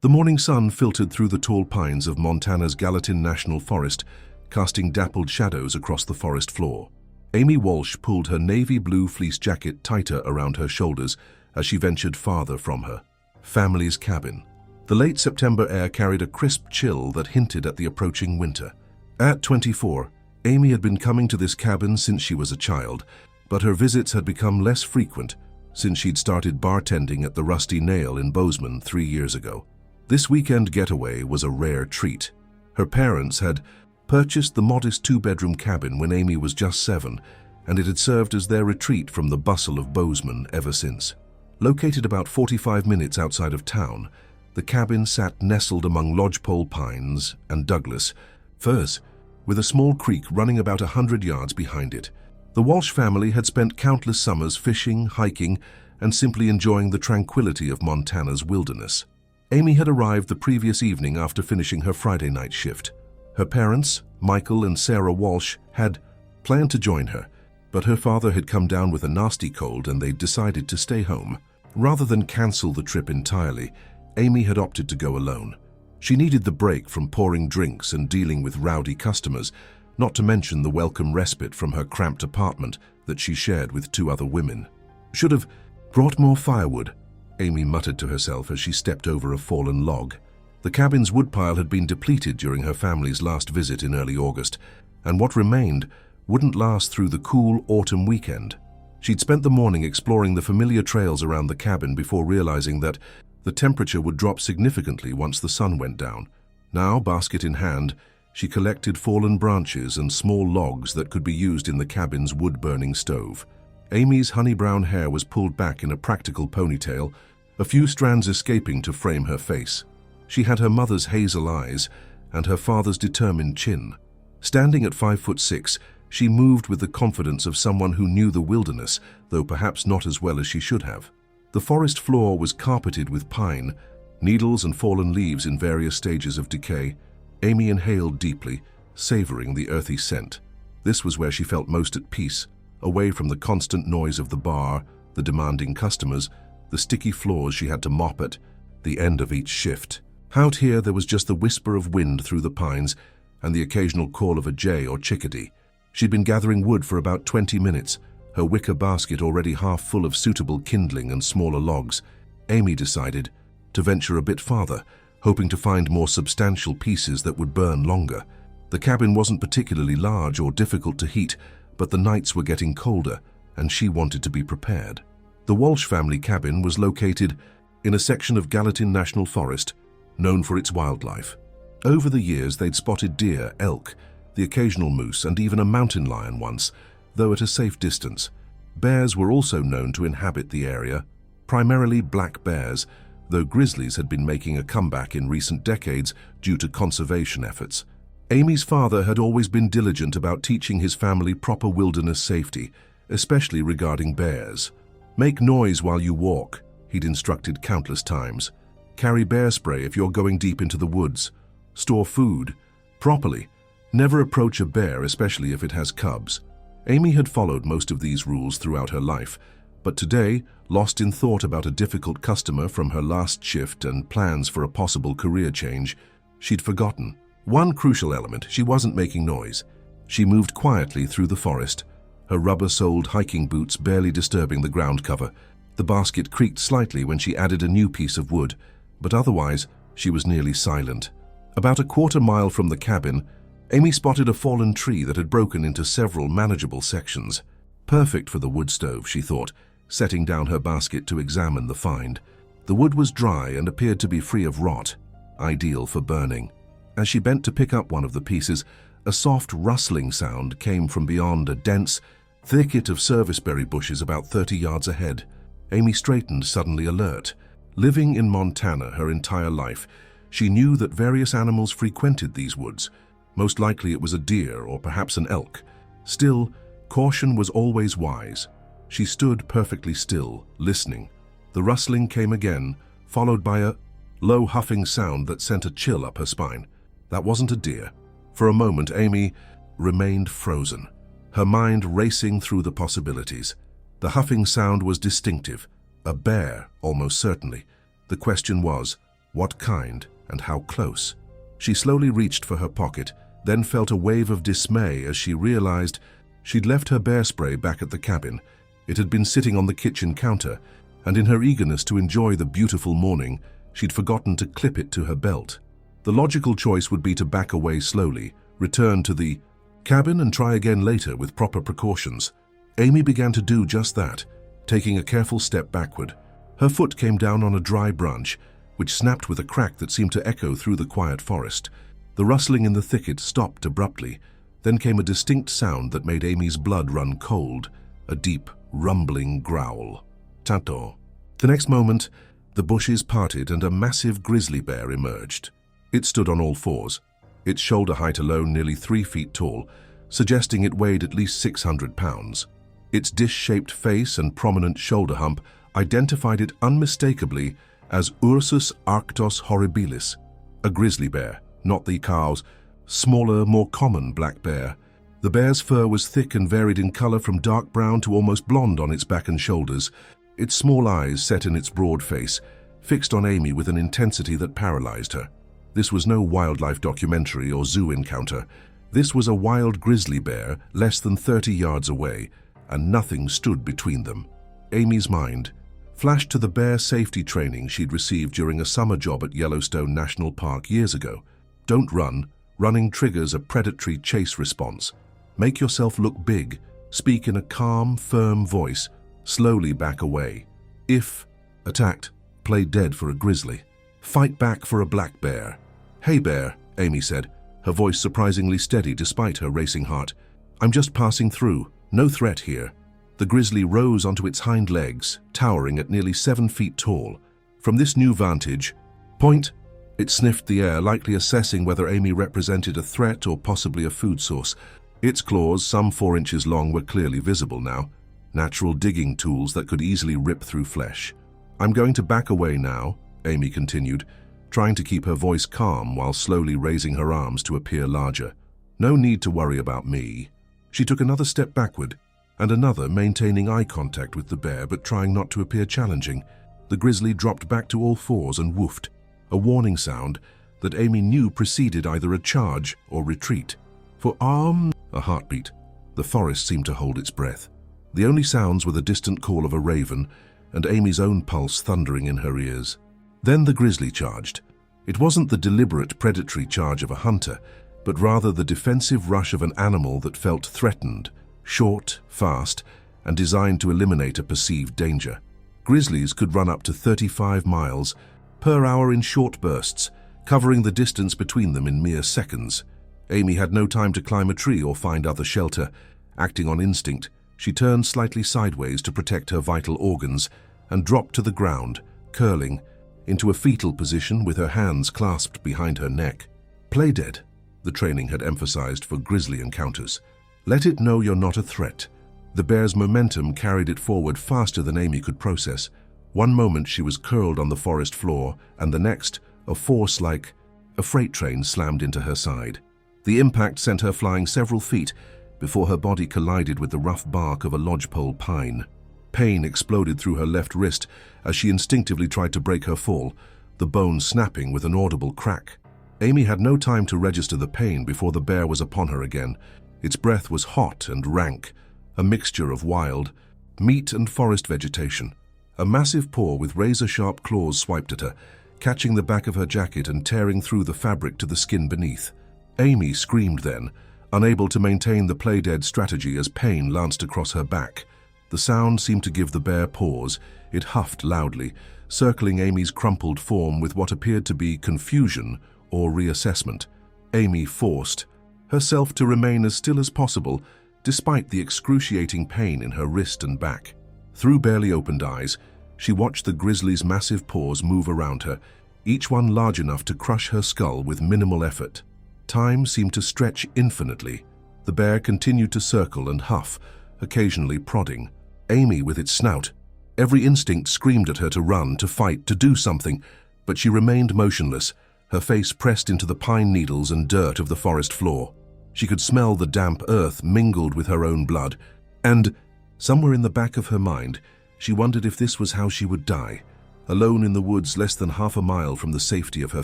The morning sun filtered through the tall pines of Montana's Gallatin National Forest, casting dappled shadows across the forest floor. Amy Walsh pulled her navy blue fleece jacket tighter around her shoulders as she ventured farther from her family's cabin. The late September air carried a crisp chill that hinted at the approaching winter. At 24, Amy had been coming to this cabin since she was a child, but her visits had become less frequent since she'd started bartending at the Rusty Nail in Bozeman 3 years ago. This weekend getaway was a rare treat. Her parents had purchased the modest 2-bedroom cabin when Amy was just 7, and it had served as their retreat from the bustle of Bozeman ever since. Located about 45 minutes outside of town, the cabin sat nestled among lodgepole pines and Douglas firs, with a small creek running about 100 yards behind it. The Walsh family had spent countless summers fishing, hiking, and simply enjoying the tranquility of Montana's wilderness. Amy had arrived the previous evening after finishing her Friday night shift. Her parents, Michael and Sarah Walsh, had planned to join her, but her father had come down with a nasty cold and they decided to stay home. Rather than cancel the trip entirely, Amy had opted to go alone. She needed the break from pouring drinks and dealing with rowdy customers, not to mention the welcome respite from her cramped apartment that she shared with 2 other women. "Should have brought more firewood," Amy muttered to herself as she stepped over a fallen log. The cabin's woodpile had been depleted during her family's last visit in early August, and what remained wouldn't last through the cool autumn weekend. She'd spent the morning exploring the familiar trails around the cabin before realizing that the temperature would drop significantly once the sun went down. Now, basket in hand, she collected fallen branches and small logs that could be used in the cabin's wood-burning stove. Amy's honey-brown hair was pulled back in a practical ponytail, a few strands escaping to frame her face. She had her mother's hazel eyes and her father's determined chin. Standing at 5'6", she moved with the confidence of someone who knew the wilderness, though perhaps not as well as she should have. The forest floor was carpeted with pine, needles and fallen leaves in various stages of decay. Amy inhaled deeply, savoring the earthy scent. This was where she felt most at peace, away from the constant noise of the bar, the demanding customers, the sticky floors she had to mop at the end of each shift. Out here there was just the whisper of wind through the pines and the occasional call of a jay or chickadee. She'd been gathering wood for about 20 minutes, her wicker basket already half full of suitable kindling and smaller logs. Amy decided to venture a bit farther, hoping to find more substantial pieces that would burn longer. The cabin wasn't particularly large or difficult to heat, but the nights were getting colder, and she wanted to be prepared. The Walsh family cabin was located in a section of Gallatin National Forest, known for its wildlife. Over the years, they'd spotted deer, elk, the occasional moose, and even a mountain lion once, though at a safe distance. Bears were also known to inhabit the area, primarily black bears, though grizzlies had been making a comeback in recent decades due to conservation efforts. Amy's father had always been diligent about teaching his family proper wilderness safety, especially regarding bears. "Make noise while you walk," he'd instructed countless times. "Carry bear spray if you're going deep into the woods. Store food properly. Never approach a bear, especially if it has cubs." Amy had followed most of these rules throughout her life, but today, lost in thought about a difficult customer from her last shift and plans for a possible career change, she'd forgotten one crucial element: she wasn't making noise. She moved quietly through the forest, her rubber-soled hiking boots barely disturbing the ground cover. The basket creaked slightly when she added a new piece of wood, but otherwise, she was nearly silent. About a quarter-mile from the cabin, Amy spotted a fallen tree that had broken into several manageable sections. Perfect for the wood stove, she thought, setting down her basket to examine the find. The wood was dry and appeared to be free of rot, ideal for burning. As she bent to pick up one of the pieces, a soft rustling sound came from beyond a dense thicket of serviceberry bushes about 30 yards ahead. Amy straightened, suddenly alert. Living in Montana her entire life, she knew that various animals frequented these woods. Most likely it was a deer or perhaps an elk. Still, caution was always wise. She stood perfectly still, listening. The rustling came again, followed by a low huffing sound that sent a chill up her spine. That wasn't a deer. For a moment, Amy remained frozen, her mind racing through the possibilities. The huffing sound was distinctive. A bear, almost certainly. The question was What kind and how close? She slowly reached for her pocket, then felt a wave of dismay as she realized she'd left her bear spray back at the cabin. It had been sitting on the kitchen counter, and in her eagerness to enjoy the beautiful morning, she'd forgotten to clip it to her belt. The logical choice would be to back away slowly, return to the cabin and try again later with proper precautions. Amy began to do just that, taking a careful step backward. Her foot came down on a dry branch, which snapped with a crack that seemed to echo through the quiet forest. The rustling in the thicket stopped abruptly. Then came a distinct sound that made Amy's blood run cold, a deep, rumbling growl. Tato. The next moment, the bushes parted and a massive grizzly bear emerged. It stood on all fours, its shoulder height alone nearly 3 feet tall, suggesting it weighed at least 600 pounds. Its dish-shaped face and prominent shoulder hump identified it unmistakably as Ursus arctos horribilis, a grizzly bear, not the cow's smaller, more common black bear. The bear's fur was thick and varied in color from dark brown to almost blonde on its back and shoulders. Its small eyes, set in its broad face, fixed on Amy with an intensity that paralyzed her. This was no wildlife documentary or zoo encounter. This was a wild grizzly bear less than 30 yards away, and nothing stood between them. Amy's mind flashed to the bear safety training she'd received during a summer job at Yellowstone National Park years ago. Don't run. Running triggers a predatory chase response. Make yourself look big. Speak in a calm, firm voice. Slowly back away. If attacked, play dead for a grizzly. Fight back for a black bear. Hey bear, Amy said, her voice surprisingly steady despite her racing heart. I'm just passing through. No threat here. The grizzly rose onto its hind legs, towering at nearly 7 feet tall. From this new vantage point, it sniffed the air, likely assessing whether Amy represented a threat or possibly a food source. Its claws, some 4 inches long, were clearly visible now, natural digging tools that could easily rip through flesh. I'm going to back away now, Amy continued, trying to keep her voice calm while slowly raising her arms to appear larger. No need to worry about me. She took another step backward, and another, maintaining eye contact with the bear but trying not to appear challenging. The grizzly dropped back to all fours and woofed, a warning sound that Amy knew preceded either a charge or retreat. For a heartbeat. The forest seemed to hold its breath. The only sounds were the distant call of a raven and Amy's own pulse thundering in her ears. Then the grizzly charged. It wasn't the deliberate predatory charge of a hunter, but rather the defensive rush of an animal that felt threatened, short, fast, and designed to eliminate a perceived danger. Grizzlies could run up to 35 miles per hour in short bursts, covering the distance between them in mere seconds. Amy had no time to climb a tree or find other shelter. Acting on instinct, she turned slightly sideways to protect her vital organs and dropped to the ground, curling into a fetal position with her hands clasped behind her neck. Play dead, the training had emphasized for grizzly encounters. Let it know you're not a threat. The bear's momentum carried it forward faster than Amy could process. One moment she was curled on the forest floor, and the next, a force like a freight train slammed into her side. The impact sent her flying several feet before her body collided with the rough bark of a lodgepole pine. Pain exploded through her left wrist as she instinctively tried to break her fall, the bone snapping with an audible crack. Amy had no time to register the pain before the bear was upon her again. Its breath was hot and rank, a mixture of wild meat and forest vegetation. A massive paw with razor-sharp claws swiped at her, catching the back of her jacket and tearing through the fabric to the skin beneath. Amy screamed then, unable to maintain the play-dead strategy as pain lanced across her back. The sound seemed to give the bear pause. It huffed loudly, circling Amy's crumpled form with what appeared to be confusion or reassessment. Amy forced herself to remain as still as possible, despite the excruciating pain in her wrist and back. Through barely opened eyes, she watched the grizzly's massive paws move around her, each one large enough to crush her skull with minimal effort. Time seemed to stretch infinitely. The bear continued to circle and huff, occasionally prodding. Amy, with its snout, every instinct screamed at her to run, to fight, to do something, but she remained motionless, her face pressed into the pine needles and dirt of the forest floor. She could smell the damp earth mingled with her own blood, and somewhere in the back of her mind, she wondered if this was how she would die, alone in the woods less than half a mile from the safety of her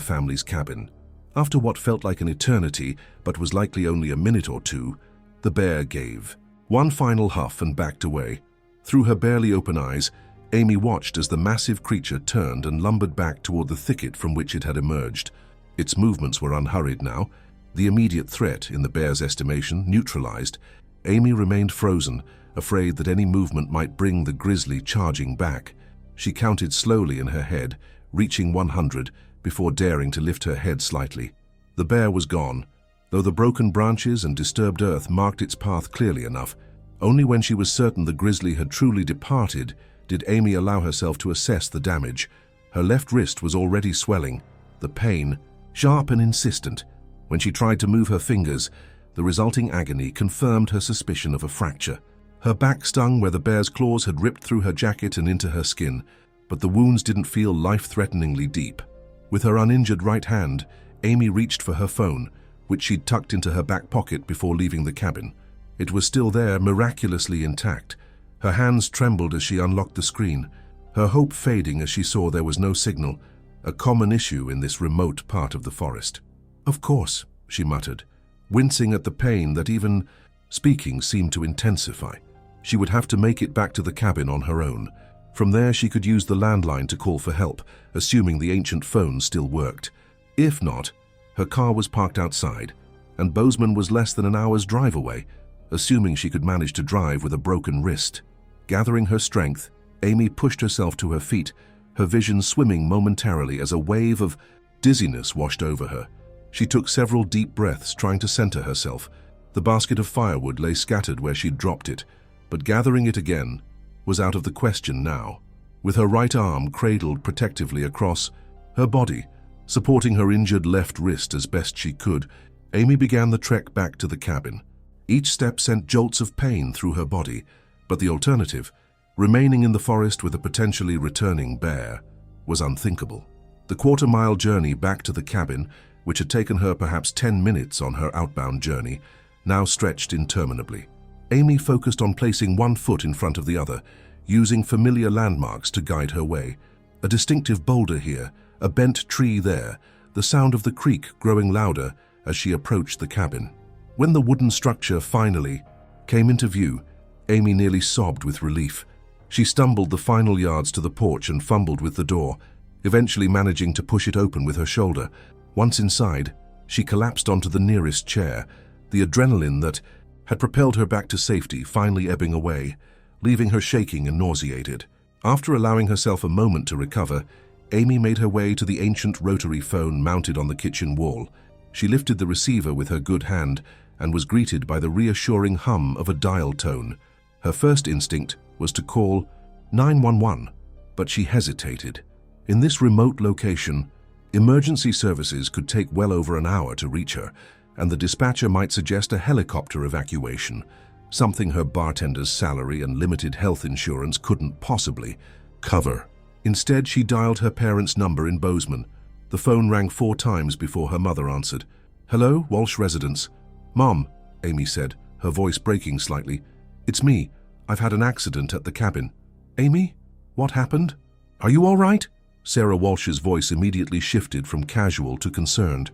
family's cabin. After what felt like an eternity, but was likely only a minute or two, the bear gave one final huff and backed away. Through her barely open eyes, Amy watched as the massive creature turned and lumbered back toward the thicket from which it had emerged. Its movements were unhurried now. The immediate threat, in the bear's estimation, neutralized. Amy remained frozen, afraid that any movement might bring the grizzly charging back. She counted slowly in her head, reaching 100 before daring to lift her head slightly. The bear was gone, though the broken branches and disturbed earth marked its path clearly enough. Only when she was certain the grizzly had truly departed did Amy allow herself to assess the damage. Her left wrist was already swelling, the pain sharp and insistent. When she tried to move her fingers, the resulting agony confirmed her suspicion of a fracture. Her back stung where the bear's claws had ripped through her jacket and into her skin, but the wounds didn't feel life-threateningly deep. With her uninjured right hand, Amy reached for her phone, which she'd tucked into her back pocket before leaving the cabin. It was still there, miraculously intact. Her hands trembled as she unlocked the screen, her hope fading as she saw there was no signal, a common issue in this remote part of the forest. "Of course," she muttered, wincing at the pain that even speaking seemed to intensify. She would have to make it back to the cabin on her own. From there she could use the landline to call for help, assuming the ancient phone still worked. If not, her car was parked outside, and Bozeman was less than an hour's drive away, assuming she could manage to drive with a broken wrist. Gathering her strength, Amy pushed herself to her feet, her vision swimming momentarily as a wave of dizziness washed over her. She took several deep breaths, trying to center herself. The basket of firewood lay scattered where she'd dropped it, but gathering it again was out of the question now. With her right arm cradled protectively across her body, supporting her injured left wrist as best she could, Amy began the trek back to the cabin. Each step sent jolts of pain through her body, but the alternative, remaining in the forest with a potentially returning bear, was unthinkable. The quarter-mile journey back to the cabin, which had taken her perhaps 10 minutes on her outbound journey, now stretched interminably. Amy focused on placing one foot in front of the other, using familiar landmarks to guide her way. A distinctive boulder here, a bent tree there, the sound of the creek growing louder as she approached the cabin. When the wooden structure finally came into view, Amy nearly sobbed with relief. She stumbled the final yards to the porch and fumbled with the door, eventually managing to push it open with her shoulder. Once inside, she collapsed onto the nearest chair, the adrenaline that had propelled her back to safety finally ebbing away, leaving her shaking and nauseated. After allowing herself a moment to recover, Amy made her way to the ancient rotary phone mounted on the kitchen wall. She lifted the receiver with her good hand and was greeted by the reassuring hum of a dial tone. Her first instinct was to call 911, but she hesitated. In this remote location, emergency services could take well over an hour to reach her, and the dispatcher might suggest a helicopter evacuation, something her bartender's salary and limited health insurance couldn't possibly cover. Instead, she dialed her parents' number in Bozeman. The phone rang 4 times before her mother answered. "Hello, Walsh residence." "Mom," Amy said, her voice breaking slightly. "It's me. I've had an accident at the cabin." "Amy? What happened? Are you all right?" Sarah Walsh's voice immediately shifted from casual to concerned.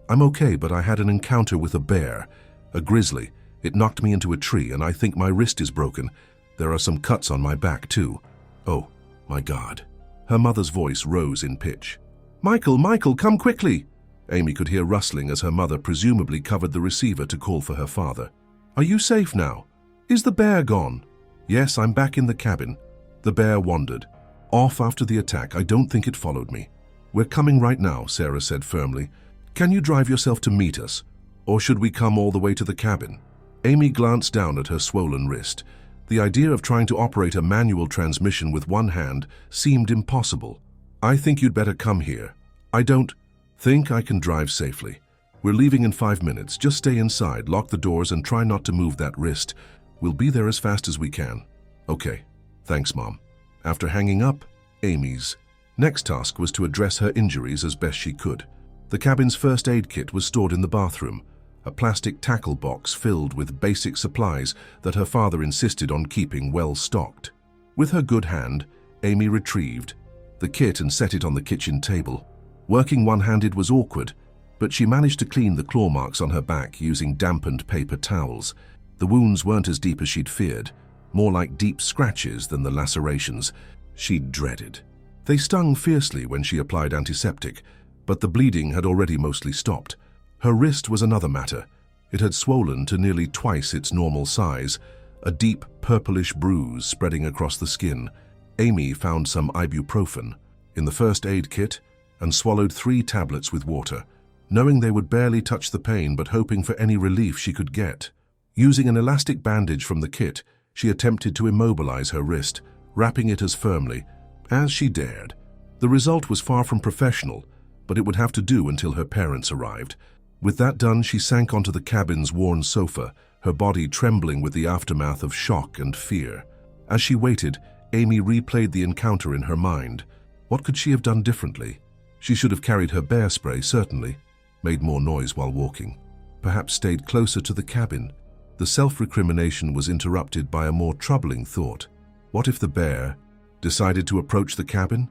I'm okay, but I had an encounter with a bear, a grizzly. It knocked me into a tree, and I think my wrist is broken. There are some cuts on my back, too." "Oh, my God." Her mother's voice rose in pitch. Michael, come quickly!" Amy could hear rustling as her mother presumably covered the receiver to call for her father. "Are you safe now? Is the bear gone?" "Yes, I'm back in the cabin." The bear wandered. "Off after the attack. I don't think it followed me." "We're coming right now," Sarah said firmly. "Can you drive yourself to meet us? Or should we come all the way to the cabin?" Amy glanced down at her swollen wrist. The idea of trying to operate a manual transmission with one hand seemed impossible. "I think you'd better come here. I don't think I can drive safely. We're leaving in 5 minutes. Just stay inside, lock the doors, and try not to move that wrist. We'll be there as fast as we can." "Okay. Thanks, Mom." After hanging up, Amy's next task was to address her injuries as best she could. The cabin's first aid kit was stored in the bathroom, a plastic tackle box filled with basic supplies that her father insisted on keeping well stocked. With her good hand, Amy retrieved the kit and set it on the kitchen table. Working one-handed was awkward, but she managed to clean the claw marks on her back using dampened paper towels. The wounds weren't as deep as she'd feared, more like deep scratches than the lacerations she'd dreaded. They stung fiercely when she applied antiseptic, but the bleeding had already mostly stopped. Her wrist was another matter. It had swollen to nearly twice its normal size, a deep purplish bruise spreading across the skin. Amy found some ibuprofen in the first aid kit and swallowed 3 tablets with water, knowing they would barely touch the pain but hoping for any relief she could get. Using an elastic bandage from the kit, she attempted to immobilize her wrist, wrapping it as firmly as she dared. The result was far from professional, but it would have to do until her parents arrived. With that done, she sank onto the cabin's worn sofa, her body trembling with the aftermath of shock and fear. As she waited, Amy replayed the encounter in her mind. What could she have done differently? She should have carried her bear spray, certainly, made more noise while walking, perhaps stayed closer to the cabin. The self-recrimination was interrupted by a more troubling thought. What if the bear decided to approach the cabin?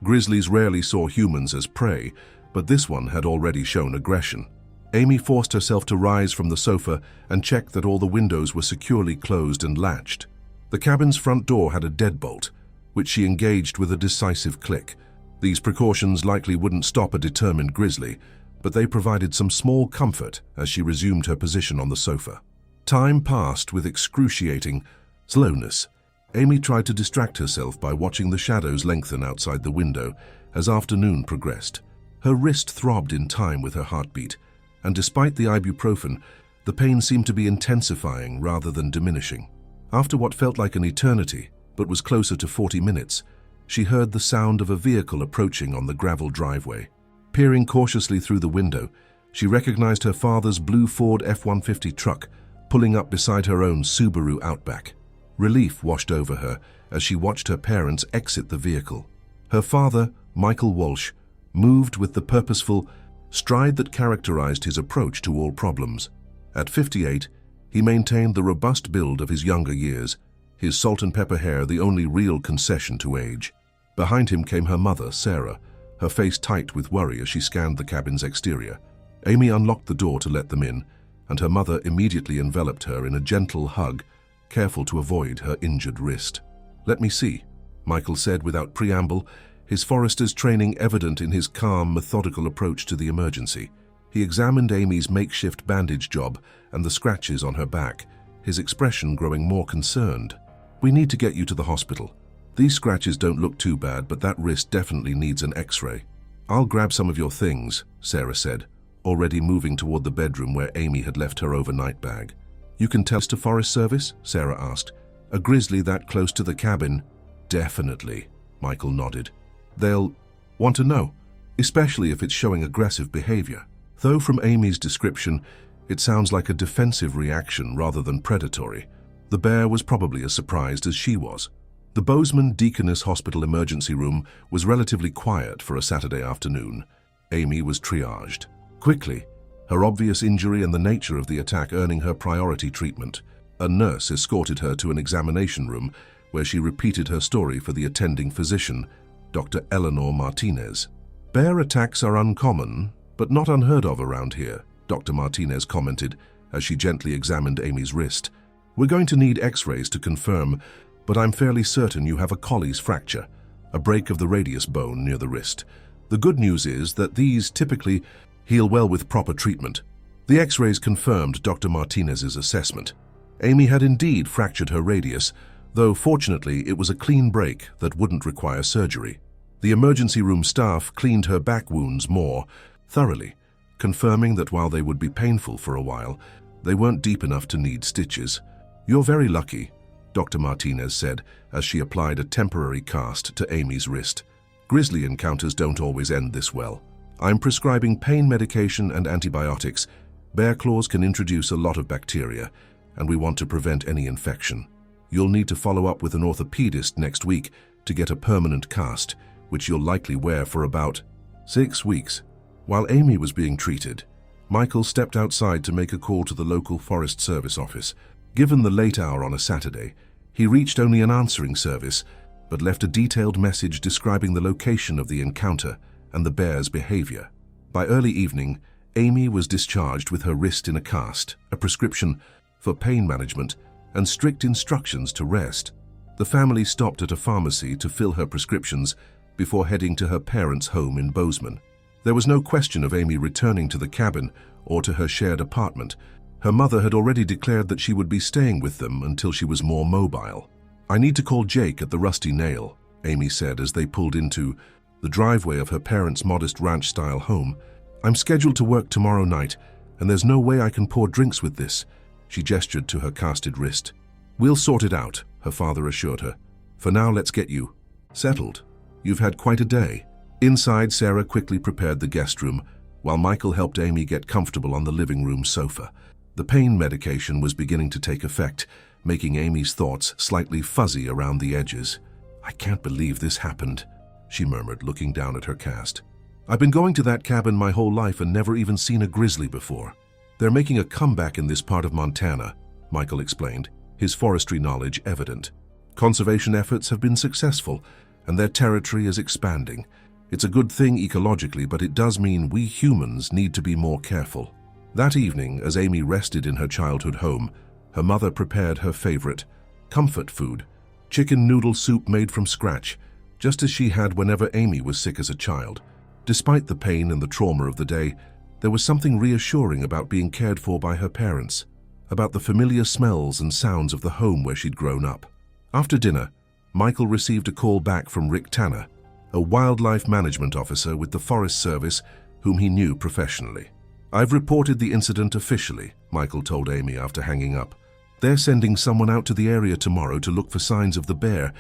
Grizzlies rarely saw humans as prey, but this one had already shown aggression. Amy forced herself to rise from the sofa and check that all the windows were securely closed and latched. The cabin's front door had a deadbolt, which she engaged with a decisive click. These precautions likely wouldn't stop a determined grizzly, but they provided some small comfort as she resumed her position on the sofa. Time passed with excruciating slowness. Amy tried to distract herself by watching the shadows lengthen outside the window as afternoon progressed. Her wrist throbbed in time with her heartbeat, and despite the ibuprofen, the pain seemed to be intensifying rather than diminishing. After what felt like an eternity, but was closer to 40 minutes, she heard the sound of a vehicle approaching on the gravel driveway. Peering cautiously through the window, she recognized her father's blue Ford F-150 truck pulling up beside her own Subaru Outback. Relief washed over her as she watched her parents exit the vehicle. Her father, Michael Walsh, moved with the purposeful stride that characterized his approach to all problems. At 58, he maintained the robust build of his younger years, his salt and pepper hair the only real concession to age. Behind him came her mother, Sarah, her face tight with worry as she scanned the cabin's exterior. Amy unlocked the door to let them in, and her mother immediately enveloped her in a gentle hug, careful to avoid her injured wrist. "Let me see," Michael said without preamble, his forester's training evident in his calm, methodical approach to the emergency. He examined Amy's makeshift bandage job and the scratches on her back, his expression growing more concerned. "We need to get you to the hospital. These scratches don't look too bad, but that wrist definitely needs an X-ray." "I'll grab some of your things," Sarah said, already moving toward the bedroom where Amy had left her overnight bag. "You can tell us to Forest Service?" Sarah asked. "A grizzly that close to the cabin?" "Definitely," Michael nodded. "They'll want to know, especially if it's showing aggressive behavior." Though from Amy's description, it sounds like a defensive reaction rather than predatory. The bear was probably as surprised as she was. The Bozeman Deaconess Hospital emergency room was relatively quiet for a Saturday afternoon. Amy was triaged quickly, her obvious injury and the nature of the attack earning her priority treatment. A nurse escorted her to an examination room where she repeated her story for the attending physician, Dr. Eleanor Martinez. "Bear attacks are uncommon, but not unheard of around here," Dr. Martinez commented as she gently examined Amy's wrist. "We're going to need X-rays to confirm, but I'm fairly certain you have a Colles fracture, a break of the radius bone near the wrist. The good news is that these typically heal well with proper treatment." The X-rays confirmed Dr. Martinez's assessment. Amy had indeed fractured her radius, though fortunately it was a clean break that wouldn't require surgery. The emergency room staff cleaned her back wounds more thoroughly, confirming that while they would be painful for a while, they weren't deep enough to need stitches. "You're very lucky," Dr. Martinez said as she applied a temporary cast to Amy's wrist. "Grizzly encounters don't always end this well. I'm prescribing pain medication and antibiotics. Bear claws can introduce a lot of bacteria, and we want to prevent any infection. You'll need to follow up with an orthopedist next week to get a permanent cast, which you'll likely wear for about 6 weeks. While Amy was being treated, Michael stepped outside to make a call to the local Forest Service office. Given the late hour on a Saturday, he reached only an answering service, but left a detailed message describing the location of the encounter and the bear's behavior. By early evening, Amy was discharged with her wrist in a cast, a prescription for pain management, and strict instructions to rest. The family stopped at a pharmacy to fill her prescriptions before heading to her parents' home in Bozeman. There was no question of Amy returning to the cabin or to her shared apartment. Her mother had already declared that she would be staying with them until she was more mobile. "I need to call Jake at the Rusty Nail," Amy said as they pulled into the driveway of her parents' modest ranch-style home. "I'm scheduled to work tomorrow night, and there's no way I can pour drinks with this." She gestured to her casted wrist. "We'll sort it out," her father assured her. "For now, let's get you settled. You've had quite a day." Inside, Sarah quickly prepared the guest room, while Michael helped Amy get comfortable on the living room sofa. The pain medication was beginning to take effect, making Amy's thoughts slightly fuzzy around the edges. "I can't believe this happened," she murmured, looking down at her cast. "I've been going to that cabin my whole life and never even seen a grizzly before. They're making a comeback in this part of Montana," Michael explained, his forestry knowledge evident. "Conservation efforts have been successful, and their territory is expanding. It's a good thing ecologically, but it does mean we humans need to be more careful." That evening, as Amy rested in her childhood home, her mother prepared her favorite comfort food, chicken noodle soup made from scratch, just as she had whenever Amy was sick as a child. Despite the pain and the trauma of the day, there was something reassuring about being cared for by her parents, about the familiar smells and sounds of the home where she'd grown up. After dinner, Michael received a call back from Rick Tanner, a wildlife management officer with the Forest Service whom he knew professionally. "I've reported the incident officially," Michael told Amy after hanging up. "They're sending someone out to the area tomorrow to look for signs of the bear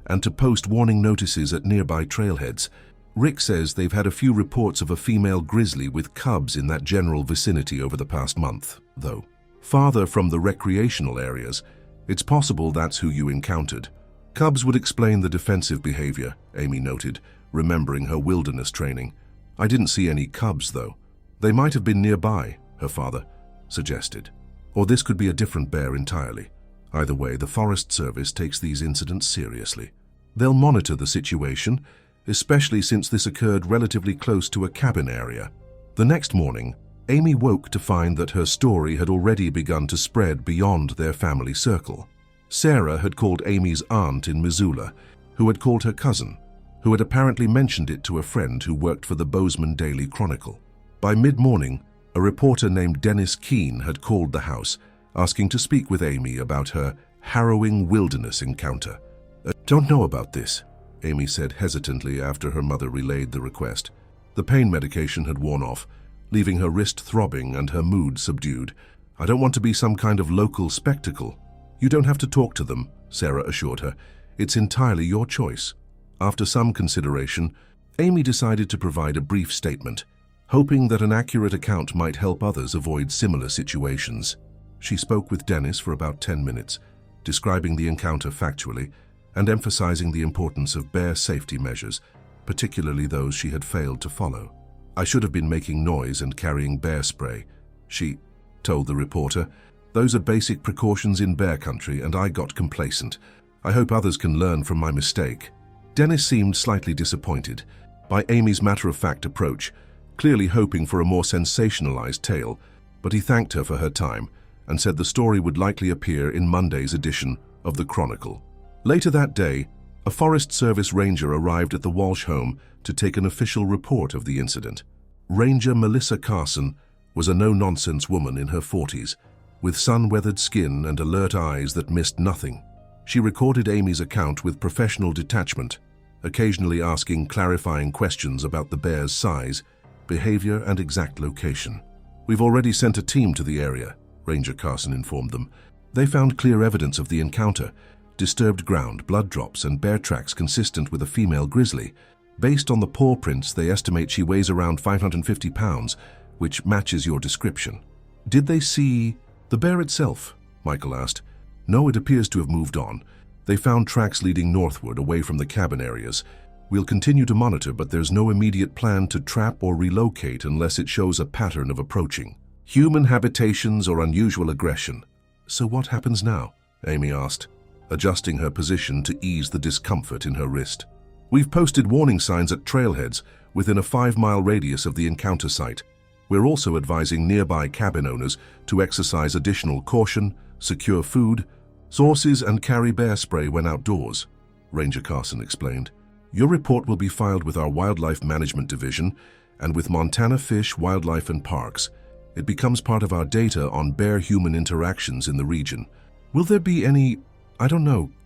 and to post warning notices at nearby trailheads. Rick says they've had a few reports of a female grizzly with cubs in that general vicinity over the past month, though. Farther from the recreational areas, it's possible that's who you encountered." "Cubs would explain the defensive behavior," Amy noted, remembering her wilderness training. "I didn't see any cubs, though. They might have been nearby," her father suggested. "Or this could be a different bear entirely. Either way, the Forest Service takes these incidents seriously. They'll monitor the situation, especially since this occurred relatively close to a cabin area." The next morning, Amy woke to find that her story had already begun to spread beyond their family circle. Sarah had called Amy's aunt in Missoula, who had called her cousin, who had apparently mentioned it to a friend who worked for the Bozeman Daily Chronicle. By mid-morning, a reporter named Dennis Keene had called the house, asking to speak with Amy about her harrowing wilderness encounter. "I don't know about this," Amy said hesitantly after her mother relayed the request. The pain medication had worn off, leaving her wrist throbbing and her mood subdued. "I don't want to be some kind of local spectacle." "You don't have to talk to them," Sarah assured her. "It's entirely your choice." After some consideration, Amy decided to provide a brief statement, hoping that an accurate account might help others avoid similar situations. She spoke with Dennis for about 10 minutes, describing the encounter factually and emphasizing the importance of bear safety measures, particularly those she had failed to follow. "I should have been making noise and carrying bear spray," she told the reporter. "Those are basic precautions in bear country, and I got complacent. I hope others can learn from my mistake." Dennis seemed slightly disappointed by Amy's matter-of-fact approach, clearly hoping for a more sensationalized tale, but he thanked her for her time and said the story would likely appear in Monday's edition of the Chronicle. Later that day, a Forest Service ranger arrived at the Walsh home to take an official report of the incident. Ranger Melissa Carson was a no-nonsense woman in her 40s, with sun-weathered skin and alert eyes that missed nothing. She recorded Amy's account with professional detachment, occasionally asking clarifying questions about the bear's size, behavior, and exact location. "We've already sent a team to the area," Ranger Carson informed them. "They found clear evidence of the encounter, disturbed ground, blood drops, and bear tracks consistent with a female grizzly. Based on the paw prints, they estimate she weighs around 550 pounds, which matches your description." "Did they see the bear itself?" Michael asked. "No, it appears to have moved on. They found tracks leading northward, away from the cabin areas. We'll continue to monitor, but there's no immediate plan to trap or relocate unless it shows a pattern of approaching human habitations or unusual aggression." "So what happens now?" Amy asked. adjusting her position to ease the discomfort in her wrist. We've posted warning signs at trailheads within a 5-mile radius of the encounter site. We're also advising nearby cabin owners to exercise additional caution, secure food sources, and carry bear spray when outdoors, Ranger Carson explained. Your report will be filed with our Wildlife Management Division and with Montana Fish, Wildlife and Parks. It becomes part of our data on bear-human interactions in the region. Will there be any,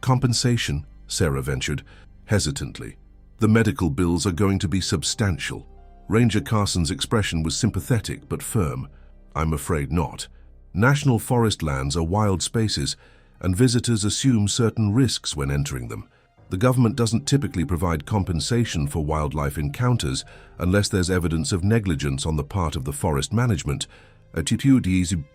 compensation? Sarah ventured, hesitantly. The medical bills are going to be substantial. Ranger Carson's expression was sympathetic but firm. I'm afraid not. National forest lands are wild spaces, and visitors assume certain risks when entering them. The government doesn't typically provide compensation for wildlife encounters unless there's evidence of negligence on the part of the forest management, a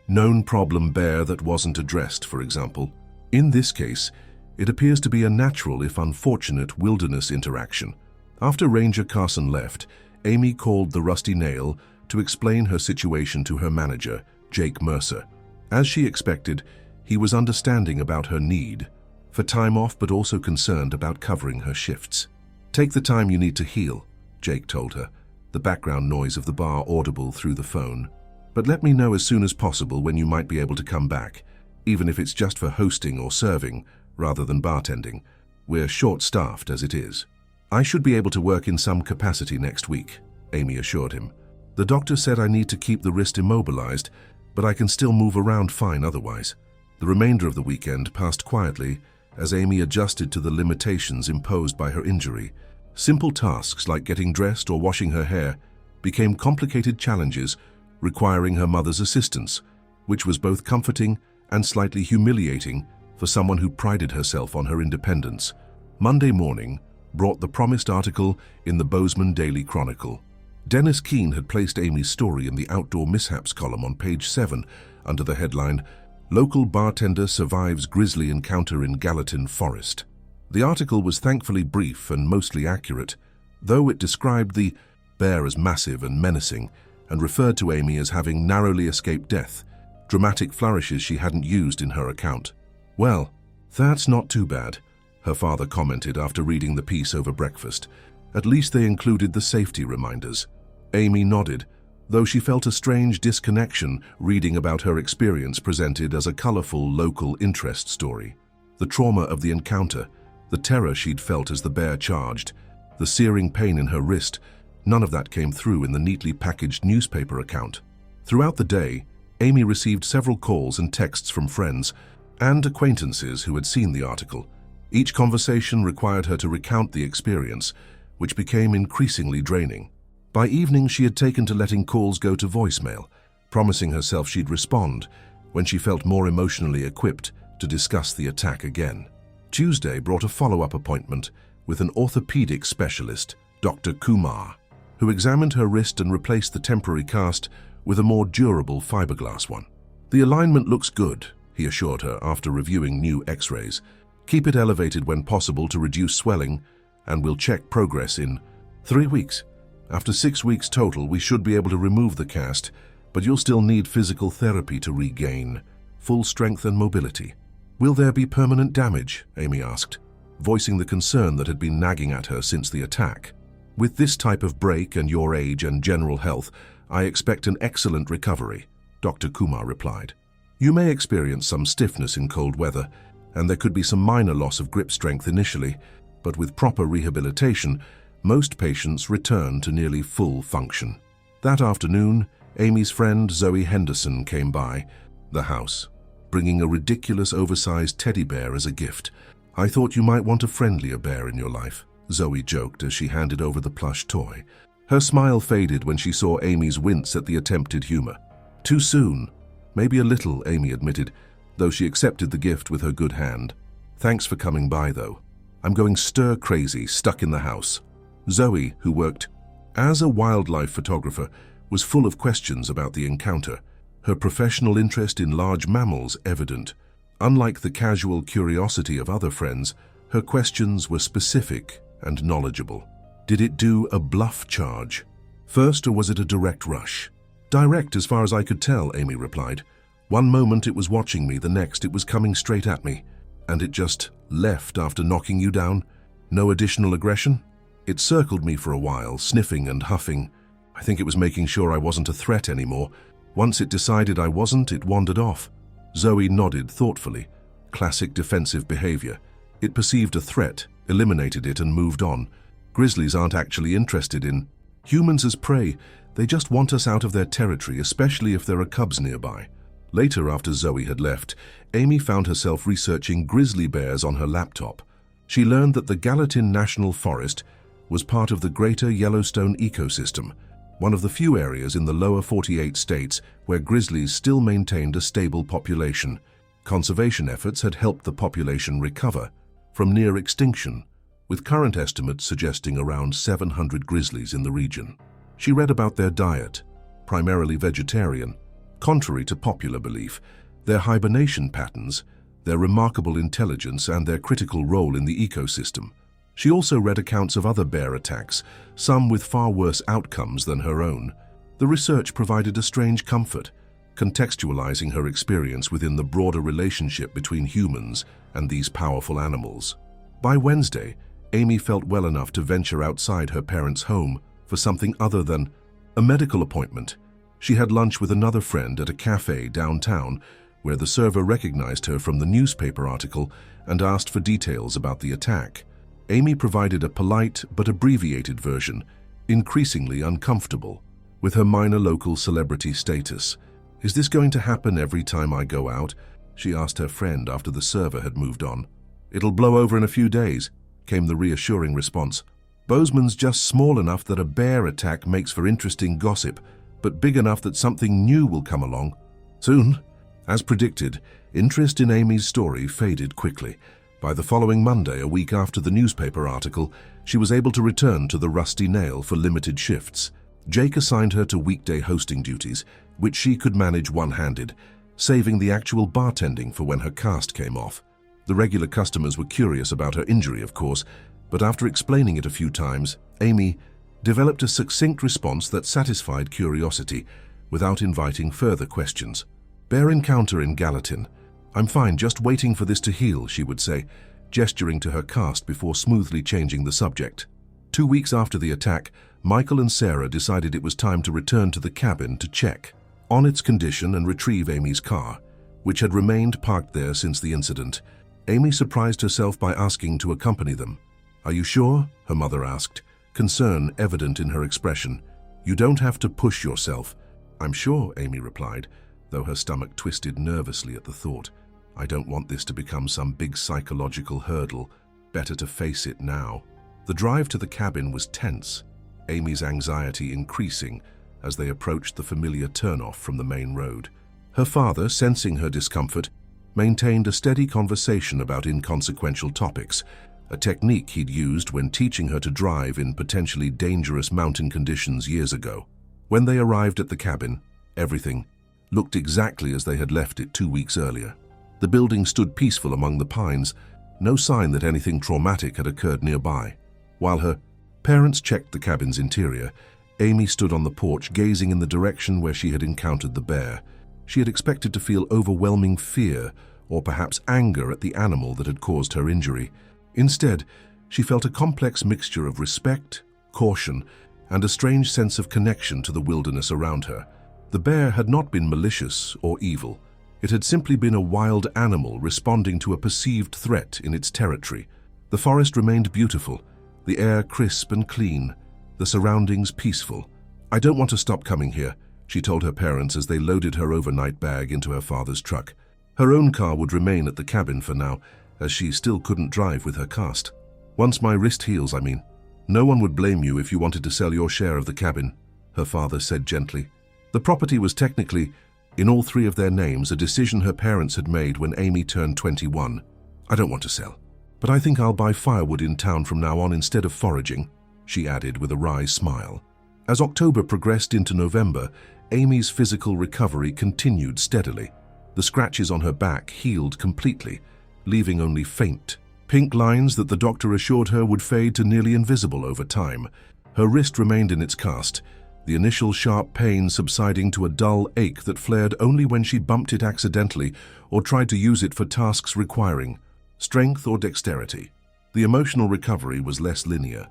known problem bear that wasn't addressed, for example. In this case, it appears to be a natural if unfortunate wilderness interaction. After Ranger Carson left, Amy called the Rusty Nail to explain her situation to her manager, Jake Mercer. As she expected, he was understanding about her need for time off but also concerned about covering her shifts. Take the time you need to heal, Jake told her, the background noise of the bar audible through the phone. But let me know as soon as possible when you might be able to come back, even if it's just for hosting or serving rather than bartending. We're short-staffed as it is. I should be able to work in some capacity next week, Amy assured him. The doctor said I need to keep the wrist immobilized, but I can still move around fine otherwise. The remainder of the weekend passed quietly as Amy adjusted to the limitations imposed by her injury. Simple tasks like getting dressed or washing her hair became complicated challenges requiring her mother's assistance, which was both comforting and slightly humiliating for someone who prided herself on her independence. Monday morning brought the promised article in the Bozeman Daily Chronicle. Dennis Keene had placed Amy's story in the Outdoor Mishaps column on page 7 under the headline, Local Bartender Survives Grisly Encounter in Gallatin Forest. The article was thankfully brief and mostly accurate, though it described the bear as massive and menacing and referred to Amy as having narrowly escaped death, dramatic flourishes she hadn't used in her account. Well, that's not too bad, her father commented after reading the piece over breakfast. At least they included the safety reminders. Amy nodded, though she felt a strange disconnection reading about her experience presented as a colorful local interest story. The trauma of the encounter, the terror she'd felt as the bear charged, the searing pain in her wrist, none of that came through in the neatly packaged newspaper account. Throughout the day, Amy received several calls and texts from friends and acquaintances who had seen the article. Each conversation required her to recount the experience, which became increasingly draining. By evening, she had taken to letting calls go to voicemail, promising herself she'd respond when she felt more emotionally equipped to discuss the attack again. Tuesday brought a follow-up appointment with an orthopedic specialist, Dr. Kumar, who examined her wrist and replaced the temporary cast with a more durable fiberglass one. The alignment looks good, he assured her after reviewing new x-rays. Keep it elevated when possible to reduce swelling, and we'll check progress in 3 weeks. After 6 weeks total, we should be able to remove the cast, but you'll still need physical therapy to regain full strength and mobility. Will there be permanent damage? Amy asked, voicing the concern that had been nagging at her since the attack. With this type of break and your age and general health, I expect an excellent recovery, Dr. Kumar replied. You may experience some stiffness in cold weather, and there could be some minor loss of grip strength initially, but with proper rehabilitation, most patients return to nearly full function. That afternoon, Amy's friend Zoe Henderson came by the house, bringing a ridiculous oversized teddy bear as a gift. I thought you might want a friendlier bear in your life, Zoe joked as she handed over the plush toy. Her smile faded when she saw Amy's wince at the attempted humor. Too soon. Maybe a little, Amy admitted, though she accepted the gift with her good hand. Thanks for coming by, though. I'm going stir-crazy, stuck in the house. Zoe, who worked as a wildlife photographer, was full of questions about the encounter, her professional interest in large mammals evident. Unlike the casual curiosity of other friends, her questions were specific and knowledgeable. Did it do a bluff charge? First, or was it a direct rush? Direct, as far as I could tell, Amy replied. One moment it was watching me, the next it was coming straight at me. And it just left after knocking you down? No additional aggression? It circled me for a while, sniffing and huffing. I think it was making sure I wasn't a threat anymore. Once it decided I wasn't, it wandered off. Zoe nodded thoughtfully. Classic defensive behavior. It perceived a threat, eliminated it, and moved on. Grizzlies aren't actually interested in humans as prey. They just want us out of their territory, especially if there are cubs nearby. Later, after Zoe had left, Amy found herself researching grizzly bears on her laptop. She learned that the Gallatin National Forest was part of the greater Yellowstone ecosystem, one of the few areas in the lower 48 states where grizzlies still maintained a stable population. Conservation efforts had helped the population recover from near extinction, with current estimates suggesting around 700 grizzlies in the region. She read about their diet, primarily vegetarian. Contrary to popular belief, their hibernation patterns, their remarkable intelligence, and their critical role in the ecosystem. She also read accounts of other bear attacks, some with far worse outcomes than her own. The research provided a strange comfort, contextualizing her experience within the broader relationship between humans and these powerful animals. By Wednesday, Amy felt well enough to venture outside her parents' home for something other than a medical appointment. She had lunch with another friend at a cafe downtown, where the server recognized her from the newspaper article and asked for details about the attack. Amy provided a polite but abbreviated version, increasingly uncomfortable with her minor local celebrity status. "Is this going to happen every time I go out?" she asked her friend after the server had moved on. "It'll blow over in a few days," came the reassuring response. "Bozeman's just small enough that a bear attack makes for interesting gossip, but big enough that something new will come along soon." As predicted, interest in Amy's story faded quickly. By the following Monday, a week after the newspaper article, she was able to return to the Rusty Nail for limited shifts. Jake assigned her to weekday hosting duties, which she could manage one-handed, saving the actual bartending for when her cast came off. The regular customers were curious about her injury, of course, but after explaining it a few times, Amy developed a succinct response that satisfied curiosity without inviting further questions. "Bear encounter in Gallatin. I'm fine, just waiting for this to heal," she would say, gesturing to her cast before smoothly changing the subject. 2 weeks after the attack, Michael and Sarah decided it was time to return to the cabin to check on its condition and retrieve Amy's car, which had remained parked there since the incident. Amy surprised herself by asking to accompany them. "Are you sure?" her mother asked, concern evident in her expression. "You don't have to push yourself." "I'm sure," Amy replied, though her stomach twisted nervously at the thought. "I don't want this to become some big psychological hurdle. Better to face it now." The drive to the cabin was tense, Amy's anxiety increasing as they approached the familiar turnoff from the main road. Her father, sensing her discomfort, maintained a steady conversation about inconsequential topics, a technique he'd used when teaching her to drive in potentially dangerous mountain conditions years ago. When they arrived at the cabin, everything looked exactly as they had left it 2 weeks earlier. The building stood peaceful among the pines, no sign that anything traumatic had occurred nearby. While her parents checked the cabin's interior, Amy stood on the porch gazing in the direction where she had encountered the bear. She had expected to feel overwhelming fear or perhaps anger at the animal that had caused her injury. Instead, she felt a complex mixture of respect, caution, and a strange sense of connection to the wilderness around her. The bear had not been malicious or evil. It had simply been a wild animal responding to a perceived threat in its territory. The forest remained beautiful, the air crisp and clean, the surroundings peaceful. "I don't want to stop coming here," she told her parents as they loaded her overnight bag into her father's truck. Her own car would remain at the cabin for now, as she still couldn't drive with her cast. "Once my wrist heals, I mean. No one would blame you if you wanted to sell your share of the cabin," her father said gently. The property was technically, in all three of their names, a decision her parents had made when Amy turned 21. "I don't want to sell, but I think I'll buy firewood in town from now on instead of foraging," she added with a wry smile. As October progressed into November, Amy's physical recovery continued steadily. The scratches on her back healed completely, leaving only faint, pink lines that the doctor assured her would fade to nearly invisible over time. Her wrist remained in its cast, the initial sharp pain subsiding to a dull ache that flared only when she bumped it accidentally or tried to use it for tasks requiring strength or dexterity. The emotional recovery was less linear.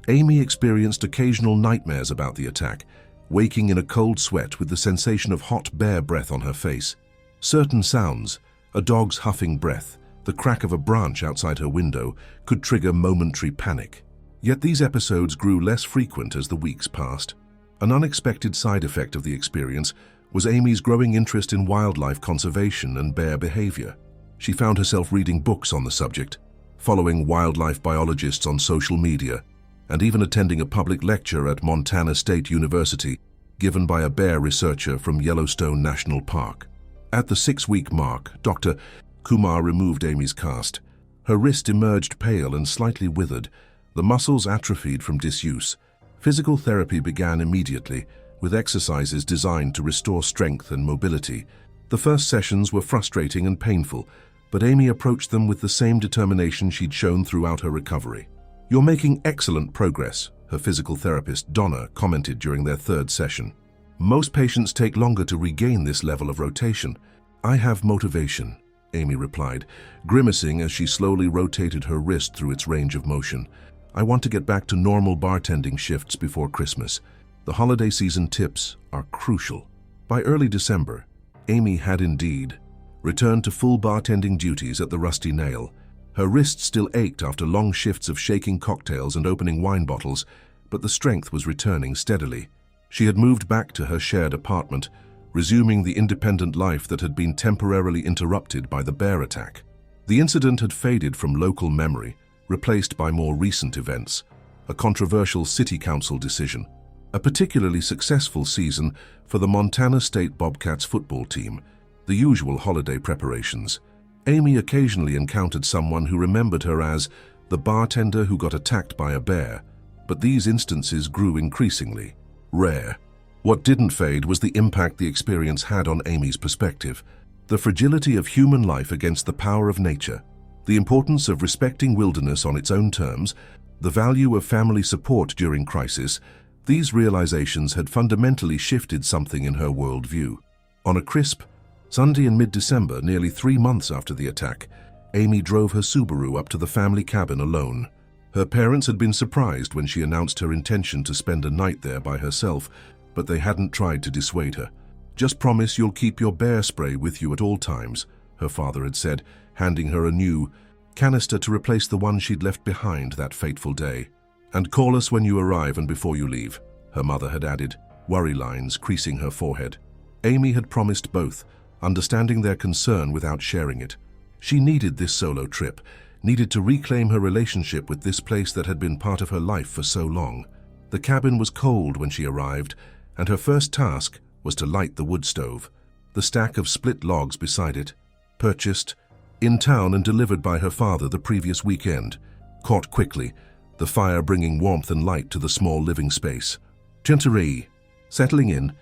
Amy experienced occasional nightmares about the attack, waking in a cold sweat with the sensation of hot bear breath on her face. Certain sounds, a dog's huffing breath, the crack of a branch outside her window, could trigger momentary panic. Yet these episodes grew less frequent as the weeks passed. An unexpected side effect of the experience was Amy's growing interest in wildlife conservation and bear behavior. She found herself reading books on the subject, following wildlife biologists on social media, and even attending a public lecture at Montana State University given by a bear researcher from Yellowstone National Park. At the 6-week mark, Dr. Kumar removed Amy's cast. Her wrist emerged pale and slightly withered, the muscles atrophied from disuse. Physical therapy began immediately, with exercises designed to restore strength and mobility. The first sessions were frustrating and painful, but Amy approached them with the same determination she'd shown throughout her recovery. "You're making excellent progress," her physical therapist, Donna, commented during their third session. "Most patients take longer to regain this level of rotation." "I have motivation," Amy replied, grimacing as she slowly rotated her wrist through its range of motion. "I want to get back to normal bartending shifts before Christmas. The holiday season tips are crucial." By early December, Amy had indeed returned to full bartending duties at the Rusty Nail. Her wrist still ached after long shifts of shaking cocktails and opening wine bottles, but the strength was returning steadily. She had moved back to her shared apartment, resuming the independent life that had been temporarily interrupted by the bear attack. The incident had faded from local memory, replaced by more recent events: a controversial city council decision, a particularly successful season for the Montana State Bobcats football team, the usual holiday preparations. Amy occasionally encountered someone who remembered her as the bartender who got attacked by a bear, but these instances grew increasingly rare. What didn't fade was the impact the experience had on Amy's perspective, the fragility of human life against the power of nature, the importance of respecting wilderness on its own terms, the value of family support during crisis. These realizations had fundamentally shifted something in her worldview. On a crisp Sunday in mid-December, nearly 3 months after the attack, Amy drove her Subaru up to the family cabin alone. Her parents had been surprised when she announced her intention to spend a night there by herself, but they hadn't tried to dissuade her. "Just promise you'll keep your bear spray with you at all times," her father had said, handing her a new canister to replace the one she'd left behind that fateful day. "And call us when you arrive and before you leave," her mother had added, worry lines creasing her forehead. Amy had promised both, understanding their concern without sharing it. She needed this solo trip, needed to reclaim her relationship with this place that had been part of her life for so long. The cabin was cold when she arrived, and her first task was to light the wood stove. The stack of split logs beside it, purchased in town and delivered by her father the previous weekend, caught quickly, the fire bringing warmth and light to the small living space. Chanterie. Settling in,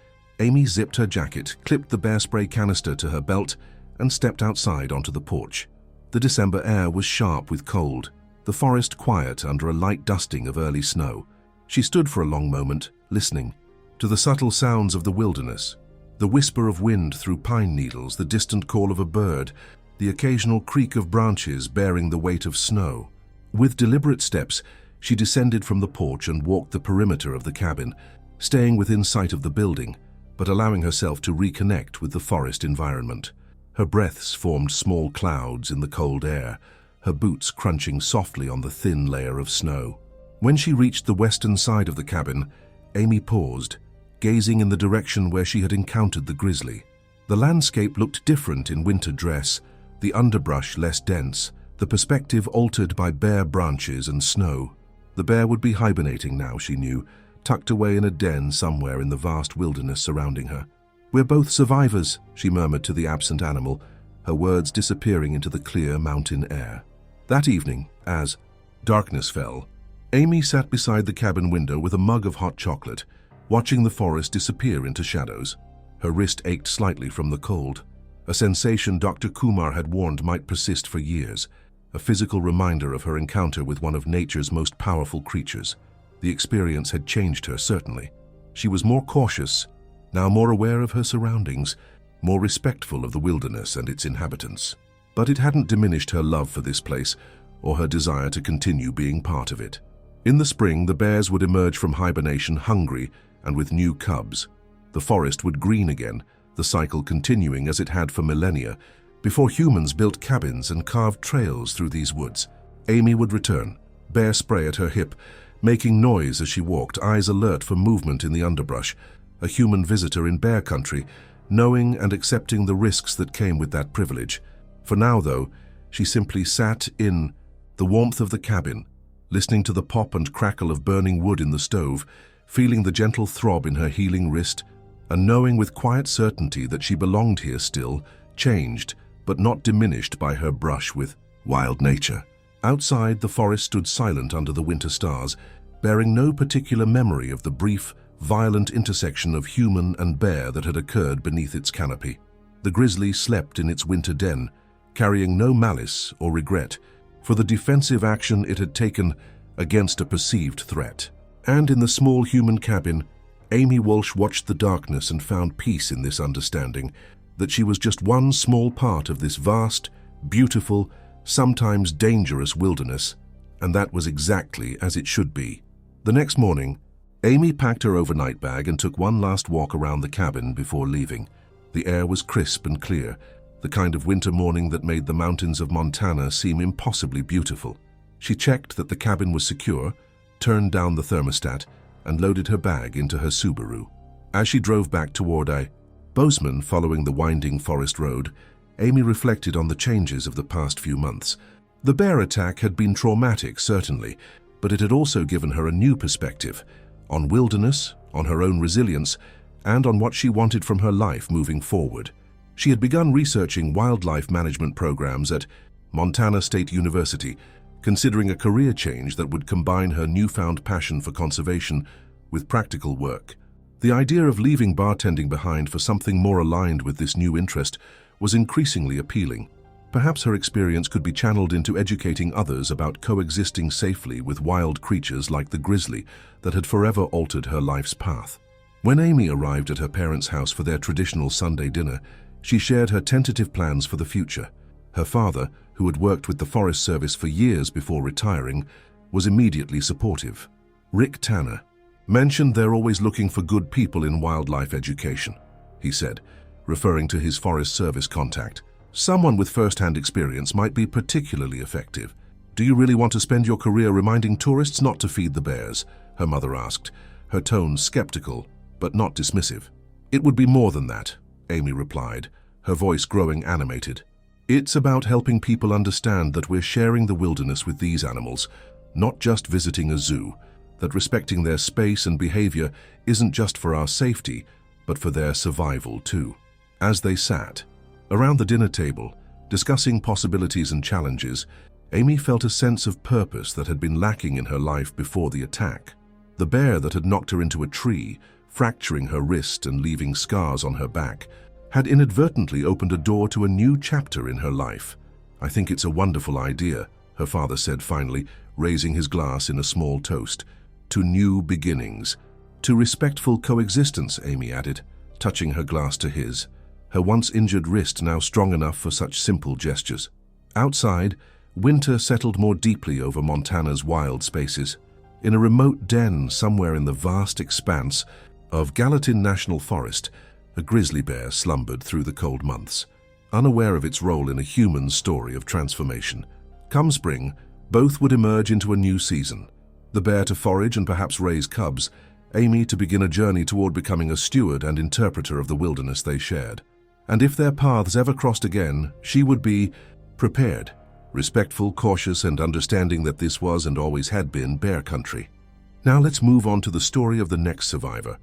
Amy zipped her jacket, clipped the bear spray canister to her belt, and stepped outside onto the porch. The December air was sharp with cold, the forest quiet under a light dusting of early snow. She stood for a long moment, listening to the subtle sounds of the wilderness, the whisper of wind through pine needles, the distant call of a bird, the occasional creak of branches bearing the weight of snow. With deliberate steps, she descended from the porch and walked the perimeter of the cabin, staying within sight of the building, but allowing herself to reconnect with the forest environment. Her breaths formed small clouds in the cold air, her boots crunching softly on the thin layer of snow. When she reached the western side of the cabin, Amy paused, gazing in the direction where she had encountered the grizzly. The landscape looked different in winter dress, the underbrush less dense, the perspective altered by bare branches and snow. The bear would be hibernating now, she knew, tucked away in a den somewhere in the vast wilderness surrounding her. "We're both survivors," she murmured to the absent animal, her words disappearing into the clear mountain air. That evening, as darkness fell, Amy sat beside the cabin window with a mug of hot chocolate, watching the forest disappear into shadows. Her wrist ached slightly from the cold, a sensation Dr. Kumar had warned might persist for years, a physical reminder of her encounter with one of nature's most powerful creatures. The experience had changed her, certainly. She was more cautious, now more aware of her surroundings, more respectful of the wilderness and its inhabitants. But it hadn't diminished her love for this place or her desire to continue being part of it. In the spring, the bears would emerge from hibernation hungry and with new cubs. The forest would green again, the cycle continuing as it had for millennia, before humans built cabins and carved trails through these woods. Amy would return, bear spray at her hip, making noise as she walked, eyes alert for movement in the underbrush, a human visitor in bear country, knowing and accepting the risks that came with that privilege. For now, though, she simply sat in the warmth of the cabin, listening to the pop and crackle of burning wood in the stove, feeling the gentle throb in her healing wrist, and knowing with quiet certainty that she belonged here still, changed, but not diminished by her brush with wild nature. Outside, the forest stood silent under the winter stars, bearing no particular memory of the brief, violent intersection of human and bear that had occurred beneath its canopy. The grizzly slept in its winter den, carrying no malice or regret for the defensive action it had taken against a perceived threat. And in the small human cabin, Amy Walsh watched the darkness and found peace in this understanding that she was just one small part of this vast, beautiful, sometimes dangerous wilderness, and that was exactly as it should be. The next morning, Amy packed her overnight bag and took one last walk around the cabin before leaving. The air was crisp and clear, the kind of winter morning that made the mountains of Montana seem impossibly beautiful. She checked that the cabin was secure, turned down the thermostat, and loaded her bag into her Subaru. As she drove back toward Bozeman, following the winding forest road, Amy reflected on the changes of the past few months. The bear attack had been traumatic, certainly, but it had also given her a new perspective on wilderness, on her own resilience, and on what she wanted from her life moving forward. She had begun researching wildlife management programs at Montana State University, considering a career change that would combine her newfound passion for conservation with practical work. The idea of leaving bartending behind for something more aligned with this new interest was increasingly appealing. Perhaps her experience could be channeled into educating others about coexisting safely with wild creatures like the grizzly that had forever altered her life's path. When Amy arrived at her parents' house for their traditional Sunday dinner, she shared her tentative plans for the future. Her father, who had worked with the Forest Service for years before retiring, was immediately supportive. Rick Tanner mentioned they're always looking for good people in wildlife education, he said, referring to his Forest Service contact. Someone with first-hand experience might be particularly effective. Do you really want to spend your career reminding tourists not to feed the bears? Her mother asked, her tone skeptical, but not dismissive. It would be more than that, Amy replied, her voice growing animated. It's about helping people understand that we're sharing the wilderness with these animals, not just visiting a zoo, that respecting their space and behavior isn't just for our safety, but for their survival too. As they sat around the dinner table, discussing possibilities and challenges, Amy felt a sense of purpose that had been lacking in her life before the attack. The bear that had knocked her into a tree, fracturing her wrist and leaving scars on her back, had inadvertently opened a door to a new chapter in her life. I think it's a wonderful idea, her father said finally, raising his glass in a small toast. To new beginnings. To respectful coexistence, Amy added, touching her glass to his, her once injured wrist now strong enough for such simple gestures. Outside, winter settled more deeply over Montana's wild spaces. In a remote den somewhere in the vast expanse of Gallatin National Forest, a grizzly bear slumbered through the cold months, unaware of its role in a human story of transformation. Come spring, both would emerge into a new season. The bear to forage and perhaps raise cubs, Amy to begin a journey toward becoming a steward and interpreter of the wilderness they shared. And if their paths ever crossed again, she would be prepared, respectful, cautious, and understanding that this was and always had been bear country. Now let's move on to the story of the next survivor.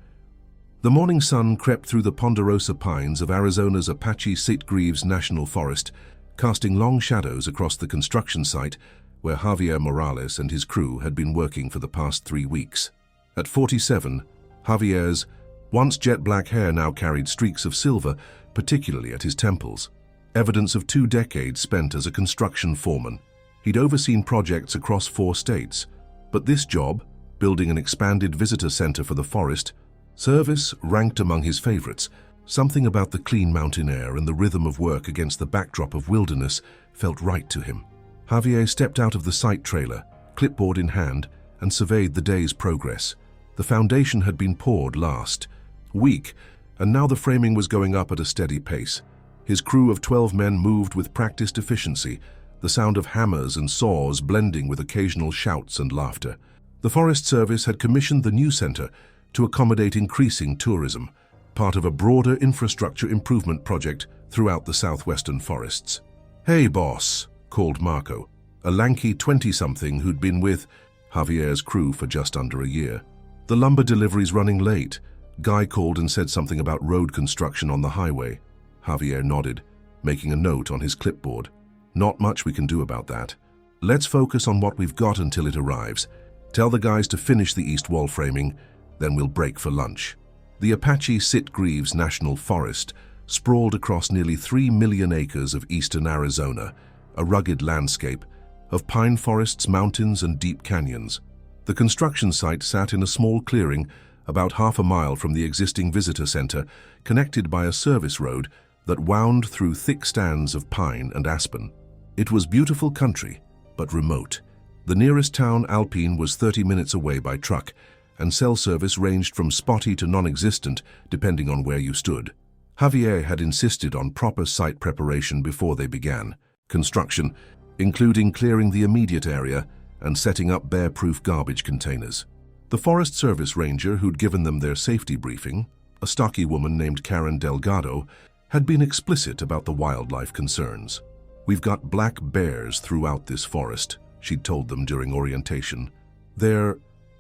The morning sun crept through the ponderosa pines of Arizona's Apache Sitgreaves National Forest, casting long shadows across the construction site where Javier Morales and his crew had been working for the past 3 weeks. At 47, Javier's once jet-black hair now carried streaks of silver, particularly at his temples, evidence of 2 decades spent as a construction foreman. He'd overseen projects across 4 states, but this job, building an expanded visitor center for the Forest Service, ranked among his favorites, Something about the clean mountain air and the rhythm of work against the backdrop of wilderness felt right to him. Javier stepped out of the site trailer, clipboard in hand, and surveyed the day's progress. The foundation had been poured last week, and now the framing was going up at a steady pace. His crew of 12 men moved with practiced efficiency, the sound of hammers and saws blending with occasional shouts and laughter. The Forest Service had commissioned the new center to accommodate increasing tourism, part of a broader infrastructure improvement project throughout the southwestern forests. "Hey, boss," called Marco, a lanky 20-something who'd been with Javier's crew for just under a year. "The lumber delivery's running late." Guy called and said something about road construction on the highway. Javier nodded, making a note on his clipboard. "Not much we can do about that. Let's focus on what we've got until it arrives. Tell the guys to finish the east wall framing, then we'll break for lunch." The Apache Sitgreaves National Forest sprawled across nearly 3 million acres of eastern Arizona, a rugged landscape of pine forests, mountains, and deep canyons. The construction site sat in a small clearing about half a mile from the existing visitor center, connected by a service road that wound through thick stands of pine and aspen. It was beautiful country, but remote. The nearest town, Alpine, was 30 minutes away by truck, and cell service ranged from spotty to non-existent, depending on where you stood. Javier had insisted on proper site preparation before they began construction, including clearing the immediate area and setting up bear-proof garbage containers. The Forest Service ranger who'd given them their safety briefing, a stocky woman named Karen Delgado, had been explicit about the wildlife concerns. "We've got black bears throughout this forest," she'd told them during orientation. "They're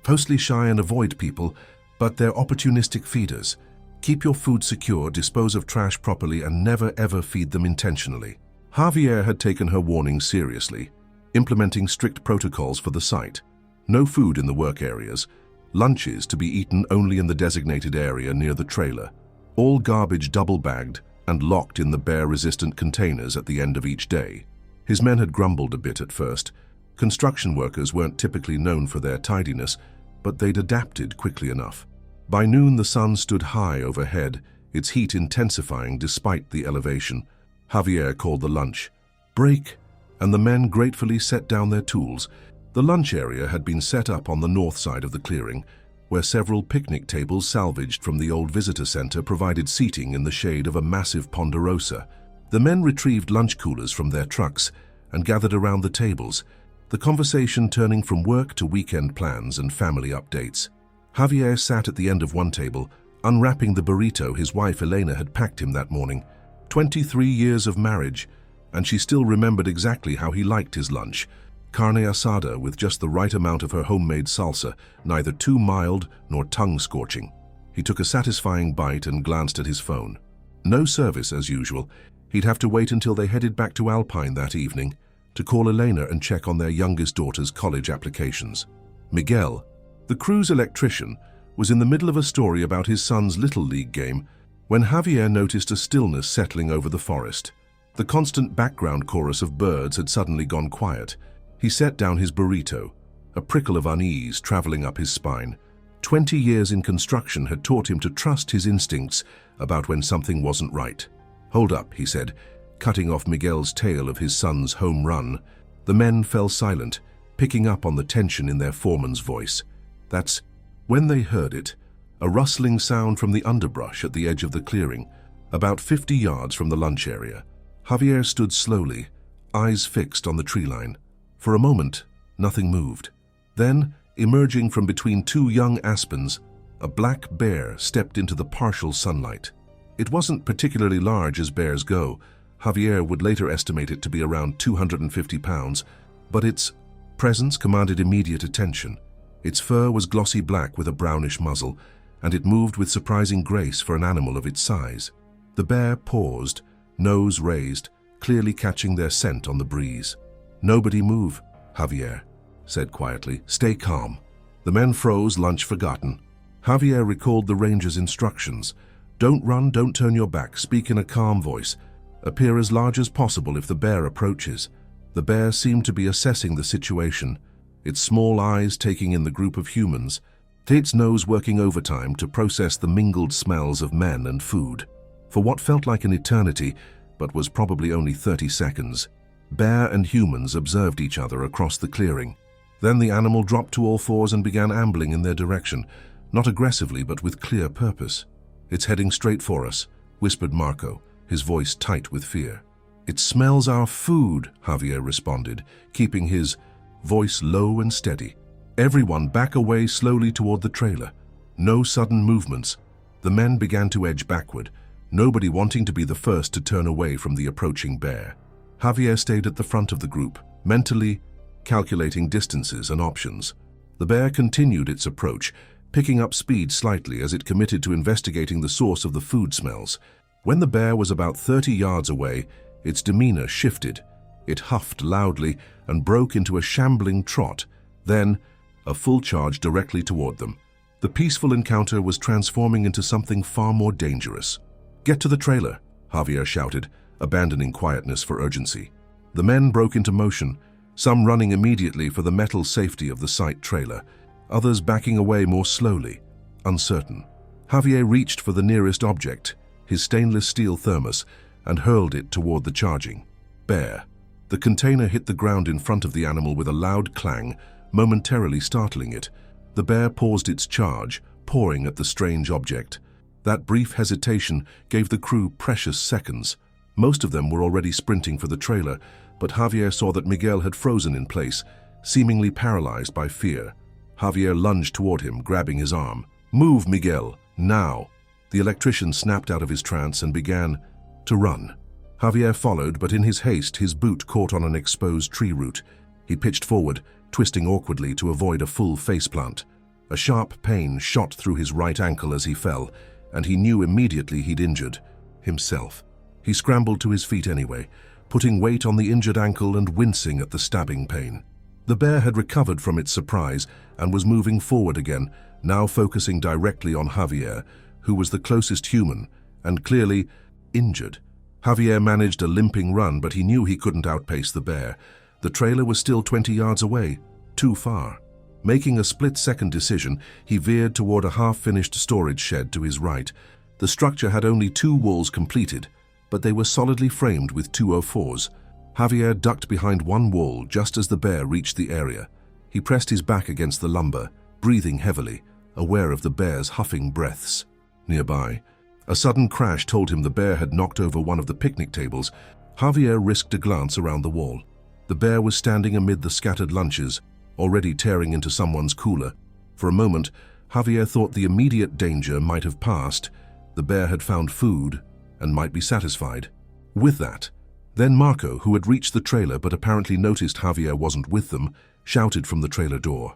mostly shy and avoid people, but they're opportunistic feeders. Keep your food secure, dispose of trash properly, and never ever feed them intentionally." Javier had taken her warning seriously, implementing strict protocols for the site. No food in the work areas, lunches to be eaten only in the designated area near the trailer, all garbage double-bagged and locked in the bear-resistant containers at the end of each day. His men had grumbled a bit at first. Construction workers weren't typically known for their tidiness, but they'd adapted quickly enough. By noon, the sun stood high overhead, its heat intensifying despite the elevation. Javier called the lunch break, and the men gratefully set down their tools. The lunch area had been set up on the north side of the clearing, where several picnic tables salvaged from the old visitor center provided seating in the shade of a massive ponderosa. The men retrieved lunch coolers from their trucks and gathered around the tables, the conversation turning from work to weekend plans and family updates. Javier sat at the end of one table, unwrapping the burrito his wife Elena had packed him that morning. 23 years of marriage, and she still remembered exactly how he liked his lunch. Carne asada with just the right amount of her homemade salsa, neither too mild nor tongue-scorching. He took a satisfying bite and glanced at his phone. No service as usual. He'd have to wait until they headed back to Alpine that evening to call Elena and check on their youngest daughter's college applications. Miguel, the crew's electrician, was in the middle of a story about his son's Little League game when Javier noticed a stillness settling over the forest. The constant background chorus of birds had suddenly gone quiet. He set down his burrito, a prickle of unease traveling up his spine. 20 years in construction had taught him to trust his instincts about when something wasn't right. "Hold up," he said, cutting off Miguel's tale of his son's home run. The men fell silent, picking up on the tension in their foreman's voice. That's when they heard it, a rustling sound from the underbrush at the edge of the clearing, about 50 yards from the lunch area. Javier stood slowly, eyes fixed on the tree line. For a moment, nothing moved. Then, emerging from between two young aspens, a black bear stepped into the partial sunlight. It wasn't particularly large as bears go. Javier would later estimate it to be around 250 pounds, but its presence commanded immediate attention. Its fur was glossy black with a brownish muzzle, and it moved with surprising grace for an animal of its size. The bear paused, nose raised, clearly catching their scent on the breeze. "Nobody move," Javier said quietly. "Stay calm." The men froze, lunch forgotten. Javier recalled the ranger's instructions. "Don't run, don't turn your back, speak in a calm voice. Appear as large as possible if the bear approaches." The bear seemed to be assessing the situation, its small eyes taking in the group of humans, its nose working overtime to process the mingled smells of men and food. For what felt like an eternity, but was probably only 30 seconds, bear and humans observed each other across the clearing. Then the animal dropped to all fours and began ambling in their direction, not aggressively but with clear purpose. "It's heading straight for us," whispered Marco, his voice tight with fear. "It smells our food," Javier responded, keeping his voice low and steady. Everyone back away slowly toward the trailer. No sudden movements. The men began to edge backward, nobody wanting to be the first to turn away from the approaching bear. Javier stayed at the front of the group, mentally calculating distances and options. The bear continued its approach, picking up speed slightly as it committed to investigating the source of the food smells. When the bear was about 30 yards away, its demeanor shifted. It huffed loudly and broke into a shambling trot, then a full charge directly toward them. The peaceful encounter was transforming into something far more dangerous. "Get to the trailer," Javier shouted, abandoning quietness for urgency. The men broke into motion, some running immediately for the metal safety of the site trailer, others backing away more slowly, uncertain. Javier reached for the nearest object, his stainless steel thermos, and hurled it toward the charging bear. The container hit the ground in front of the animal with a loud clang, momentarily startling it. The bear paused its charge, pawing at the strange object. That brief hesitation gave the crew precious seconds. Most of them were already sprinting for the trailer, but Javier saw that Miguel had frozen in place, seemingly paralyzed by fear. Javier lunged toward him, grabbing his arm. "Move, Miguel, now!" The electrician snapped out of his trance and began to run. Javier followed, but in his haste, his boot caught on an exposed tree root. He pitched forward, twisting awkwardly to avoid a full faceplant. A sharp pain shot through his right ankle as he fell, and he knew immediately he'd injured himself. He scrambled to his feet anyway, putting weight on the injured ankle and wincing at the stabbing pain. The bear had recovered from its surprise and was moving forward again, now focusing directly on Javier, who was the closest human, and clearly injured. Javier managed a limping run, but he knew he couldn't outpace the bear. The trailer was still 20 yards away, too far. Making a split-second decision, he veered toward a half-finished storage shed to his right. The structure had only 2 walls completed, but they were solidly framed with 204s. Javier ducked behind one wall just as the bear reached the area. He pressed his back against the lumber, breathing heavily, aware of the bear's huffing breaths. Nearby, a sudden crash told him the bear had knocked over one of the picnic tables. Javier risked a glance around the wall. The bear was standing amid the scattered lunches, already tearing into someone's cooler. For a moment, Javier thought the immediate danger might have passed. The bear had found food and might be satisfied with that. Then Marco, who had reached the trailer but apparently noticed Javier wasn't with them, shouted from the trailer door,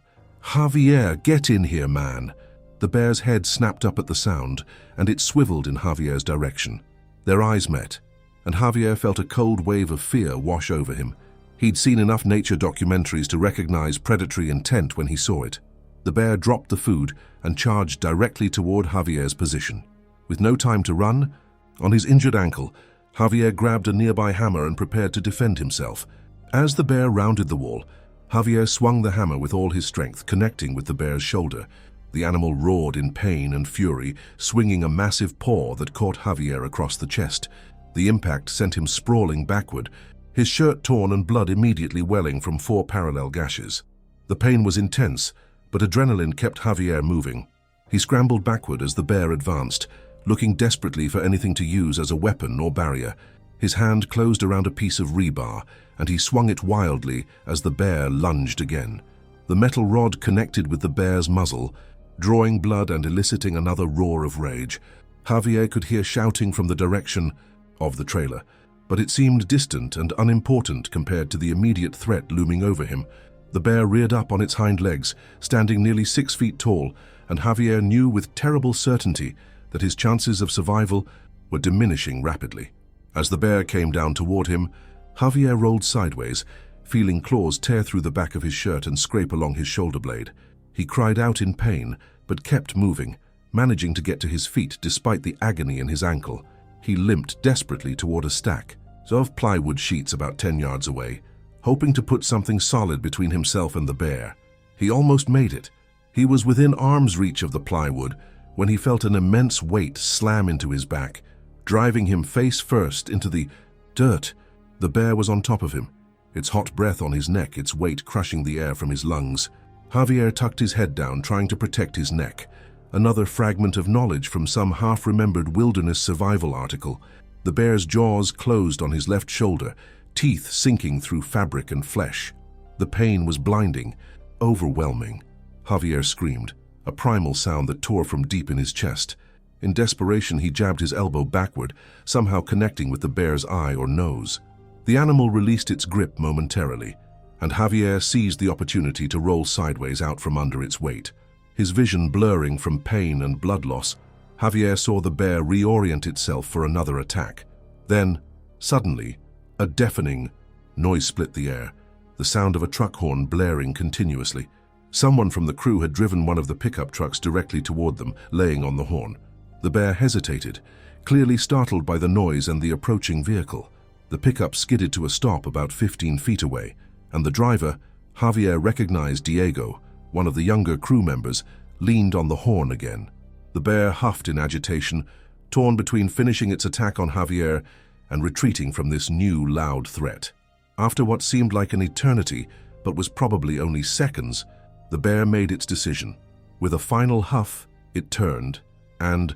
"Javier, get in here, man!" The bear's head snapped up at the sound, and it swiveled in Javier's direction. Their eyes met, and Javier felt a cold wave of fear wash over him. He'd seen enough nature documentaries to recognize predatory intent when he saw it. The bear dropped the food and charged directly toward Javier's position. With no time to run, on his injured ankle, Javier grabbed a nearby hammer and prepared to defend himself. As the bear rounded the wall, Javier swung the hammer with all his strength, connecting with the bear's shoulder. The animal roared in pain and fury, swinging a massive paw that caught Javier across the chest. The impact sent him sprawling backward, his shirt torn and blood immediately welling from 4 parallel gashes. The pain was intense, but adrenaline kept Javier moving. He scrambled backward as the bear advanced, looking desperately for anything to use as a weapon or barrier. His hand closed around a piece of rebar, and he swung it wildly as the bear lunged again. The metal rod connected with the bear's muzzle, drawing blood and eliciting another roar of rage. Javier could hear shouting from the direction of the trailer, but it seemed distant and unimportant compared to the immediate threat looming over him. The bear reared up on its hind legs, standing nearly 6 feet tall, and Javier knew with terrible certainty that his chances of survival were diminishing rapidly. As the bear came down toward him, Javier rolled sideways, feeling claws tear through the back of his shirt and scrape along his shoulder blade. He cried out in pain, but kept moving, managing to get to his feet despite the agony in his ankle. He limped desperately toward a stack of plywood sheets about 10 yards away, hoping to put something solid between himself and the bear. He almost made it. He was within arm's reach of the plywood when he felt an immense weight slam into his back, driving him face first into the dirt. The bear was on top of him, its hot breath on his neck, its weight crushing the air from his lungs. Javier tucked his head down, trying to protect his neck. Another fragment of knowledge from some half-remembered wilderness survival article. The bear's jaws closed on his left shoulder, teeth sinking through fabric and flesh. The pain was blinding, overwhelming. Javier screamed, a primal sound that tore from deep in his chest. In desperation, he jabbed his elbow backward, somehow connecting with the bear's eye or nose. The animal released its grip momentarily, and Javier seized the opportunity to roll sideways out from under its weight. His vision blurring from pain and blood loss, Javier saw the bear reorient itself for another attack. Then, suddenly, a deafening noise split the air, the sound of a truck horn blaring continuously. Someone from the crew had driven one of the pickup trucks directly toward them, laying on the horn. The bear hesitated, clearly startled by the noise and the approaching vehicle. The pickup skidded to a stop about 15 feet away, and the driver, Javier recognized Diego, one of the younger crew members, leaned on the horn again. The bear huffed in agitation, torn between finishing its attack on Javier and retreating from this new, loud threat. After what seemed like an eternity, but was probably only seconds, the bear made its decision. With a final huff, it turned and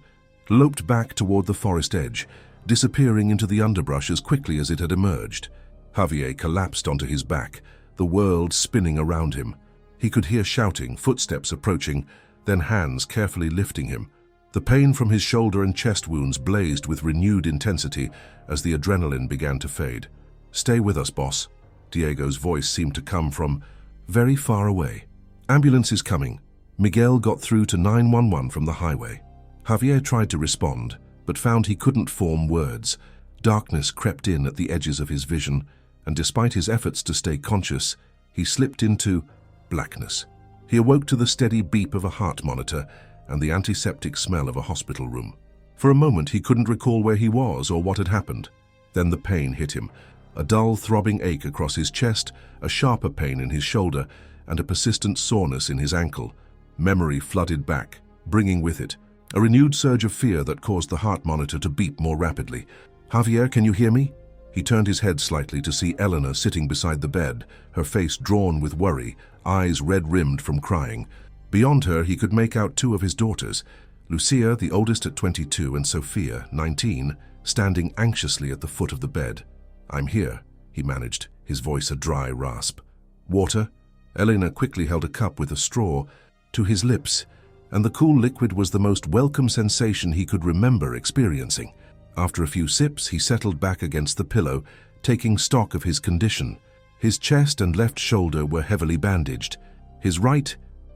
loped back toward the forest edge, disappearing into the underbrush as quickly as it had emerged. Javier collapsed onto his back, the world spinning around him. He could hear shouting, footsteps approaching, then hands carefully lifting him. The pain from his shoulder and chest wounds blazed with renewed intensity as the adrenaline began to fade. "Stay with us, boss." Diego's voice seemed to come from very far away. "Ambulance is coming." Miguel got through to 911 from the highway. Javier tried to respond, but found he couldn't form words. Darkness crept in at the edges of his vision, and despite his efforts to stay conscious, he slipped into blackness. He awoke to the steady beep of a heart monitor and the antiseptic smell of a hospital room. For a moment, he couldn't recall where he was or what had happened. Then the pain hit him, a dull, throbbing ache across his chest, a sharper pain in his shoulder, and a persistent soreness in his ankle. Memory flooded back, bringing with it a renewed surge of fear that caused the heart monitor to beep more rapidly. "Javier, can you hear me?" He turned his head slightly to see Elena sitting beside the bed, her face drawn with worry, eyes red-rimmed from crying. Beyond her, he could make out two of his daughters, Lucia, the oldest at 22, and Sophia, 19, standing anxiously at the foot of the bed. "I'm here," he managed, his voice a dry rasp. "Water?" Elena quickly held a cup with a straw to his lips, and the cool liquid was the most welcome sensation he could remember experiencing. After a few sips, he settled back against the pillow, taking stock of his condition. His chest and left shoulder were heavily bandaged. His right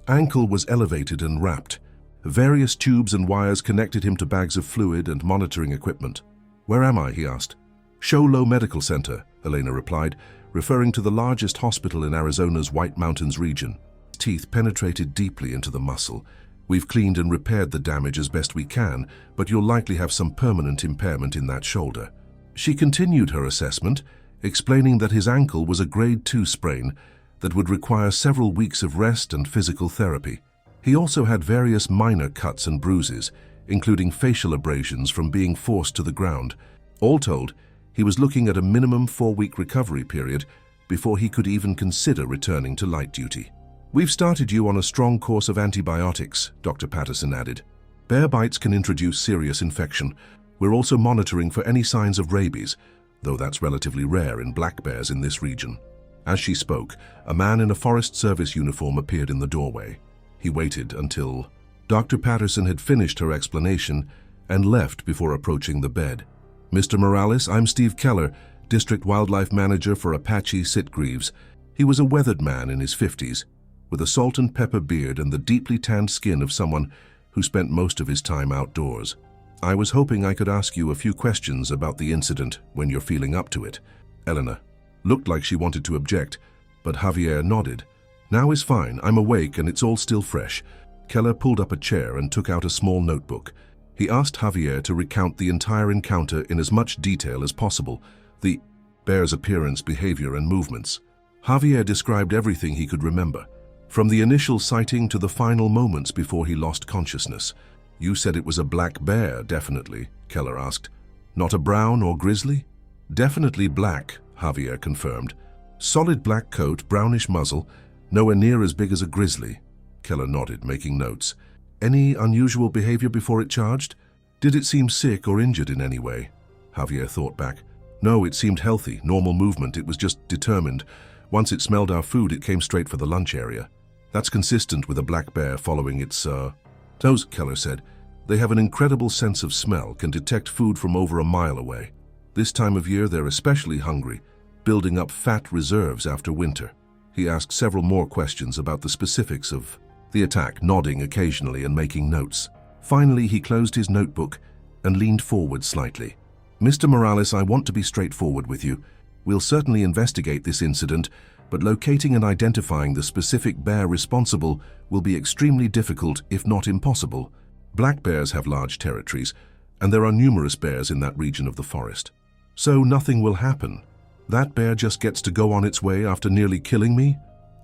ankle was elevated and wrapped. Various tubes and wires connected him to bags of fluid and monitoring equipment. "Where am I?" he asked. "Show Medical Center," Elena replied, referring to the largest hospital in Arizona's White Mountains region. Teeth penetrated deeply into the muscle. "We've cleaned and repaired the damage as best we can, but you'll likely have some permanent impairment in that shoulder." She continued her assessment, explaining that his ankle was a grade 2 sprain that would require several weeks of rest and physical therapy. He also had various minor cuts and bruises, including facial abrasions from being forced to the ground. All told, he was looking at a minimum 4-week recovery period before he could even consider returning to light duty. "We've started you on a strong course of antibiotics," Dr. Patterson added. "Bear bites can introduce serious infection. We're also monitoring for any signs of rabies, though that's relatively rare in black bears in this region." As she spoke, a man in a Forest Service uniform appeared in the doorway. He waited until Dr. Patterson had finished her explanation and left before approaching the bed. "Mr. Morales, I'm Steve Keller, District Wildlife Manager for Apache Sitgreaves." He was a weathered man in his 50s, with a salt and pepper beard and the deeply tanned skin of someone who spent most of his time outdoors. "I was hoping I could ask you a few questions about the incident when you're feeling up to it." Elena looked like she wanted to object, but Javier nodded. "Now is fine. I'm awake and it's all still fresh." Keller pulled up a chair and took out a small notebook. He asked Javier to recount the entire encounter in as much detail as possible, the bear's appearance, behavior, and movements. Javier described everything he could remember, from the initial sighting to the final moments before he lost consciousness. "You said it was a black bear, definitely," Keller asked. Not a brown or grizzly? Definitely black, Javier confirmed. Solid black coat, brownish muzzle, nowhere near as big as a grizzly. Keller nodded, making notes. Any unusual behavior before it charged? Did it seem sick or injured in any way? Javier thought back. No, it seemed healthy, normal movement, it was just determined. Once it smelled our food, it came straight for the lunch area. That's consistent with a black bear following its, toes, Keller said. They have an incredible sense of smell, can detect food from over a mile away. This time of year, they're especially hungry, building up fat reserves after winter. He asked several more questions about the specifics of the attack, nodding occasionally and making notes. Finally, he closed his notebook and leaned forward slightly. Mr. Morales, I want to be straightforward with you. We'll certainly investigate this incident, but locating and identifying the specific bear responsible will be extremely difficult, if not impossible. Black bears have large territories, and there are numerous bears in that region of the forest. So nothing will happen. That bear just gets to go on its way after nearly killing me?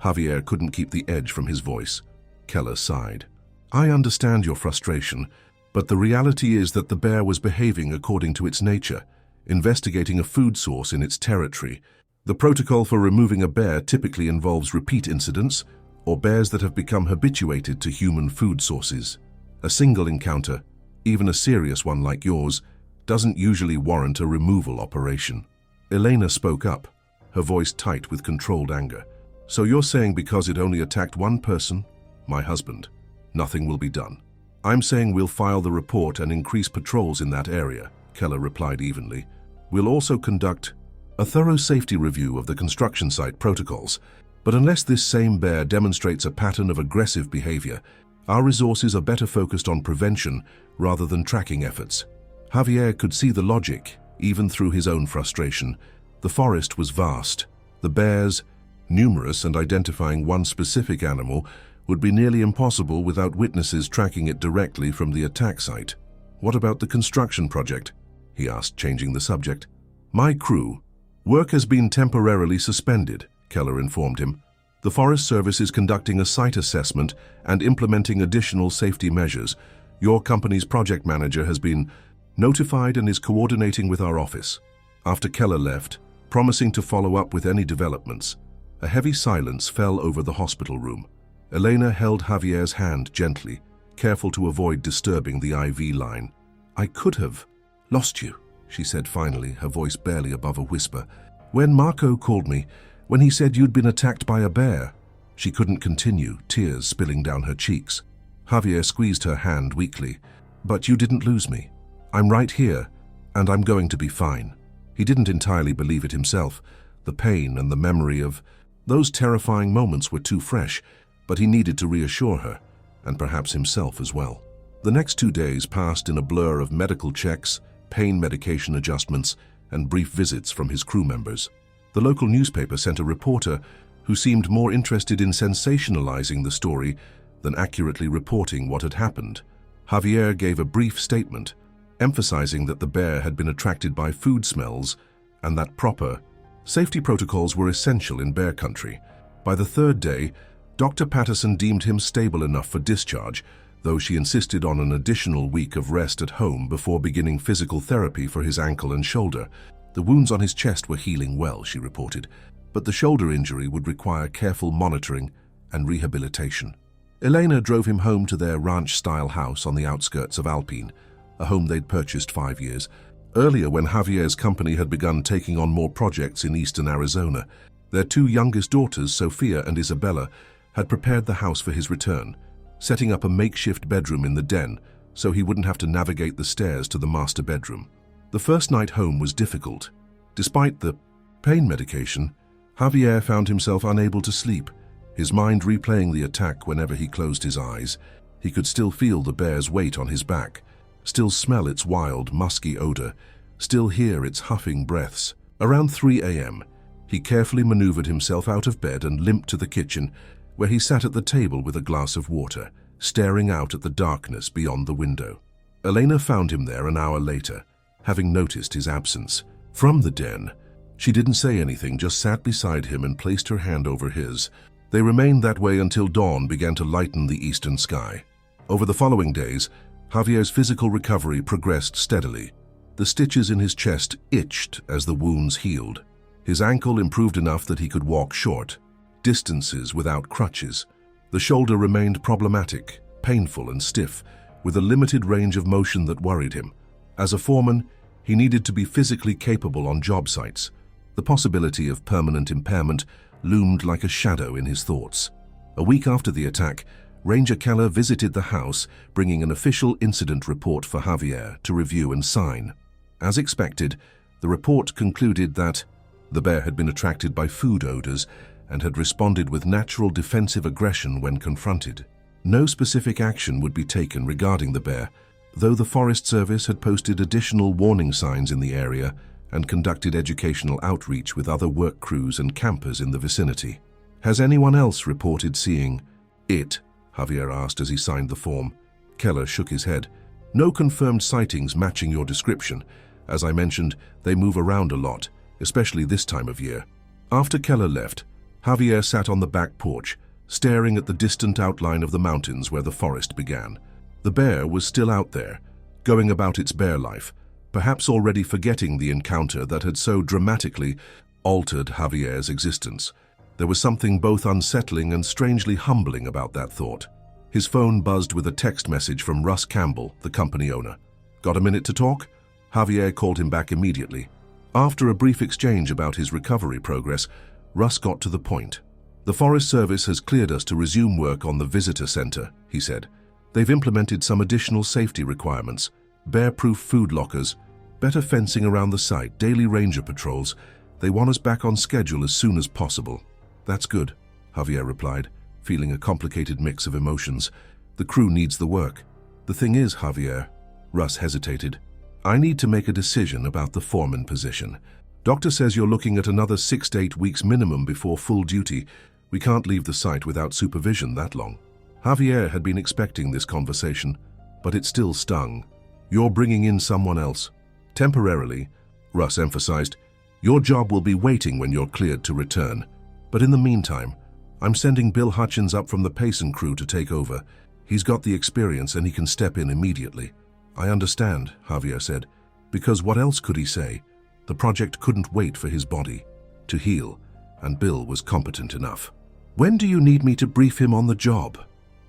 Javier couldn't keep the edge from his voice. Keller sighed. I understand your frustration, but the reality is that the bear was behaving according to its nature, investigating a food source in its territory. The protocol for removing a bear typically involves repeat incidents or bears that have become habituated to human food sources. A single encounter, even a serious one like yours, doesn't usually warrant a removal operation. Elena spoke up, her voice tight with controlled anger. So you're saying because it only attacked one person, my husband, nothing will be done? I'm saying we'll file the report and increase patrols in that area, Keller replied evenly. We'll also conduct a thorough safety review of the construction site protocols, but unless this same bear demonstrates a pattern of aggressive behavior, our resources are better focused on prevention rather than tracking efforts. Javier could see the logic, even through his own frustration. The forest was vast. The bears, numerous, and identifying one specific animal would be nearly impossible without witnesses tracking it directly from the attack site. What about the construction project? He asked, changing the subject. My crew. Work has been temporarily suspended, Keller informed him. The Forest Service is conducting a site assessment and implementing additional safety measures. Your company's project manager has been notified and is coordinating with our office. After Keller left, promising to follow up with any developments, a heavy silence fell over the hospital room. Elena held Javier's hand gently, careful to avoid disturbing the IV line. I could have lost you, she said finally, her voice barely above a whisper. When Marco called me, when he said you'd been attacked by a bear. She couldn't continue, tears spilling down her cheeks. Javier squeezed her hand weakly. But you didn't lose me. I'm right here, and I'm going to be fine. He didn't entirely believe it himself. The pain and the memory of those terrifying moments were too fresh, but he needed to reassure her, and perhaps himself as well. The next 2 days passed in a blur of medical checks, pain medication adjustments, and brief visits from his crew members. The local newspaper sent a reporter who seemed more interested in sensationalizing the story than accurately reporting what had happened. Javier gave a brief statement, emphasizing that the bear had been attracted by food smells and that proper safety protocols were essential in bear country. By the 3rd day, Dr. Patterson deemed him stable enough for discharge, though she insisted on an additional week of rest at home before beginning physical therapy for his ankle and shoulder. The wounds on his chest were healing well, she reported, but the shoulder injury would require careful monitoring and rehabilitation. Elena drove him home to their ranch-style house on the outskirts of Alpine, a home they'd purchased 5 years earlier when Javier's company had begun taking on more projects in eastern Arizona. Their 2 youngest daughters, Sophia and Isabella, had prepared the house for his return, setting up a makeshift bedroom in the den so he wouldn't have to navigate the stairs to the master bedroom. The first night home was difficult. Despite the pain medication, Javier found himself unable to sleep, his mind replaying the attack whenever he closed his eyes. He could still feel the bear's weight on his back, still smell its wild, musky odor, still hear its huffing breaths. Around 3 a.m., he carefully maneuvered himself out of bed and limped to the kitchen, where he sat at the table with a glass of water, staring out at the darkness beyond the window. Elena found him there an hour later, having noticed his absence. From the den, she didn't say anything, just sat beside him and placed her hand over his. They remained that way until dawn began to lighten the eastern sky. Over the following days, Javier's physical recovery progressed steadily. The stitches in his chest itched as the wounds healed. His ankle improved enough that he could walk short distances without crutches. The shoulder remained problematic, painful and stiff, with a limited range of motion that worried him. As a foreman, he needed to be physically capable on job sites. The possibility of permanent impairment loomed like a shadow in his thoughts. A week after the attack, Ranger Keller visited the house, bringing an official incident report for Javier to review and sign. As expected, the report concluded that the bear had been attracted by food odors and had responded with natural defensive aggression when confronted. No specific action would be taken regarding the bear, though the Forest Service had posted additional warning signs in the area and conducted educational outreach with other work crews and campers in the vicinity. "Has anyone else reported seeing it?" Javier asked as he signed the form. Keller shook his head. "No confirmed sightings matching your description. As I mentioned, they move around a lot, especially this time of year." After Keller left, Javier sat on the back porch, staring at the distant outline of the mountains where the forest began. The bear was still out there, going about its bear life, perhaps already forgetting the encounter that had so dramatically altered Javier's existence. There was something both unsettling and strangely humbling about that thought. His phone buzzed with a text message from Russ Campbell, the company owner. "Got a minute to talk?" Javier called him back immediately. After a brief exchange about his recovery progress, Russ got to the point. "The Forest Service has cleared us to resume work on the visitor center," he said. "They've implemented some additional safety requirements, bear-proof food lockers, better fencing around the site, daily ranger patrols. They want us back on schedule as soon as possible." "That's good," Javier replied, feeling a complicated mix of emotions. "The crew needs the work." "The thing is, Javier," Russ hesitated, "I need to make a decision about the foreman position. Doctor says you're looking at another 6 to 8 weeks minimum before full duty. We can't leave the site without supervision that long." Javier had been expecting this conversation, but it still stung. "You're bringing in someone else." "Temporarily," Russ emphasized. "Your job will be waiting when you're cleared to return. But in the meantime, I'm sending Bill Hutchins up from the Payson crew to take over. He's got the experience and he can step in immediately." "I understand," Javier said, because what else could he say? The project couldn't wait for his body to heal, and Bill was competent enough. "When do you need me to brief him on the job?"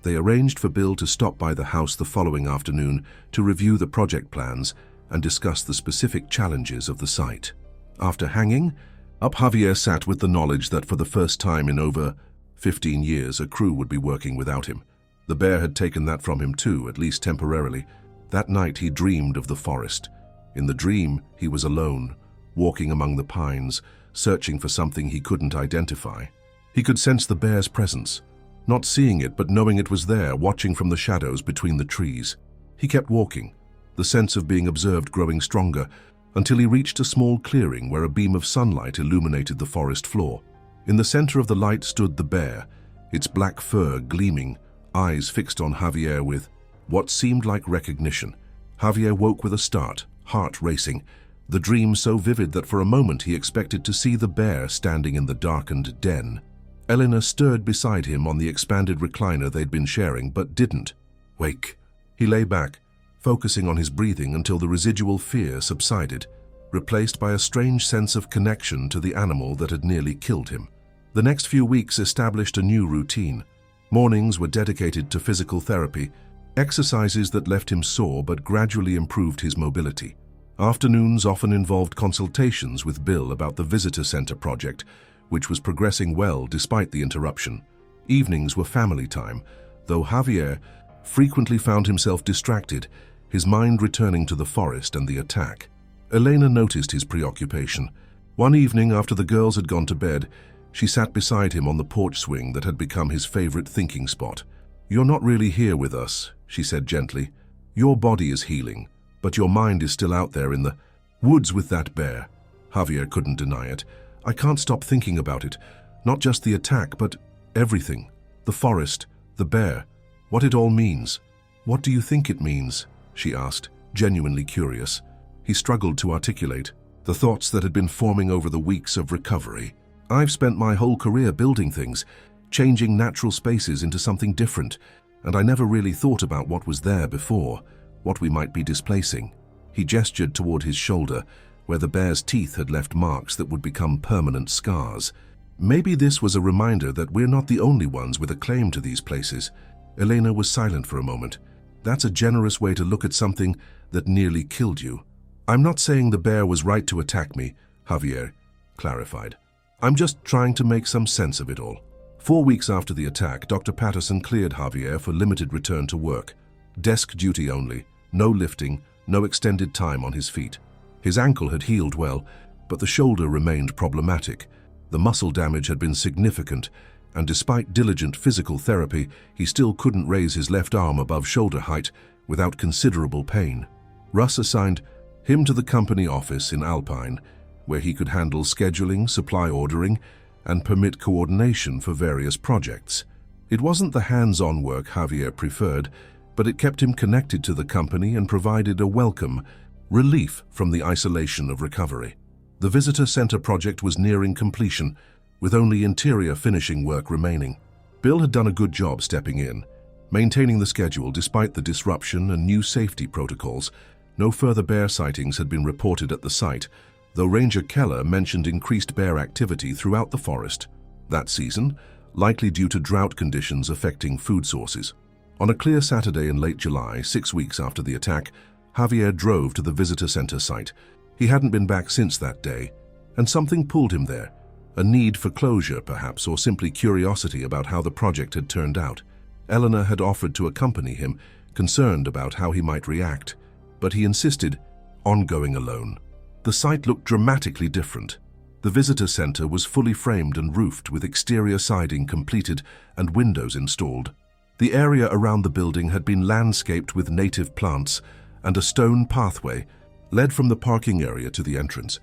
They arranged for Bill to stop by the house the following afternoon to review the project plans and discuss the specific challenges of the site. After hanging up, Javier sat with the knowledge that for the first time in over 15 years a crew would be working without him. The bear had taken that from him too, at least temporarily. That night he dreamed of the forest. In the dream, he was alone, walking among the pines, searching for something he couldn't identify. He could sense the bear's presence, not seeing it but knowing it was there, watching from the shadows between the trees. He kept walking, the sense of being observed growing stronger, until he reached a small clearing where a beam of sunlight illuminated the forest floor. In the center of the light stood the bear, its black fur gleaming, eyes fixed on Javier with what seemed like recognition. Javier woke with a start, heart racing, the dream so vivid that for a moment he expected to see the bear standing in the darkened den. Elena stirred beside him on the expanded recliner they'd been sharing, but didn't wake. He lay back, focusing on his breathing until the residual fear subsided, replaced by a strange sense of connection to the animal that had nearly killed him. The next few weeks established a new routine. Mornings were dedicated to physical therapy, exercises that left him sore but gradually improved his mobility. Afternoons often involved consultations with Bill about the visitor center project, which was progressing well despite the interruption. Evenings were family time, though Javier frequently found himself distracted, his mind returning to the forest and the attack. Elena noticed his preoccupation. One evening after the girls had gone to bed, she sat beside him on the porch swing that had become his favorite thinking spot. "You're not really here with us," she said gently. "Your body is healing, but your mind is still out there in the woods with that bear." Javier couldn't deny it. "I can't stop thinking about it. Not just the attack, but everything. The forest, the bear, what it all means." "What do you think it means?" she asked, genuinely curious. He struggled to articulate the thoughts that had been forming over the weeks of recovery. "I've spent my whole career building things, changing natural spaces into something different, and I never really thought about what was there before, what we might be displacing." He gestured toward his shoulder, where the bear's teeth had left marks that would become permanent scars. Maybe this was a reminder that we're not the only ones with a claim to these places. Elena was silent for a moment. That's a generous way to look at something that nearly killed you. I'm not saying the bear was right to attack me, Javier clarified. I'm just trying to make some sense of it all. 4 weeks after the attack, Dr. Patterson cleared Javier for limited return to work. Desk duty only, no lifting, no extended time on his feet. His ankle had healed well, but the shoulder remained problematic. The muscle damage had been significant, and despite diligent physical therapy, he still couldn't raise his left arm above shoulder height without considerable pain. Russ assigned him to the company office in Alpine, where he could handle scheduling, supply ordering, and permit coordination for various projects. It wasn't the hands-on work Javier preferred, but it kept him connected to the company and provided a welcome relief from the isolation of recovery. The visitor center project was nearing completion, with only interior finishing work remaining. Bill had done a good job stepping in, maintaining the schedule despite the disruption and new safety protocols. No further bear sightings had been reported at the site, though Ranger Keller mentioned increased bear activity throughout the forest that season, likely due to drought conditions affecting food sources. On a clear Saturday in late July, 6 weeks after the attack, Javier drove to the visitor center site. He hadn't been back since that day, and something pulled him there. A need for closure, perhaps, or simply curiosity about how the project had turned out. Eleanor had offered to accompany him, concerned about how he might react, but he insisted on going alone. The site looked dramatically different. The visitor center was fully framed and roofed with exterior siding completed and windows installed. The area around the building had been landscaped with native plants, and a stone pathway led from the parking area to the entrance.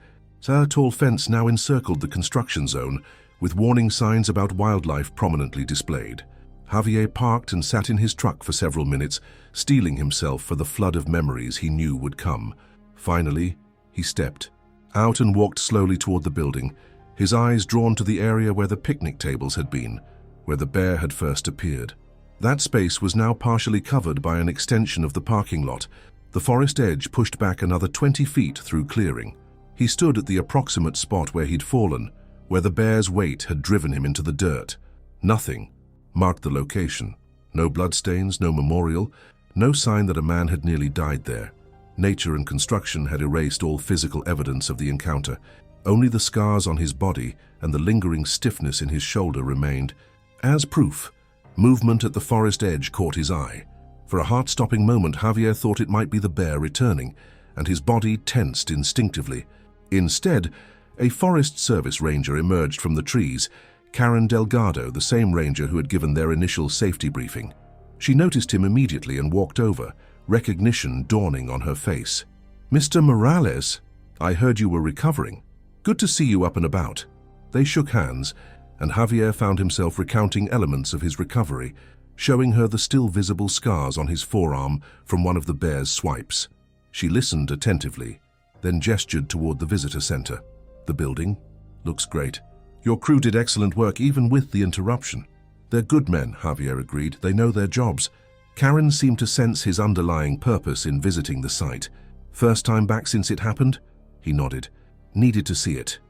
A tall fence now encircled the construction zone, with warning signs about wildlife prominently displayed. Javier parked and sat in his truck for several minutes, steeling himself for the flood of memories he knew would come. Finally, he stepped out and walked slowly toward the building, his eyes drawn to the area where the picnic tables had been, where the bear had first appeared. That space was now partially covered by an extension of the parking lot. The forest edge pushed back another 20 feet through clearing. He stood at the approximate spot where he'd fallen, where the bear's weight had driven him into the dirt. Nothing marked the location. No bloodstains, no memorial, no sign that a man had nearly died there. Nature and construction had erased all physical evidence of the encounter. Only the scars on his body and the lingering stiffness in his shoulder remained. As proof, movement at the forest edge caught his eye. For a heart-stopping moment, Javier thought it might be the bear returning, and his body tensed instinctively. Instead, a Forest Service ranger emerged from the trees, Karen Delgado, the same ranger who had given their initial safety briefing. She noticed him immediately and walked over, recognition dawning on her face. "Mr. Morales, I heard you were recovering. Good to see you up and about." They shook hands, and Javier found himself recounting elements of his recovery, showing her the still visible scars on his forearm from one of the bear's swipes. She listened attentively, then gestured toward the visitor center. "The building looks great. Your crew did excellent work even with the interruption." "They're good men," Javier agreed. "They know their jobs." Karen seemed to sense his underlying purpose in visiting the site. "First time back since it happened?" He nodded. "Needed to see it.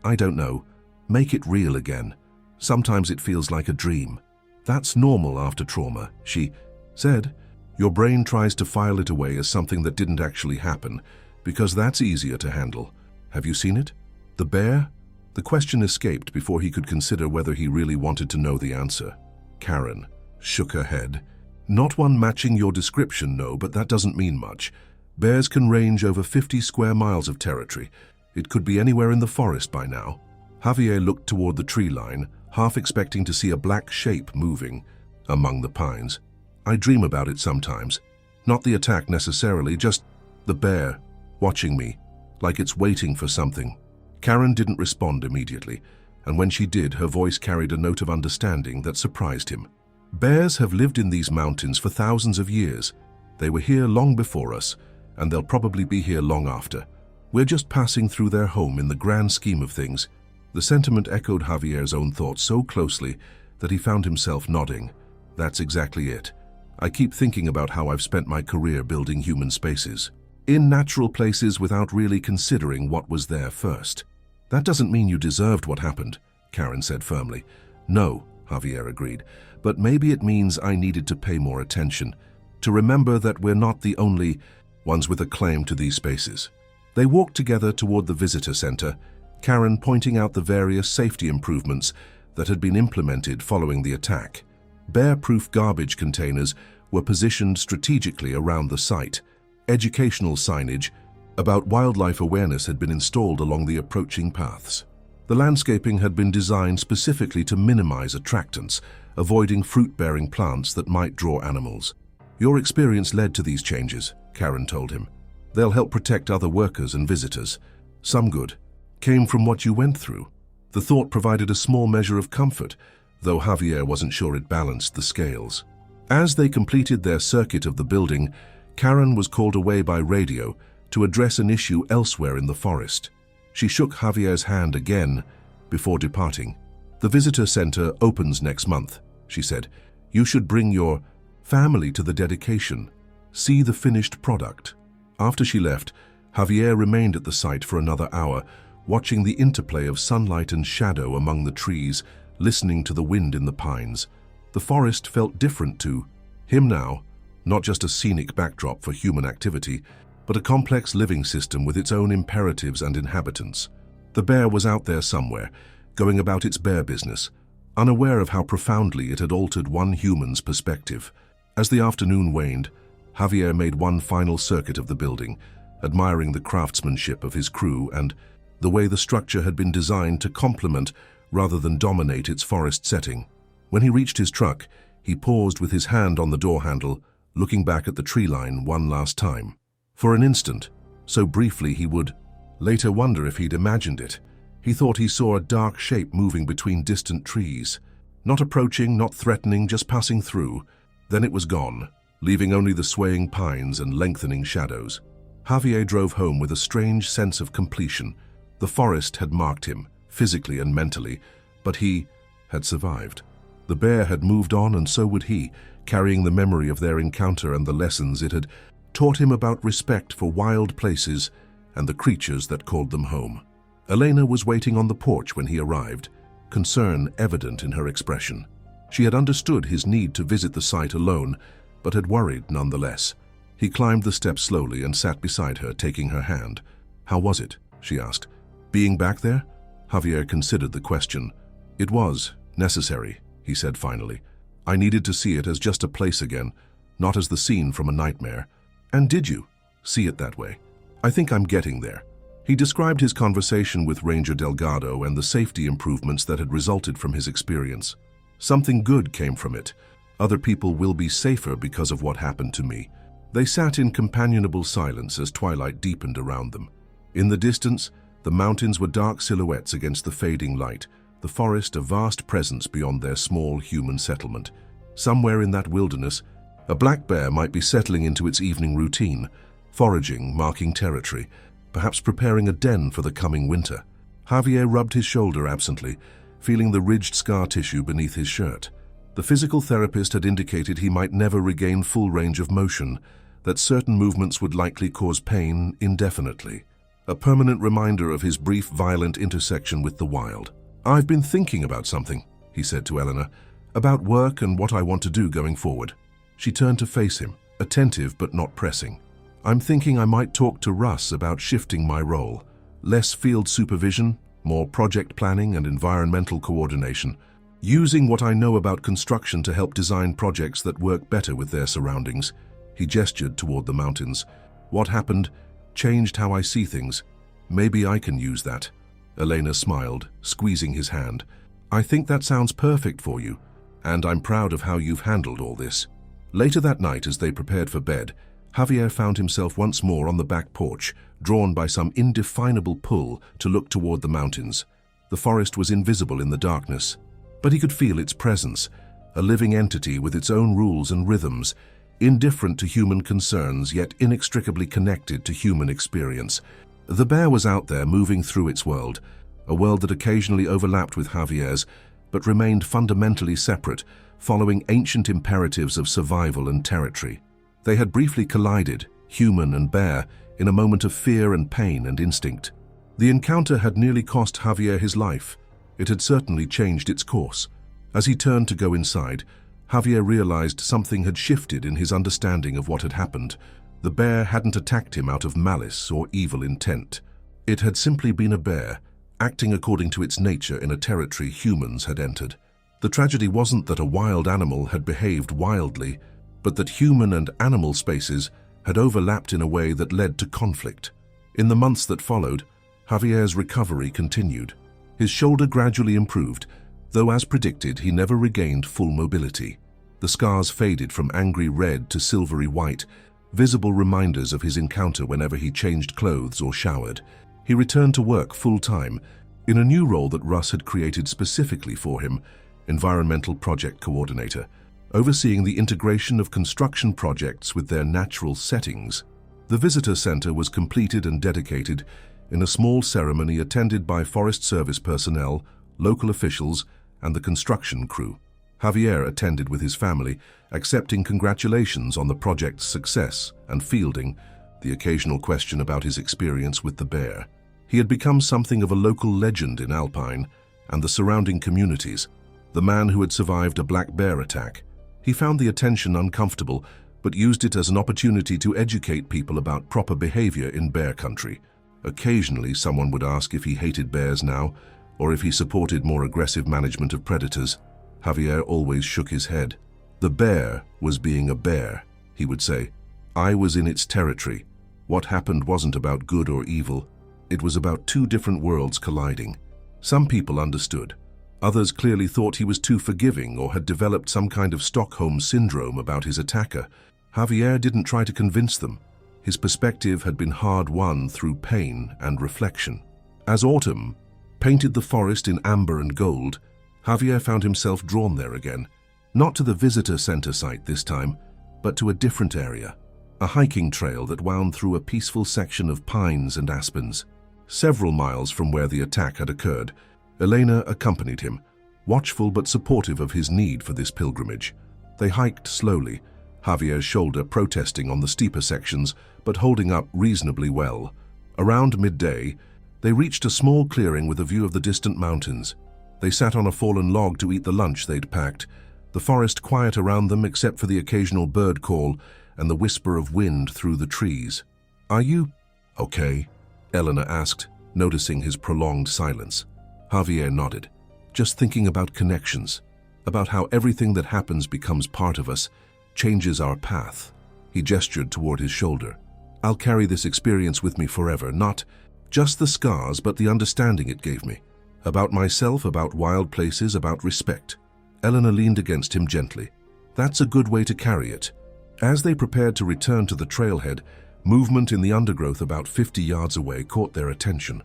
I don't know, make it real again. Sometimes it feels like a dream." "That's normal after trauma," she said. "Your brain tries to file it away as something that didn't actually happen, because that's easier to handle. Have you seen it? The bear?" The question escaped before he could consider whether he really wanted to know the answer. Karen shook her head. "Not one matching your description, no, but that doesn't mean much. Bears can range over 50 square miles of territory. It could be anywhere in the forest by now." Javier looked toward the tree line, half expecting to see a black shape moving among the pines. "I dream about it sometimes. Not the attack necessarily, just the bear watching me, like it's waiting for something." Karen didn't respond immediately, and when she did, her voice carried a note of understanding that surprised him. "Bears have lived in these mountains for thousands of years. They were here long before us, and they'll probably be here long after. We're just passing through their home in the grand scheme of things." The sentiment echoed Javier's own thoughts so closely that he found himself nodding. "That's exactly it. I keep thinking about how I've spent my career building human spaces. in natural places without really considering what was there first. That doesn't mean you deserved what happened, Karen said firmly. No, Javier agreed, but maybe it means I needed to pay more attention, to remember that we're not the only ones with a claim to these spaces. They walked together toward the visitor center, Karen pointing out the various safety improvements that had been implemented following the attack. Bear-proof garbage containers were positioned strategically around the site. Educational signage about wildlife awareness had been installed along the approaching paths. The landscaping had been designed specifically to minimize attractants, avoiding fruit-bearing plants that might draw animals. Your experience led to these changes, Karen told him. They'll help protect other workers and visitors. Some good came from what you went through. The thought provided a small measure of comfort, though Javier wasn't sure it balanced the scales. As they completed their circuit of the building, Karen was called away by radio to address an issue elsewhere in the forest. She shook Javier's hand again before departing. The visitor center opens next month, she said. You should bring your family to the dedication. See the finished product. After she left, Javier remained at the site for another hour, watching the interplay of sunlight and shadow among the trees, listening to the wind in the pines. The forest felt different to him now, not just a scenic backdrop for human activity, but a complex living system with its own imperatives and inhabitants. The bear was out there somewhere, going about its bear business, unaware of how profoundly it had altered one human's perspective. As the afternoon waned, Javier made one final circuit of the building, admiring the craftsmanship of his crew and the way the structure had been designed to complement rather than dominate its forest setting. When he reached his truck, he paused with his hand on the door handle, looking back at the tree line one last time. For an instant, so briefly he would later wonder if he'd imagined it, he thought he saw a dark shape moving between distant trees. Not approaching, not threatening, just passing through. Then it was gone, leaving only the swaying pines and lengthening shadows. Javier drove home with a strange sense of completion. The forest had marked him, physically and mentally, but he had survived. The bear had moved on, and so would he, carrying the memory of their encounter and the lessons it had taught him about respect for wild places and the creatures that called them home. Elena was waiting on the porch when he arrived, concern evident in her expression. She had understood his need to visit the site alone, but had worried nonetheless. He climbed the steps slowly and sat beside her, taking her hand. "How was it?" she asked. "Being back there?" Javier considered the question. "It was necessary," he said finally. "I needed to see it as just a place again, not as the scene from a nightmare." "And did you see it that way?" "I think I'm getting there." He described his conversation with Ranger Delgado and the safety improvements that had resulted from his experience. "Something good came from it. Other people will be safer because of what happened to me." They sat in companionable silence as twilight deepened around them. In the distance, the mountains were dark silhouettes against the fading light, the forest a vast presence beyond their small human settlement. Somewhere in that wilderness, a black bear might be settling into its evening routine, foraging, marking territory, perhaps preparing a den for the coming winter. Javier rubbed his shoulder absently, feeling the ridged scar tissue beneath his shirt. The physical therapist had indicated he might never regain full range of motion, that certain movements would likely cause pain indefinitely. A permanent reminder of his brief, violent intersection with the wild. "I've been thinking about something," he said to Eleanor, "about work and what I want to do going forward." She turned to face him, attentive but not pressing. "I'm thinking I might talk to Russ about shifting my role. Less field supervision, more project planning and environmental coordination. Using what I know about construction to help design projects that work better with their surroundings." He gestured toward the mountains. "What happened changed how I see things. Maybe I can use that." Elena smiled, squeezing his hand. "I think that sounds perfect for you, and I'm proud of how you've handled all this." Later that night, as they prepared for bed, Javier found himself once more on the back porch, drawn by some indefinable pull to look toward the mountains. The forest was invisible in the darkness, but he could feel its presence, a living entity with its own rules and rhythms, indifferent to human concerns yet inextricably connected to human experience. The bear was out there moving through its world, a world that occasionally overlapped with Javier's, but remained fundamentally separate, following ancient imperatives of survival and territory. They had briefly collided, human and bear, in a moment of fear and pain and instinct. The encounter had nearly cost Javier his life. It had certainly changed its course. As he turned to go inside, Javier realized something had shifted in his understanding of what had happened. The bear hadn't attacked him out of malice or evil intent. It had simply been a bear, acting according to its nature in a territory humans had entered. The tragedy wasn't that a wild animal had behaved wildly, but that human and animal spaces had overlapped in a way that led to conflict. In the months that followed, Javier's recovery continued. His shoulder gradually improved, though as predicted, he never regained full mobility. The scars faded from angry red to silvery white, visible reminders of his encounter whenever he changed clothes or showered. He returned to work full-time, in a new role that Russ had created specifically for him, Environmental Project Coordinator, overseeing the integration of construction projects with their natural settings. The visitor center was completed and dedicated in a small ceremony attended by Forest Service personnel, local officials, and the construction crew. Javier attended with his family, accepting congratulations on the project's success and fielding the occasional question about his experience with the bear. He had become something of a local legend in Alpine and the surrounding communities, the man who had survived a black bear attack. He found the attention uncomfortable, but used it as an opportunity to educate people about proper behavior in bear country. Occasionally, someone would ask if he hated bears now, or if he supported more aggressive management of predators. Javier always shook his head. The bear was being a bear, he would say. I was in its territory. What happened wasn't about good or evil. It was about two different worlds colliding. Some people understood. Others clearly thought he was too forgiving or had developed some kind of Stockholm syndrome about his attacker. Javier didn't try to convince them. His perspective had been hard-won through pain and reflection. As autumn painted the forest in amber and gold, Javier found himself drawn there again, not to the visitor center site this time, but to a different area, a hiking trail that wound through a peaceful section of pines and aspens. Several miles from where the attack had occurred, Elena accompanied him, watchful but supportive of his need for this pilgrimage. They hiked slowly, Javier's shoulder protesting on the steeper sections, but holding up reasonably well. Around midday, they reached a small clearing with a view of the distant mountains. They sat on a fallen log to eat the lunch they'd packed, the forest quiet around them except for the occasional bird call and the whisper of wind through the trees. Are you okay? Elena asked, noticing his prolonged silence. Javier nodded, just thinking about connections, about how everything that happens becomes part of us, changes our path. He gestured toward his shoulder. I'll carry this experience with me forever, not just the scars, but the understanding it gave me. About myself, about wild places, about respect. Elena leaned against him gently. That's a good way to carry it. As they prepared to return to the trailhead, movement in the undergrowth about 50 yards away caught their attention.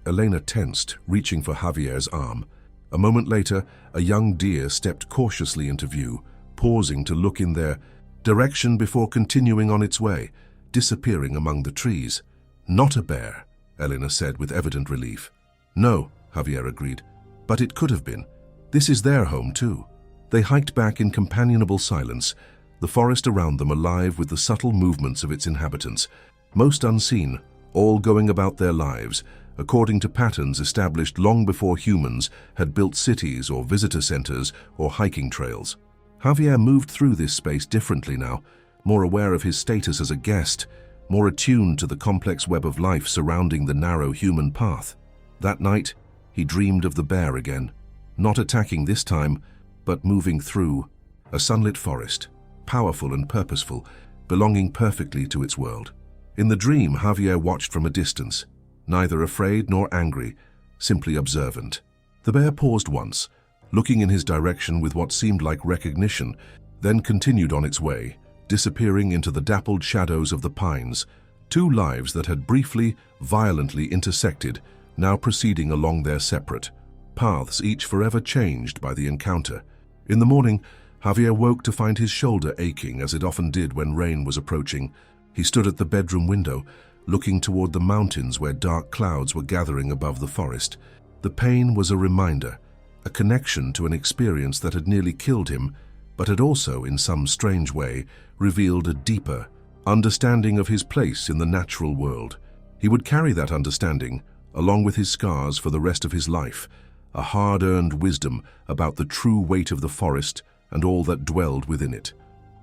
Elena tensed, reaching for Javier's arm. A moment later, a young deer stepped cautiously into view, pausing to look in their direction before continuing on its way, disappearing among the trees. Not a bear, Elena said with evident relief. No, Javier agreed, but it could have been. This is their home too. They hiked back in companionable silence, the forest around them alive with the subtle movements of its inhabitants, most unseen, all going about their lives, according to patterns established long before humans had built cities or visitor centers or hiking trails. Javier moved through this space differently now, more aware of his status as a guest, more attuned to the complex web of life surrounding the narrow human path. That night, he dreamed of the bear again, not attacking this time, but moving through a sunlit forest, powerful and purposeful, belonging perfectly to its world. In the dream, Javier watched from a distance, neither afraid nor angry, simply observant. The bear paused once, looking in his direction with what seemed like recognition, then continued on its way, disappearing into the dappled shadows of the pines, two lives that had briefly, violently intersected, now proceeding along their separate paths, each forever changed by the encounter. In the morning, Javier woke to find his shoulder aching, as it often did when rain was approaching. He stood at the bedroom window, looking toward the mountains where dark clouds were gathering above the forest. The pain was a reminder, a connection to an experience that had nearly killed him, but had also, in some strange way, revealed a deeper, understanding of his place in the natural world. He would carry that understanding, along with his scars, for the rest of his life, a hard-earned wisdom about the true weight of the forest and all that dwelled within it.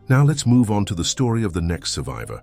Now let's move on to the story of the next survivor.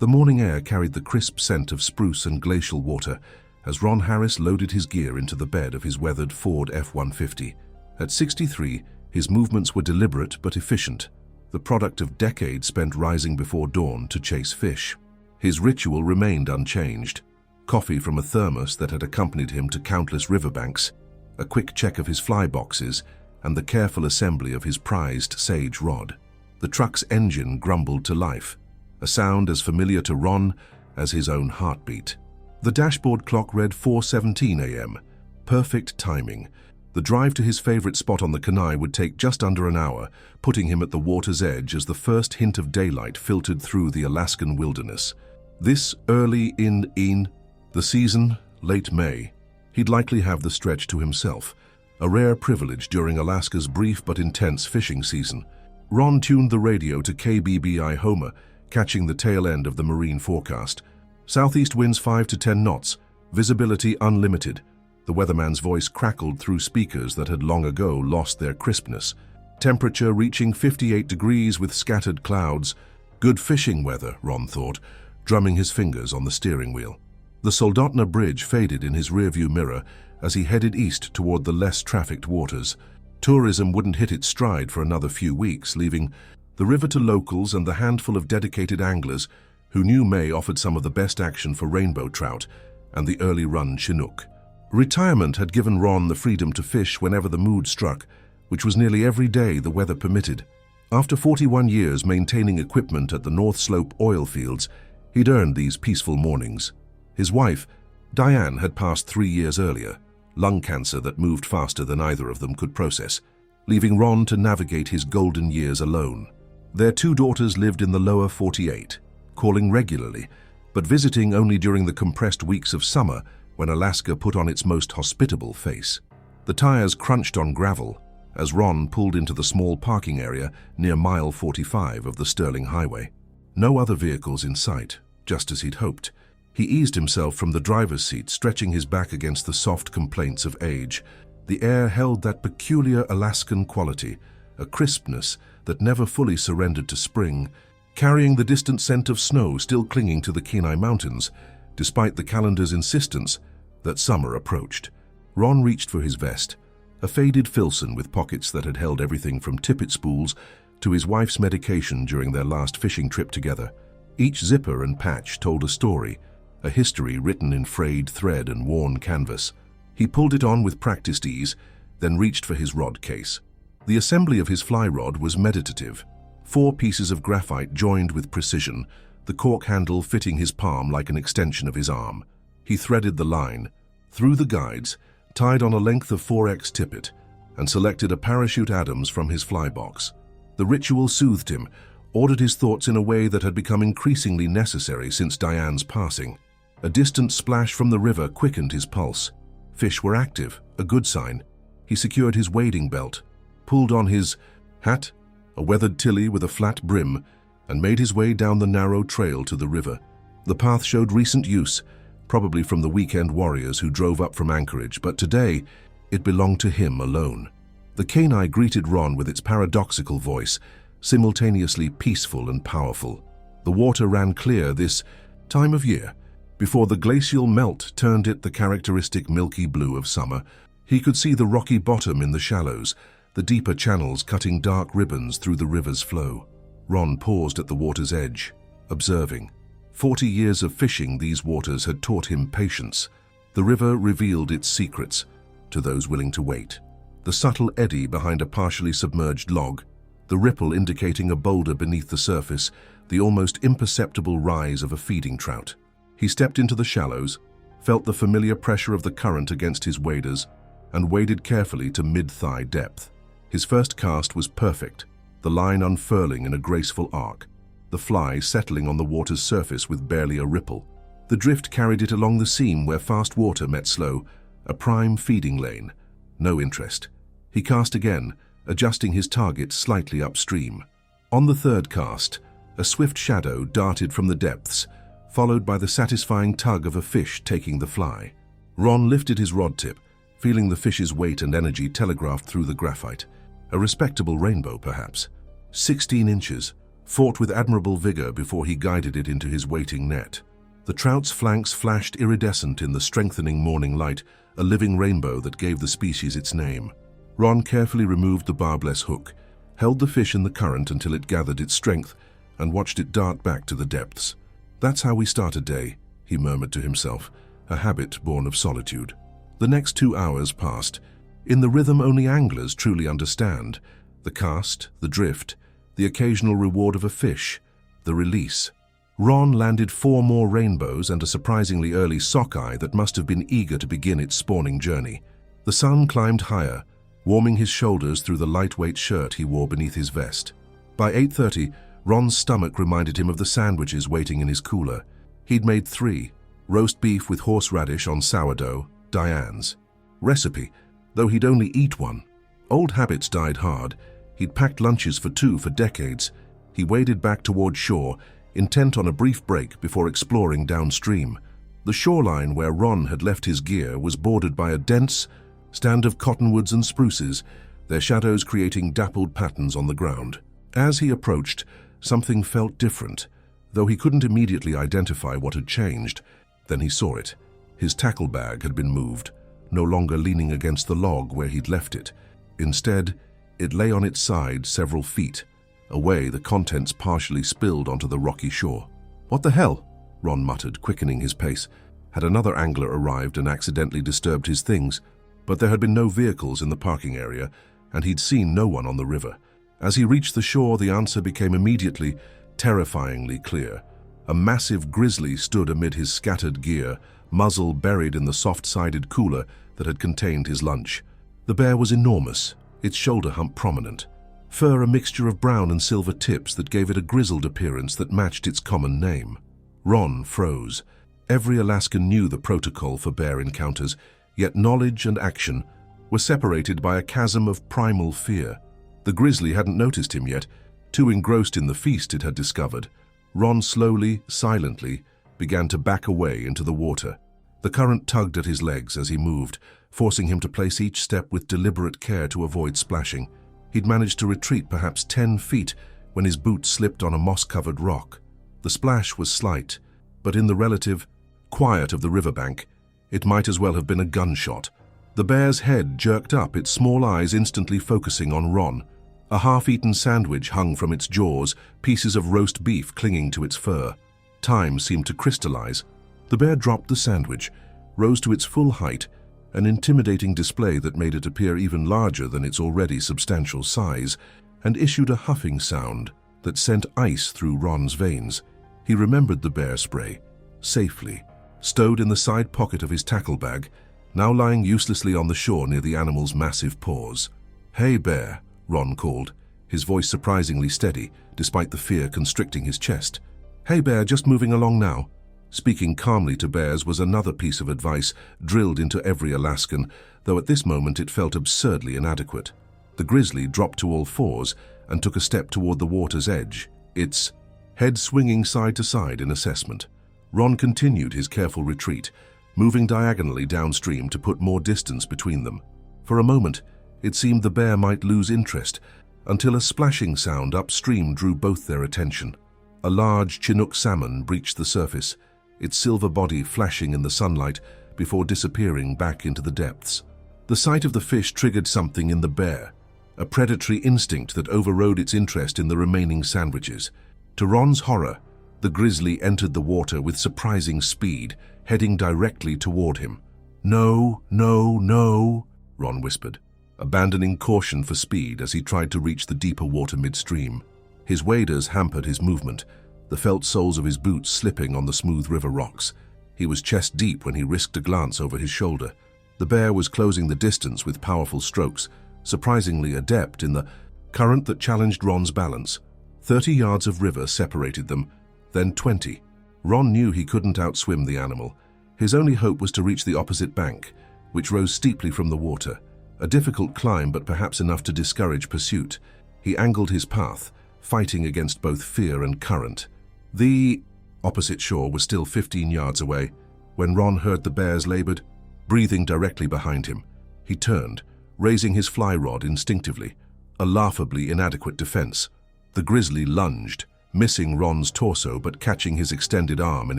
The morning air carried the crisp scent of spruce and glacial water as Ron Harris loaded his gear into the bed of his weathered Ford F-150. At 63, his movements were deliberate but efficient, the product of decades spent rising before dawn to chase fish. His ritual remained unchanged: coffee from a thermos that had accompanied him to countless riverbanks, a quick check of his fly boxes, and the careful assembly of his prized sage rod. The truck's engine grumbled to life, a sound as familiar to Ron as his own heartbeat. The dashboard clock read 4:17 a.m. Perfect timing. The drive to his favorite spot on the Kenai would take just under an hour, putting him at the water's edge as the first hint of daylight filtered through the Alaskan wilderness. This early in the season, late May, he'd likely have the stretch to himself, a rare privilege during Alaska's brief but intense fishing season. Ron tuned the radio to KBBI Homer, catching the tail end of the marine forecast. Southeast winds 5 to 10 knots, visibility unlimited. The weatherman's voice crackled through speakers that had long ago lost their crispness. Temperature reaching 58 degrees with scattered clouds. Good fishing weather, Ron thought, drumming his fingers on the steering wheel. The Soldotna Bridge faded in his rearview mirror as he headed east toward the less trafficked waters. Tourism wouldn't hit its stride for another few weeks, leaving the river to locals and the handful of dedicated anglers who knew May offered some of the best action for rainbow trout and the early-run Chinook. Retirement had given Ron the freedom to fish whenever the mood struck, which was nearly every day the weather permitted. After 41 years maintaining equipment at the North Slope oil fields, he'd earned these peaceful mornings. His wife, Diane, had passed 3 years earlier, lung cancer that moved faster than either of them could process, leaving Ron to navigate his golden years alone. Their 2 daughters lived in the lower 48, calling regularly, but visiting only during the compressed weeks of summer when Alaska put on its most hospitable face. The tires crunched on gravel as Ron pulled into the small parking area near mile 45 of the Sterling Highway. No other vehicles in sight, just as he'd hoped. He eased himself from the driver's seat, stretching his back against the soft complaints of age. The air held that peculiar Alaskan quality, a crispness that never fully surrendered to spring, carrying the distant scent of snow still clinging to the Kenai Mountains, despite the calendar's insistence that summer approached. Ron reached for his vest, a faded Filson with pockets that had held everything from tippet spools to his wife's medication during their last fishing trip together. Each zipper and patch told a story, a history written in frayed thread and worn canvas. He pulled it on with practiced ease, then reached for his rod case. The assembly of his fly rod was meditative. 4 pieces of graphite joined with precision, the cork handle fitting his palm like an extension of his arm. He threaded the line, threw the guides, tied on a length of 4x tippet, and selected a parachute Adams from his fly box. The ritual soothed him, ordered his thoughts in a way that had become increasingly necessary since Diane's passing. A distant splash from the river quickened his pulse. Fish were active, a good sign. He secured his wading belt, pulled on his hat, a weathered tilly with a flat brim, and made his way down the narrow trail to the river. The path showed recent use, probably from the weekend warriors who drove up from Anchorage, but today it belonged to him alone. The Kenai greeted Ron with its paradoxical voice, simultaneously peaceful and powerful. The water ran clear this time of year, before the glacial melt turned it the characteristic milky blue of summer. He could see the rocky bottom in the shallows, the deeper channels cutting dark ribbons through the river's flow. Ron paused at the water's edge, observing. 40 years of fishing these waters had taught him patience. The river revealed its secrets to those willing to wait. The subtle eddy behind a partially submerged log, the ripple indicating a boulder beneath the surface, the almost imperceptible rise of a feeding trout. He stepped into the shallows, felt the familiar pressure of the current against his waders, and waded carefully to mid-thigh depth. His first cast was perfect, the line unfurling in a graceful arc, the fly settling on the water's surface with barely a ripple. The drift carried it along the seam where fast water met slow, a prime feeding lane. No interest. He cast again, adjusting his target slightly upstream. On the third cast, A swift shadow darted from the depths, followed by the satisfying tug of a fish taking the fly. Ron lifted his rod tip, feeling the fish's weight and energy telegraphed through the graphite. A respectable rainbow, perhaps. 16 inches, fought with admirable vigor before he guided it into his waiting net. The trout's flanks flashed iridescent in the strengthening morning light, a living rainbow that gave the species its name. Ron carefully removed the barbless hook, held the fish in the current until it gathered its strength, and watched it dart back to the depths. "That's how we start a day," he murmured to himself, a habit born of solitude. The next 2 hours passed, in the rhythm only anglers truly understand: the cast, the drift, the occasional reward of a fish, the release. Ron landed 4 more rainbows and a surprisingly early sockeye that must have been eager to begin its spawning journey. The sun climbed higher, warming his shoulders through the lightweight shirt he wore beneath his vest. By 8:30, Ron's stomach reminded him of the sandwiches waiting in his cooler. He'd made 3: roast beef with horseradish on sourdough, Diane's recipe, though he'd only eat one. Old habits died hard. He'd packed lunches for 2 for decades. He waded back toward shore, intent on a brief break before exploring downstream. The shoreline where Ron had left his gear was bordered by a dense stand of cottonwoods and spruces, their shadows creating dappled patterns on the ground. As he approached, something felt different, though he couldn't immediately identify what had changed. Then he saw it. His tackle bag had been moved, no longer leaning against the log where he'd left it. Instead, it lay on its side several feet away, the contents partially spilled onto the rocky shore. "What the hell?" Ron muttered, quickening his pace. Had another angler arrived and accidentally disturbed his things? But there had been no vehicles in the parking area, and he'd seen no one on the river. As he reached the shore, the answer became immediately, terrifyingly clear. A massive grizzly stood amid his scattered gear, muzzle buried in the soft-sided cooler that had contained his lunch. The bear was enormous, its shoulder hump prominent. Fur a mixture of brown and silver tips that gave it a grizzled appearance that matched its common name. Ron froze. Every Alaskan knew the protocol for bear encounters, yet knowledge and action were separated by a chasm of primal fear. The grizzly hadn't noticed him yet, too engrossed in the feast it had discovered. Ron slowly, silently, began to back away into the water. The current tugged at his legs as he moved, forcing him to place each step with deliberate care to avoid splashing. He'd managed to retreat perhaps 10 feet when his boot slipped on a moss-covered rock. The splash was slight, but in the relative quiet of the riverbank, it might as well have been a gunshot. The bear's head jerked up, its small eyes instantly focusing on Ron. A half-eaten sandwich hung from its jaws, pieces of roast beef clinging to its fur. Time seemed to crystallize. The bear dropped the sandwich, rose to its full height, an intimidating display that made it appear even larger than its already substantial size, and issued a huffing sound that sent ice through Ron's veins. He remembered the bear spray, safely, stowed in the side pocket of his tackle bag, now lying uselessly on the shore near the animal's massive paws. "Hey, bear," Ron called, his voice surprisingly steady, despite the fear constricting his chest. "Hey, bear, just moving along now." Speaking calmly to bears was another piece of advice drilled into every Alaskan, though at this moment it felt absurdly inadequate. The grizzly dropped to all fours and took a step toward the water's edge, its head swinging side to side in assessment. Ron continued his careful retreat, moving diagonally downstream to put more distance between them. For a moment, it seemed the bear might lose interest, until a splashing sound upstream drew both their attention. A large Chinook salmon breached the surface, its silver body flashing in the sunlight before disappearing back into the depths. The sight of the fish triggered something in the bear, a predatory instinct that overrode its interest in the remaining sandwiches. To Ron's horror, the grizzly entered the water with surprising speed, heading directly toward him. "No, no, no," Ron whispered, abandoning caution for speed as he tried to reach the deeper water midstream. His waders hampered his movement, the felt soles of his boots slipping on the smooth river rocks. He was chest deep when he risked a glance over his shoulder. The bear was closing the distance with powerful strokes, surprisingly adept in the current that challenged Ron's balance. 30 yards of river separated them, then 20. Ron knew he couldn't outswim the animal. His only hope was to reach the opposite bank, which rose steeply from the water. A difficult climb, but perhaps enough to discourage pursuit. He angled his path, fighting against both fear and current. The opposite shore was still 15 yards away when Ron heard the bear's labored breathing directly behind him. He turned, raising his fly rod instinctively, a laughably inadequate defense. The grizzly lunged, missing Ron's torso but catching his extended arm in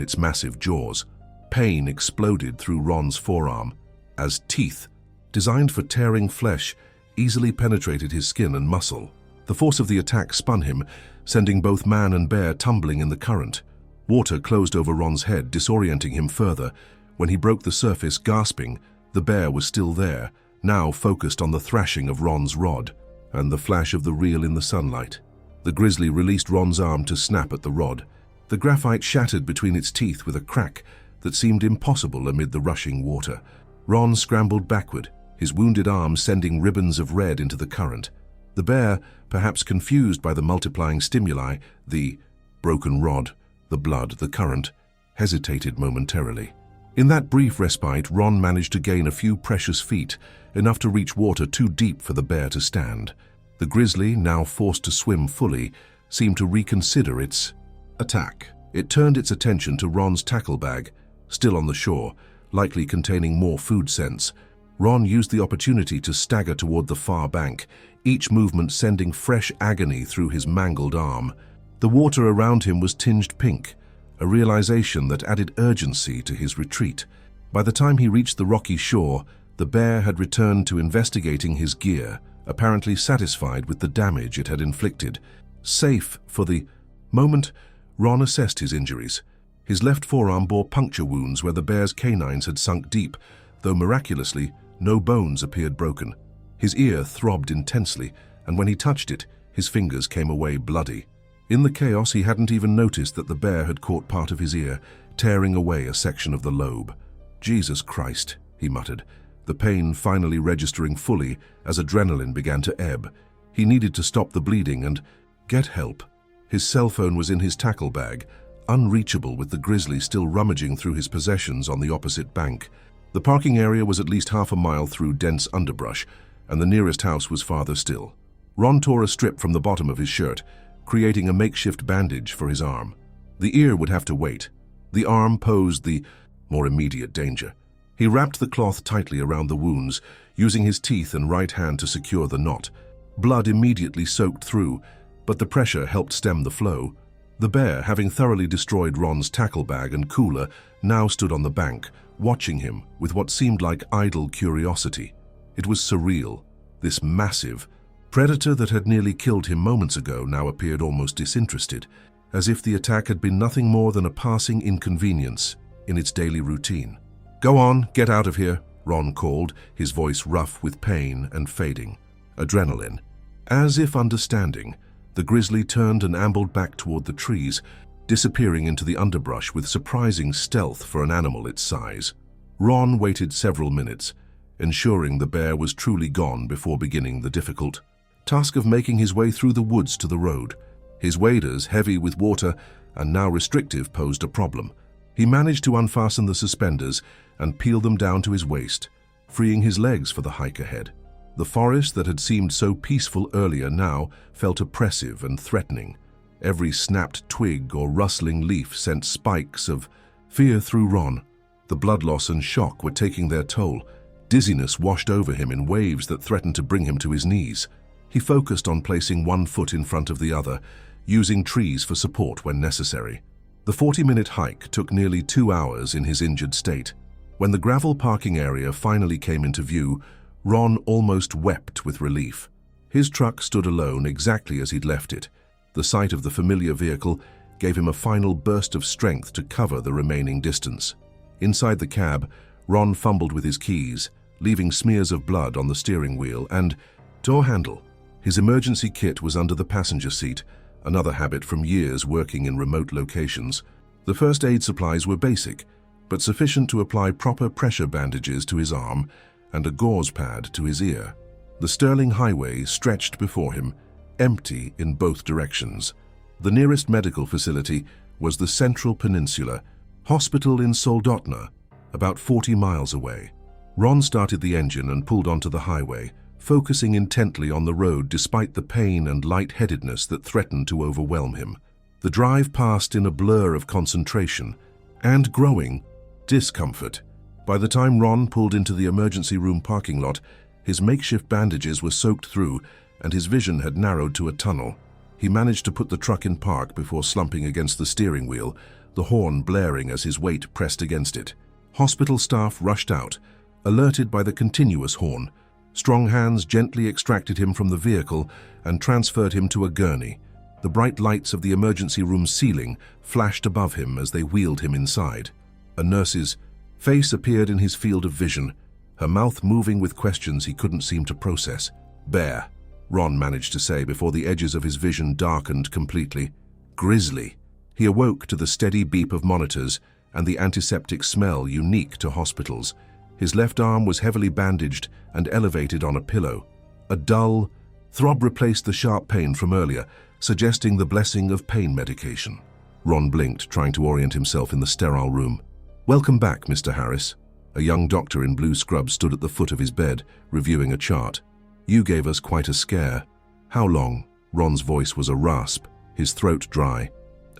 its massive jaws. Pain exploded through Ron's forearm as teeth, designed for tearing flesh, easily penetrated his skin and muscle. The force of the attack spun him, sending both man and bear tumbling in the current. Water closed over Ron's head, disorienting him further. When he broke the surface, gasping, the bear was still there, now focused on the thrashing of Ron's rod and the flash of the reel in the sunlight. The grizzly released Ron's arm to snap at the rod. The graphite shattered between its teeth with a crack that seemed impossible amid the rushing water. Ron scrambled backward, his wounded arm sending ribbons of red into the current. The bear, perhaps confused by the multiplying stimuli, the broken rod, the blood, the current, hesitated momentarily. In that brief respite, Ron managed to gain a few precious feet, enough to reach water too deep for the bear to stand. The grizzly, now forced to swim fully, seemed to reconsider its attack. It turned its attention to Ron's tackle bag, still on the shore, likely containing more food scents. Ron used the opportunity to stagger toward the far bank, each movement sending fresh agony through his mangled arm. The water around him was tinged pink, a realization that added urgency to his retreat. By the time he reached the rocky shore, the bear had returned to investigating his gear, apparently satisfied with the damage it had inflicted. Safe for the moment, Ron assessed his injuries. His left forearm bore puncture wounds where the bear's canines had sunk deep, though miraculously, no bones appeared broken. His ear throbbed intensely, and when he touched it, his fingers came away bloody. In the chaos, he hadn't even noticed that the bear had caught part of his ear, tearing away a section of the lobe. "Jesus Christ," he muttered, the pain finally registering fully as adrenaline began to ebb. He needed to stop the bleeding and get help. His cell phone was in his tackle bag, unreachable with the grizzly still rummaging through his possessions on the opposite bank. The parking area was at least half a mile through dense underbrush, and the nearest house was farther still. Ron tore a strip from the bottom of his shirt, creating a makeshift bandage for his arm. The ear would have to wait. The arm posed the more immediate danger. He wrapped the cloth tightly around the wounds, using his teeth and right hand to secure the knot. Blood immediately soaked through, but the pressure helped stem the flow. The bear, having thoroughly destroyed Ron's tackle bag and cooler, now stood on the bank, watching him with what seemed like idle curiosity. It was surreal. This massive predator that had nearly killed him moments ago now appeared almost disinterested, as if the attack had been nothing more than a passing inconvenience in its daily routine. "Go on, get out of here," Ron called, his voice rough with pain and fading adrenaline. As if understanding, the grizzly turned and ambled back toward the trees, disappearing into the underbrush with surprising stealth for an animal its size. Ron waited several minutes, ensuring the bear was truly gone before beginning the difficult task of making his way through the woods to the road. His waders, heavy with water and now restrictive, posed a problem. He managed to unfasten the suspenders and peel them down to his waist, freeing his legs for the hike ahead. The forest that had seemed so peaceful earlier now felt oppressive and threatening. Every snapped twig or rustling leaf sent spikes of fear through Ron. The blood loss and shock were taking their toll. Dizziness washed over him in waves that threatened to bring him to his knees. He focused on placing one foot in front of the other, using trees for support when necessary. The 40-minute hike took nearly 2 hours in his injured state. When the gravel parking area finally came into view, Ron almost wept with relief. His truck stood alone exactly as he'd left it. The sight of the familiar vehicle gave him a final burst of strength to cover the remaining distance. Inside the cab, Ron fumbled with his keys, leaving smears of blood on the steering wheel and door handle. His emergency kit was under the passenger seat, another habit from years working in remote locations. The first aid supplies were basic, but sufficient to apply proper pressure bandages to his arm and a gauze pad to his ear. The Sterling Highway stretched before him, empty in both directions. The nearest medical facility was the Central Peninsula Hospital in Soldotna, about 40 miles away. Ron started the engine and pulled onto the highway, focusing intently on the road despite the pain and lightheadedness that threatened to overwhelm him. The drive passed in a blur of concentration and growing discomfort. By the time Ron pulled into the emergency room parking lot, his makeshift bandages were soaked through and his vision had narrowed to a tunnel. He managed to put the truck in park before slumping against the steering wheel, the horn blaring as his weight pressed against it. Hospital staff rushed out, alerted by the continuous horn. Strong hands gently extracted him from the vehicle and transferred him to a gurney. The bright lights of the emergency room ceiling flashed above him as they wheeled him inside. A nurse's face appeared in his field of vision, her mouth moving with questions he couldn't seem to process. "Bear," Ron managed to say before the edges of his vision darkened completely. "Grizzly." He awoke to the steady beep of monitors and the antiseptic smell unique to hospitals. His left arm was heavily bandaged and elevated on a pillow. A dull throb replaced the sharp pain from earlier, suggesting the blessing of pain medication. Ron blinked, trying to orient himself in the sterile room. "Welcome back, Mr. Harris." A young doctor in blue scrubs stood at the foot of his bed, reviewing a chart. "You gave us quite a scare." "How long?" Ron's voice was a rasp, his throat dry.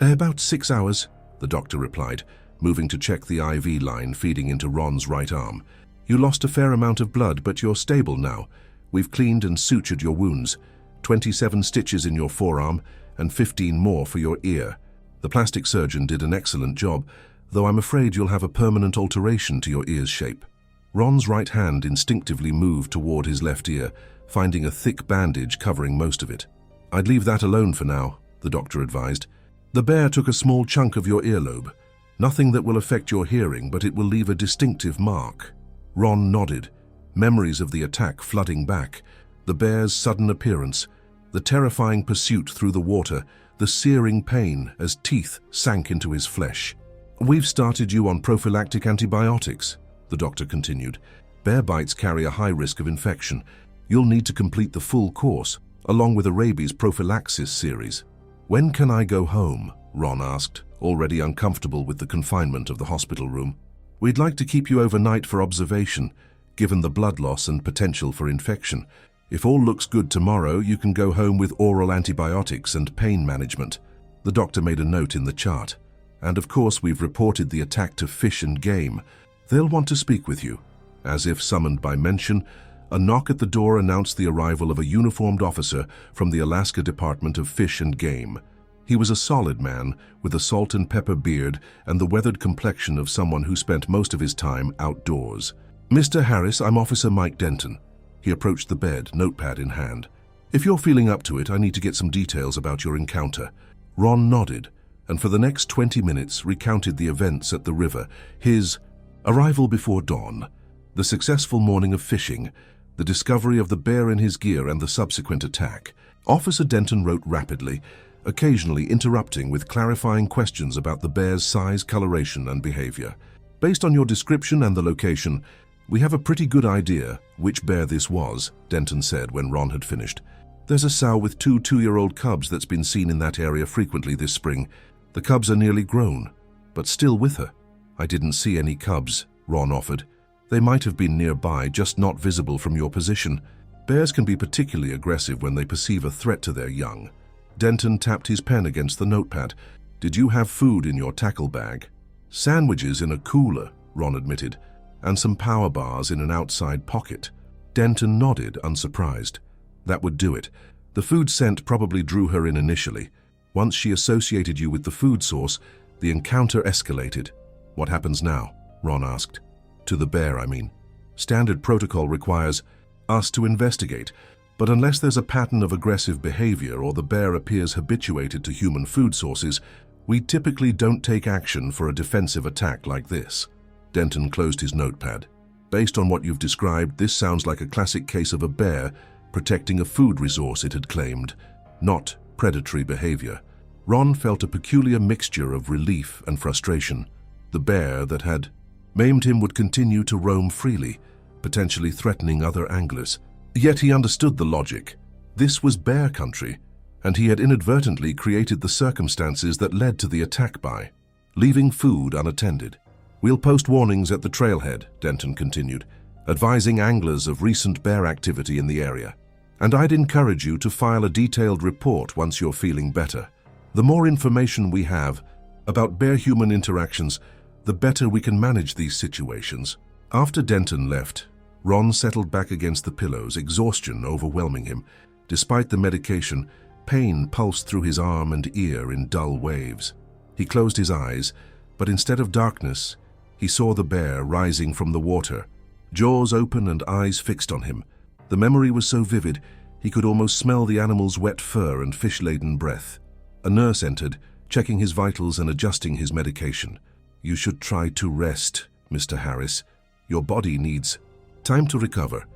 "About 6 hours," the doctor replied, moving to check the IV line feeding into Ron's right arm. "You lost a fair amount of blood, but you're stable now. We've cleaned and sutured your wounds. 27 stitches in your forearm and 15 more for your ear. The plastic surgeon did an excellent job, though I'm afraid you'll have a permanent alteration to your ear's shape." Ron's right hand instinctively moved toward his left ear, finding a thick bandage covering most of it. "I'd leave that alone for now," the doctor advised. "The bear took a small chunk of your earlobe. Nothing that will affect your hearing, but it will leave a distinctive mark." Ron nodded, memories of the attack flooding back. The bear's sudden appearance, the terrifying pursuit through the water, the searing pain as teeth sank into his flesh. "We've started you on prophylactic antibiotics," the doctor continued. "Bear bites carry a high risk of infection. You'll need to complete the full course, along with a rabies prophylaxis series." "When can I go home?" Ron asked, already uncomfortable with the confinement of the hospital room. "We'd like to keep you overnight for observation, given the blood loss and potential for infection. If all looks good tomorrow, you can go home with oral antibiotics and pain management." The doctor made a note in the chart. "And of course we've reported the attack to Fish and Game. They'll want to speak with you." As if summoned by mention, a knock at the door announced the arrival of a uniformed officer from the Alaska Department of Fish and Game. He was a solid man with a salt and pepper beard and the weathered complexion of someone who spent most of his time outdoors. "Mr. Harris, I'm Officer Mike Denton." He approached the bed, notepad in hand. "If you're feeling up to it, I need to get some details about your encounter." Ron nodded, and for the next 20 minutes recounted the events at the river, his arrival before dawn, the successful morning of fishing, the discovery of the bear in his gear and the subsequent attack. Officer Denton wrote rapidly, occasionally interrupting with clarifying questions about the bear's size, coloration, and behavior. "Based on your description and the location, we have a pretty good idea which bear this was," Denton said when Ron had finished. "There's a sow with two 2-year-old cubs that's been seen in that area frequently this spring. The cubs are nearly grown, but still with her." "I didn't see any cubs," Ron offered. "They might have been nearby, just not visible from your position. Bears can be particularly aggressive when they perceive a threat to their young." Denton tapped his pen against the notepad. "Did you have food in your tackle bag?" "Sandwiches in a cooler," Ron admitted, "and some power bars in an outside pocket." Denton nodded, unsurprised. That would do it. The food scent probably drew her in initially. Once she associated you with the food source, the encounter escalated. "What happens now?" Ron asked. "To the bear, I mean. Standard protocol requires us to investigate, but unless there's a pattern of aggressive behavior or the bear appears habituated to human food sources, we typically don't take action for a defensive attack like this." Denton closed his notepad. "Based on what you've described, this sounds like a classic case of a bear protecting a food resource it had claimed, not predatory behavior." Ron felt a peculiar mixture of relief and frustration. The bear that had maimed him would continue to roam freely, potentially threatening other anglers. Yet he understood the logic. This was bear country, and he had inadvertently created the circumstances that led to the attack by leaving food unattended. "We'll post warnings at the trailhead," Denton continued. advising anglers of recent bear activity in the area. And I'd encourage you to file a detailed report once you're feeling better. The more information we have about bear-human interactions, the better we can manage these situations. After Denton left, Ron settled back against the pillows, exhaustion overwhelming him. Despite the medication, pain pulsed through his arm and ear in dull waves. He closed his eyes, but instead of darkness, he saw the bear rising from the water, jaws open and eyes fixed on him. The memory was so vivid, he could almost smell the animal's wet fur and fish-laden breath. A nurse entered, checking his vitals and adjusting his medication. "You should try to rest, Mr. Harris. Your body needs time to recover."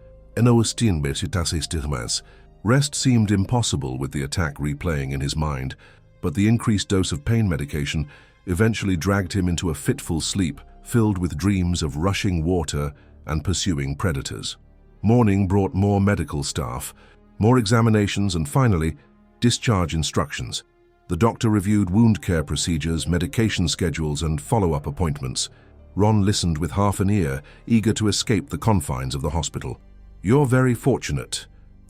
Rest seemed impossible with the attack replaying in his mind, but the increased dose of pain medication eventually dragged him into a fitful sleep filled with dreams of rushing water and pursuing predators. Morning brought more medical staff, more examinations, and finally, discharge instructions. The doctor reviewed wound care procedures, medication schedules, and follow-up appointments. Ron listened with half an ear, eager to escape the confines of the hospital. "You're very fortunate,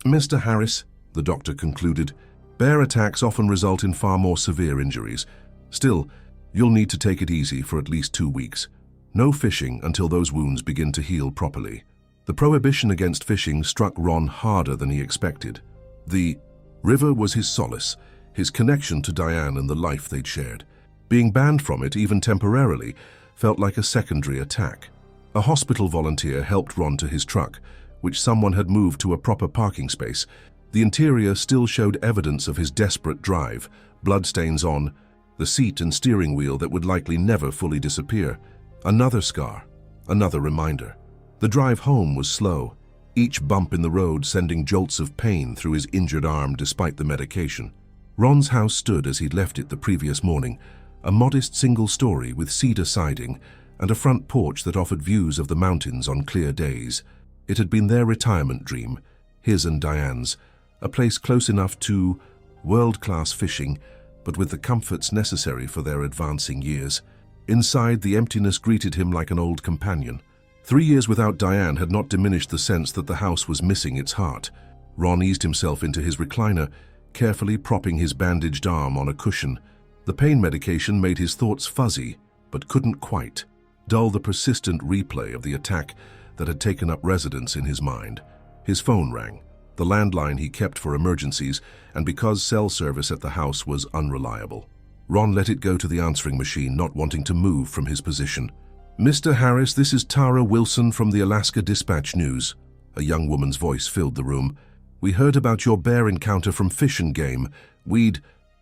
Mr. Harris," the doctor concluded. "Bear attacks often result in far more severe injuries. Still, you'll need to take it easy for at least 2 weeks. No fishing until those wounds begin to heal properly." The prohibition against fishing struck Ron harder than he expected. The river was his solace, his connection to Diane and the life they'd shared. Being banned from it, even temporarily, felt like a secondary attack. A hospital volunteer helped Ron to his truck, which someone had moved to a proper parking space. The interior still showed evidence of his desperate drive, bloodstains on the seat and steering wheel that would likely never fully disappear. Another scar, another reminder. The drive home was slow, each bump in the road sending jolts of pain through his injured arm despite the medication. Ron's house stood as he'd left it the previous morning, a modest single story with cedar siding and a front porch that offered views of the mountains on clear days. It had been their retirement dream, his and Diane's, a place close enough to world-class fishing, but with the comforts necessary for their advancing years. Inside, the emptiness greeted him like an old companion. 3 years without Diane had not diminished the sense that the house was missing its heart. Ron eased himself into his recliner, carefully propping his bandaged arm on a cushion. The pain medication made his thoughts fuzzy, but couldn't quite dull the persistent replay of the attack that had taken up residence in his mind. His phone rang, the landline he kept for emergencies, and because cell service at the house was unreliable. Ron let it go to the answering machine, not wanting to move from his position. "Mr. Harris, this is Tara Wilson from the Alaska Dispatch News." A young woman's voice filled the room. "We heard about your bear encounter from Fish and Game. We'd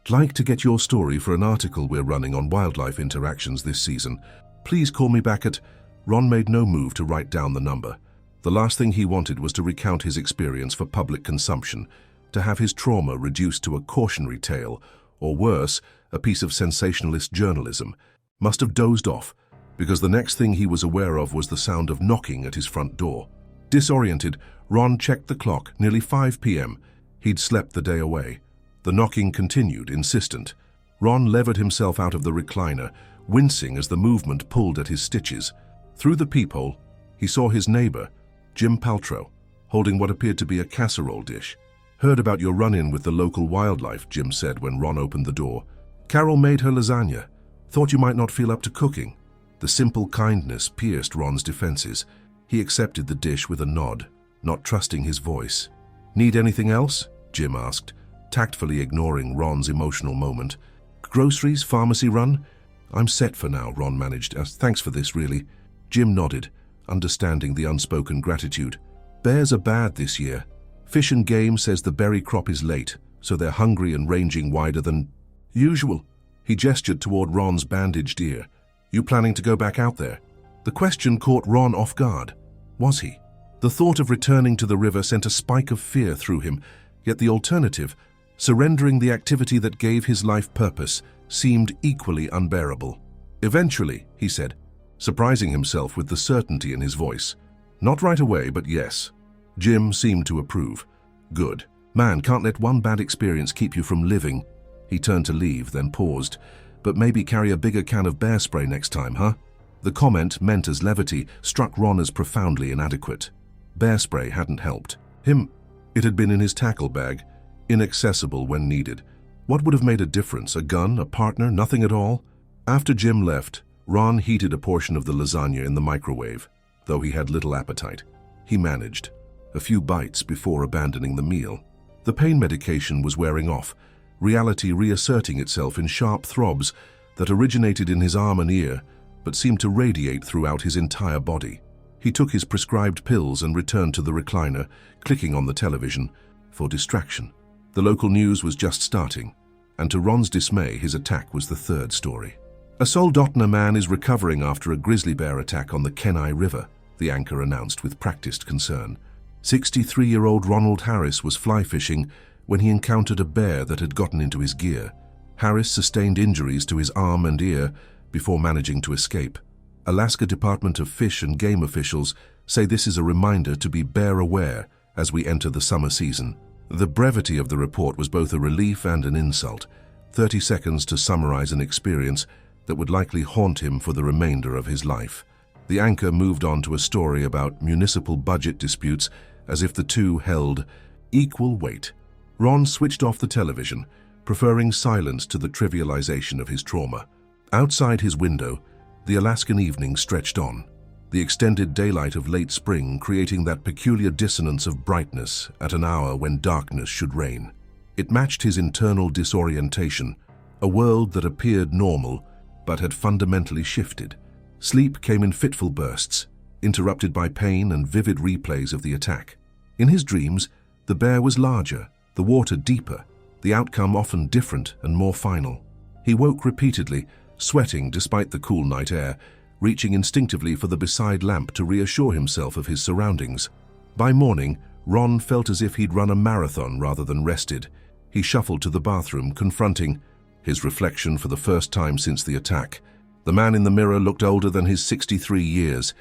like to get your story for an article we're running on wildlife interactions this season. Please call me back at..." Ron made no move to write down the number. The last thing he wanted was to recount his experience for public consumption, to have his trauma reduced to a cautionary tale, or worse, a piece of sensationalist journalism. Must have dozed off, because the next thing he was aware of was the sound of knocking at his front door. Disoriented, Ron checked the clock, nearly 5 p.m. He'd slept the day away. The knocking continued, insistent. Ron levered himself out of the recliner, wincing as the movement pulled at his stitches. Through the peephole, he saw his neighbor, Jim Paltrow, holding what appeared to be a casserole dish. "Heard about your run-in with the local wildlife," Jim said when Ron opened the door. "Carol made her lasagna. Thought you might not feel up to cooking." The simple kindness pierced Ron's defenses. He accepted the dish with a nod, not trusting his voice. "Need anything else?" Jim asked, tactfully ignoring Ron's emotional moment. "Groceries, pharmacy run?" "I'm set for now," Ron managed. "Thanks for this, really." Jim nodded, understanding the unspoken gratitude. "Bears are bad this year. Fish and Game says the berry crop is late, so they're hungry and ranging wider than usual." He gestured toward Ron's bandaged ear. "You planning to go back out there?" The question caught Ron off guard. Was he? The thought of returning to the river sent a spike of fear through him, yet the alternative, surrendering the activity that gave his life purpose, seemed equally unbearable. "Eventually," he said, surprising himself with the certainty in his voice. "Not right away, but yes." Jim seemed to approve. "Good. Man, can't let one bad experience keep you from living." He turned to leave, then paused. "But maybe carry a bigger can of bear spray next time, huh?" The comment, meant as levity, struck Ron as profoundly inadequate. Bear spray hadn't helped. It had been in his tackle bag, inaccessible when needed. What would have made a difference? A gun? A partner? Nothing at all? After Jim left, Ron heated a portion of the lasagna in the microwave, though he had little appetite. He managed a few bites before abandoning the meal. The pain medication was wearing off, reality reasserting itself in sharp throbs that originated in his arm and ear, but seemed to radiate throughout his entire body. He took his prescribed pills and returned to the recliner, clicking on the television for distraction. The local news was just starting, and to Ron's dismay, his attack was the third story. A Soldotna man is recovering after a grizzly bear attack on the Kenai River, the anchor announced with practiced concern. 63-year-old Ronald Harris was fly fishing when he encountered a bear that had gotten into his gear. Harris sustained injuries to his arm and ear before managing to escape. Alaska Department of Fish and Game officials say this is a reminder to be bear aware as we enter the summer season. The brevity of the report was both a relief and an insult. 30 seconds to summarize an experience that would likely haunt him for the remainder of his life. The anchor moved on to a story about municipal budget disputes as if the two held equal weight. Ron switched off the television, preferring silence to the trivialization of his trauma. Outside his window, the Alaskan evening stretched on, the extended daylight of late spring creating that peculiar dissonance of brightness at an hour when darkness should reign. It matched his internal disorientation, a world that appeared normal but had fundamentally shifted. Sleep came in fitful bursts, interrupted by pain and vivid replays of the attack. In his dreams, the bear was larger, the water deeper, the outcome often different and more final. He woke repeatedly, sweating despite the cool night air, reaching instinctively for the beside lamp to reassure himself of his surroundings. By morning, Ron felt as if he'd run a marathon rather than rested. He shuffled to the bathroom, confronting his reflection for the first time since the attack. The man in the mirror looked older than his 63 years.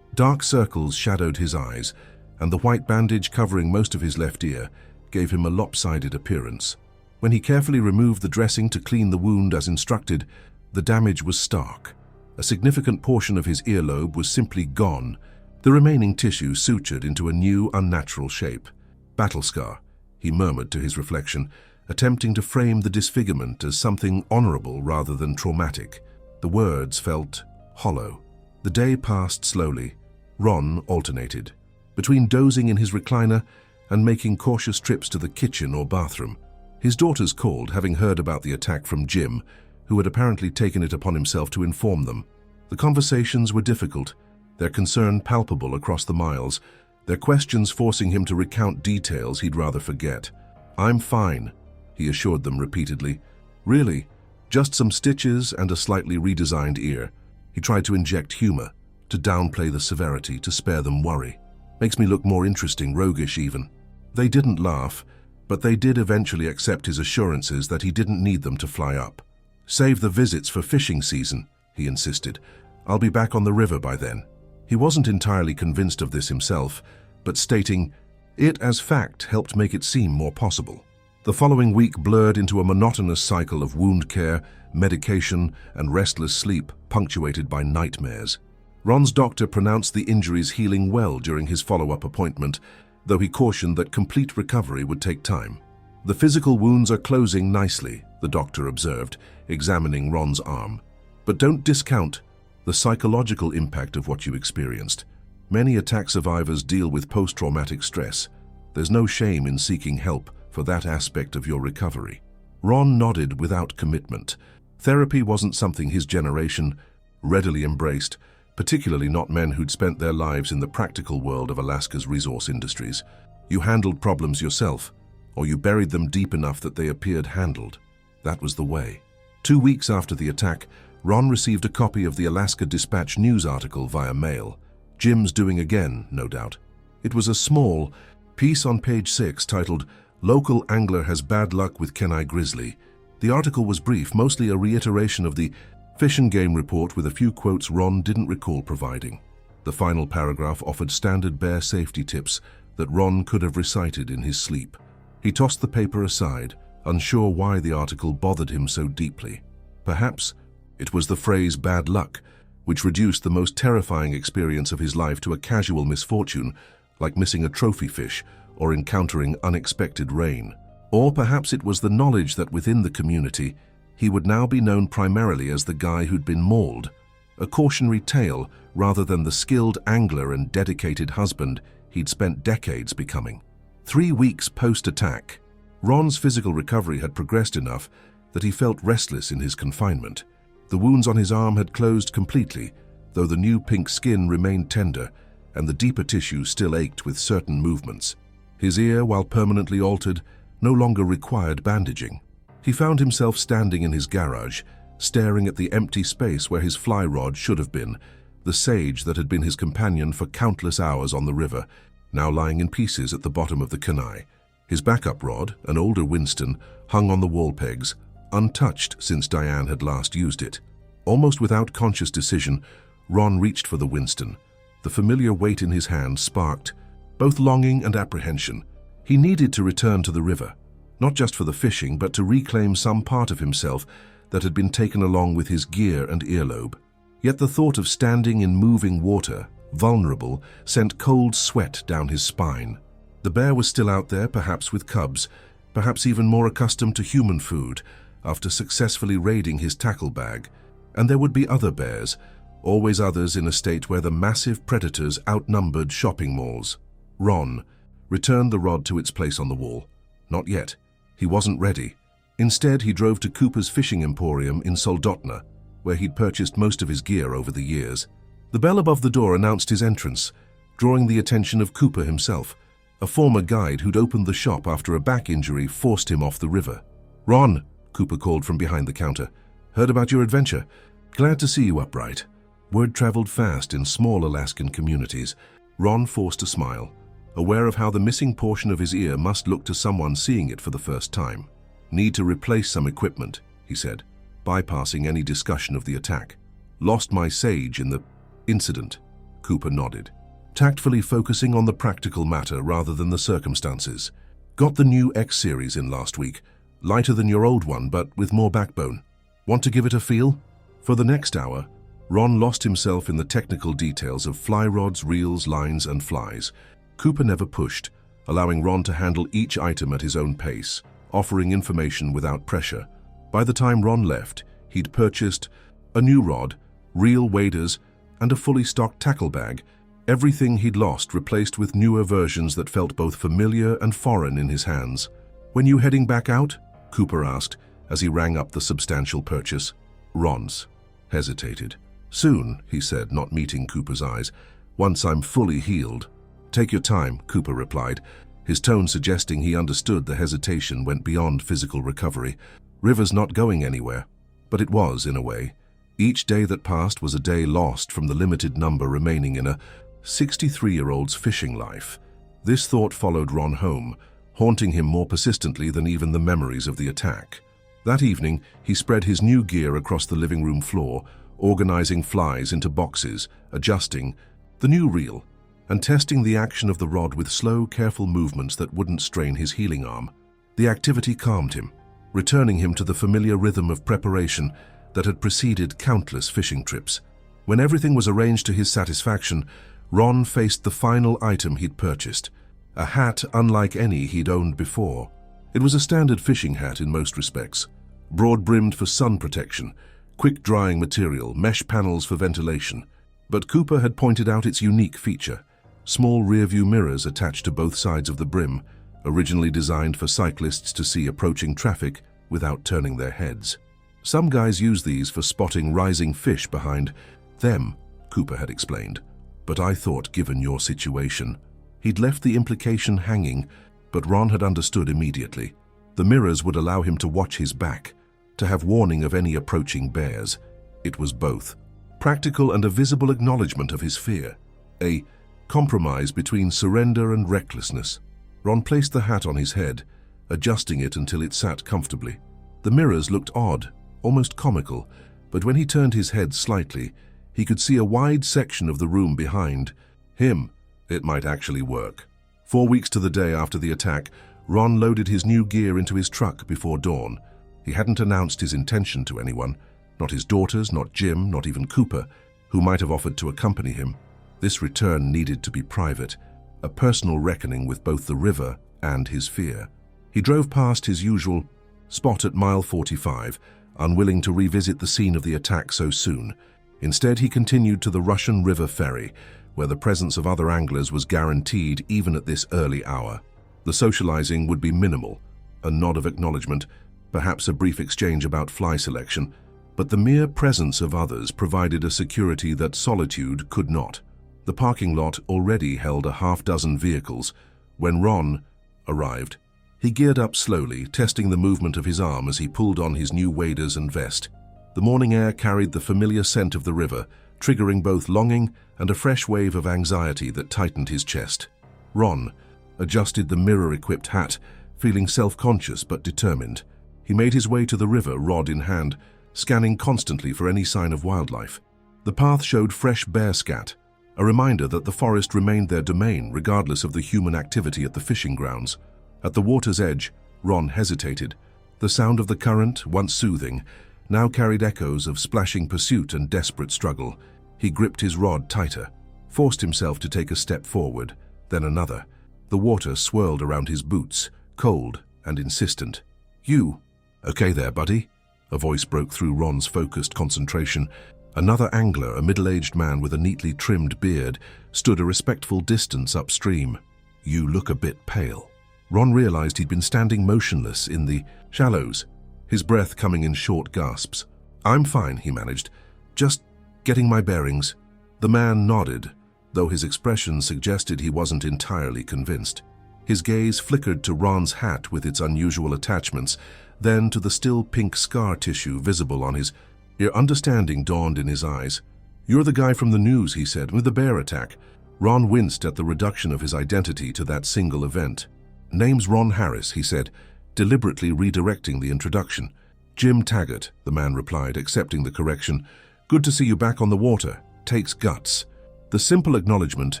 Dark circles shadowed his eyes, and the white bandage covering most of his left ear gave him a lopsided appearance. When he carefully removed the dressing to clean the wound as instructed, the damage was stark. A significant portion of his earlobe was simply gone, the remaining tissue sutured into a new, unnatural shape. Battle scar, he murmured to his reflection, attempting to frame the disfigurement as something honorable rather than traumatic. The words felt hollow. The day passed slowly. Ron alternated between dozing in his recliner and making cautious trips to the kitchen or bathroom. His daughters called, having heard about the attack from Jim, who had apparently taken it upon himself to inform them. The conversations were difficult, their concern palpable across the miles, their questions forcing him to recount details he'd rather forget. "I'm fine," he assured them repeatedly. "Really, just some stitches and a slightly redesigned ear." He tried to inject humor, to downplay the severity, to spare them worry. "Makes me look more interesting, roguish even." They didn't laugh, but they did eventually accept his assurances that he didn't need them to fly up. "Save the visits for fishing season," he insisted. "I'll be back on the river by then." He wasn't entirely convinced of this himself, but stating it as fact helped make it seem more possible. The following week blurred into a monotonous cycle of wound care, medication, and restless sleep, punctuated by nightmares. Ron's doctor pronounced the injuries healing well during his follow-up appointment, though he cautioned that complete recovery would take time. "The physical wounds are closing nicely," the doctor observed, examining Ron's arm. "But don't discount the psychological impact of what you experienced. Many attack survivors deal with post-traumatic stress. There's no shame in seeking help for that aspect of your recovery." Ron nodded without commitment. Therapy wasn't something his generation readily embraced, particularly not men who'd spent their lives in the practical world of Alaska's resource industries. You handled problems yourself, or you buried them deep enough that they appeared handled. That was the way. 2 weeks after the attack, Ron received a copy of the Alaska Dispatch news article via mail. Jim's doing again, no doubt. It was a small piece on page 6 titled, "Local Angler Has Bad Luck with Kenai Grizzly." The article was brief, mostly a reiteration of the Fish and Game report with a few quotes Ron didn't recall providing. The final paragraph offered standard bear safety tips that Ron could have recited in his sleep. He tossed the paper aside, unsure why the article bothered him so deeply. Perhaps it was the phrase "bad luck" which reduced the most terrifying experience of his life to a casual misfortune, like missing a trophy fish or encountering unexpected rain. Or perhaps it was the knowledge that within the community, he would now be known primarily as the guy who'd been mauled, a cautionary tale rather than the skilled angler and dedicated husband he'd spent decades becoming. 3 weeks post-attack, Ron's physical recovery had progressed enough that he felt restless in his confinement. The wounds on his arm had closed completely, though the new pink skin remained tender and the deeper tissue still ached with certain movements. His ear, while permanently altered, no longer required bandaging. He found himself standing in his garage, staring at the empty space where his fly rod should have been, the sage that had been his companion for countless hours on the river, now lying in pieces at the bottom of the Kenai. His backup rod, an older Winston, hung on the wall pegs, untouched since Diane had last used it. Almost without conscious decision, Ron reached for the Winston. The familiar weight in his hand sparked both longing and apprehension. He needed to return to the river, not just for the fishing, but to reclaim some part of himself that had been taken along with his gear and earlobe. Yet the thought of standing in moving water, vulnerable, sent cold sweat down his spine. The bear was still out there, perhaps with cubs, perhaps even more accustomed to human food, after successfully raiding his tackle bag. And there would be other bears, always others in a state where the massive predators outnumbered shopping malls. Ron returned the rod to its place on the wall. Not yet. He wasn't ready. Instead, he drove to Cooper's fishing emporium in Soldotna, where he'd purchased most of his gear over the years. The bell above the door announced his entrance, drawing the attention of Cooper himself. A former guide who'd opened the shop after a back injury forced him off the river. "Ron," Cooper called from behind the counter. "Heard about your adventure. Glad to see you upright." Word traveled fast in small Alaskan communities. Ron forced a smile, aware of how the missing portion of his ear must look to someone seeing it for the first time. "Need to replace some equipment," he said, bypassing any discussion of the attack. "Lost my sage in the incident." Cooper nodded, tactfully focusing on the practical matter rather than the circumstances. "Got the new X series in last week. Lighter than your old one, but with more backbone. Want to give it a feel?" For the next hour, Ron lost himself in the technical details of fly rods, reels, lines, and flies. Cooper never pushed, allowing Ron to handle each item at his own pace, offering information without pressure. By the time Ron left, he'd purchased a new rod, reel waders, and a fully stocked tackle bag, everything he'd lost replaced with newer versions that felt both familiar and foreign in his hands. "When you heading back out?" Cooper asked as he rang up the substantial purchase. Ron's hesitated. "Soon," he said, not meeting Cooper's eyes. "Once I'm fully healed." "Take your time," Cooper replied, his tone suggesting he understood the hesitation went beyond physical recovery. River's not going anywhere. But it was, in a way. Each day that passed was a day lost from the limited number remaining in a 63-year-old's fishing life. This thought followed Ron home, haunting him more persistently than even the memories of the attack. That evening, he spread his new gear across the living room floor, organizing flies into boxes, adjusting the new reel, and testing the action of the rod with slow, careful movements that wouldn't strain his healing arm. The activity calmed him, returning him to the familiar rhythm of preparation that had preceded countless fishing trips. When everything was arranged to his satisfaction, Ron faced the final item he'd purchased, a hat unlike any he'd owned before. It was a standard fishing hat in most respects, broad-brimmed for sun protection, quick-drying material, mesh panels for ventilation. But Cooper had pointed out its unique feature: small rear-view mirrors attached to both sides of the brim, originally designed for cyclists to see approaching traffic without turning their heads. Some guys use these for spotting rising fish behind them, Cooper had explained. But I thought, given your situation. He'd left the implication hanging, but Ron had understood immediately. The mirrors would allow him to watch his back, to have warning of any approaching bears. It was both practical and a visible acknowledgement of his fear, a compromise between surrender and recklessness. Ron placed the hat on his head, adjusting it until it sat comfortably. The mirrors looked odd, almost comical, but when he turned his head slightly, he could see a wide section of the room behind him. It might actually work. 4 weeks to the day after the attack, Ron loaded his new gear into his truck before dawn. He hadn't announced his intention to anyone, not his daughters, not Jim, not even Cooper. who might have offered to accompany him. This return needed to be private, a personal reckoning with both the river and his fear. He drove past his usual spot at mile 45, unwilling to revisit the scene of the attack so soon. Instead, he continued to the Russian River ferry, where the presence of other anglers was guaranteed even at this early hour. The socializing would be minimal, a nod of acknowledgement, perhaps a brief exchange about fly selection, but the mere presence of others provided a security that solitude could not. The parking lot already held a half-dozen vehicles. When Ron arrived, he geared up slowly, testing the movement of his arm as he pulled on his new waders and vest. The morning air carried the familiar scent of the river, triggering both longing and a fresh wave of anxiety that tightened his chest. Ron adjusted the mirror-equipped hat, feeling self-conscious but determined. He made his way to the river, rod in hand, scanning constantly for any sign of wildlife. The path showed fresh bear scat, a reminder that the forest remained their domain regardless of the human activity at the fishing grounds. At the water's edge, Ron hesitated. The sound of the current, once soothing, now carried echoes of splashing pursuit and desperate struggle. He gripped his rod tighter, forced himself to take a step forward, then another. The water swirled around his boots, cold and insistent. "You, okay there, buddy?" A voice broke through Ron's focused concentration. Another angler, a middle-aged man with a neatly trimmed beard, stood a respectful distance upstream. "You look a bit pale." Ron realized he'd been standing motionless in the shallows, his breath coming in short gasps. "I'm fine," he managed. "Just getting my bearings." The man nodded, though his expression suggested he wasn't entirely convinced. His gaze flickered to Ron's hat with its unusual attachments, then to the still pink scar tissue visible on his ear. Understanding dawned in his eyes. "You're the guy from the news," he said, "with the bear attack." Ron winced at the reduction of his identity to that single event. "Name's Ron Harris," he said, deliberately redirecting the introduction. "Jim Taggart," the man replied, accepting the correction. "Good to see you back on the water. Takes guts." The simple acknowledgement,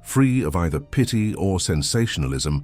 free of either pity or sensationalism,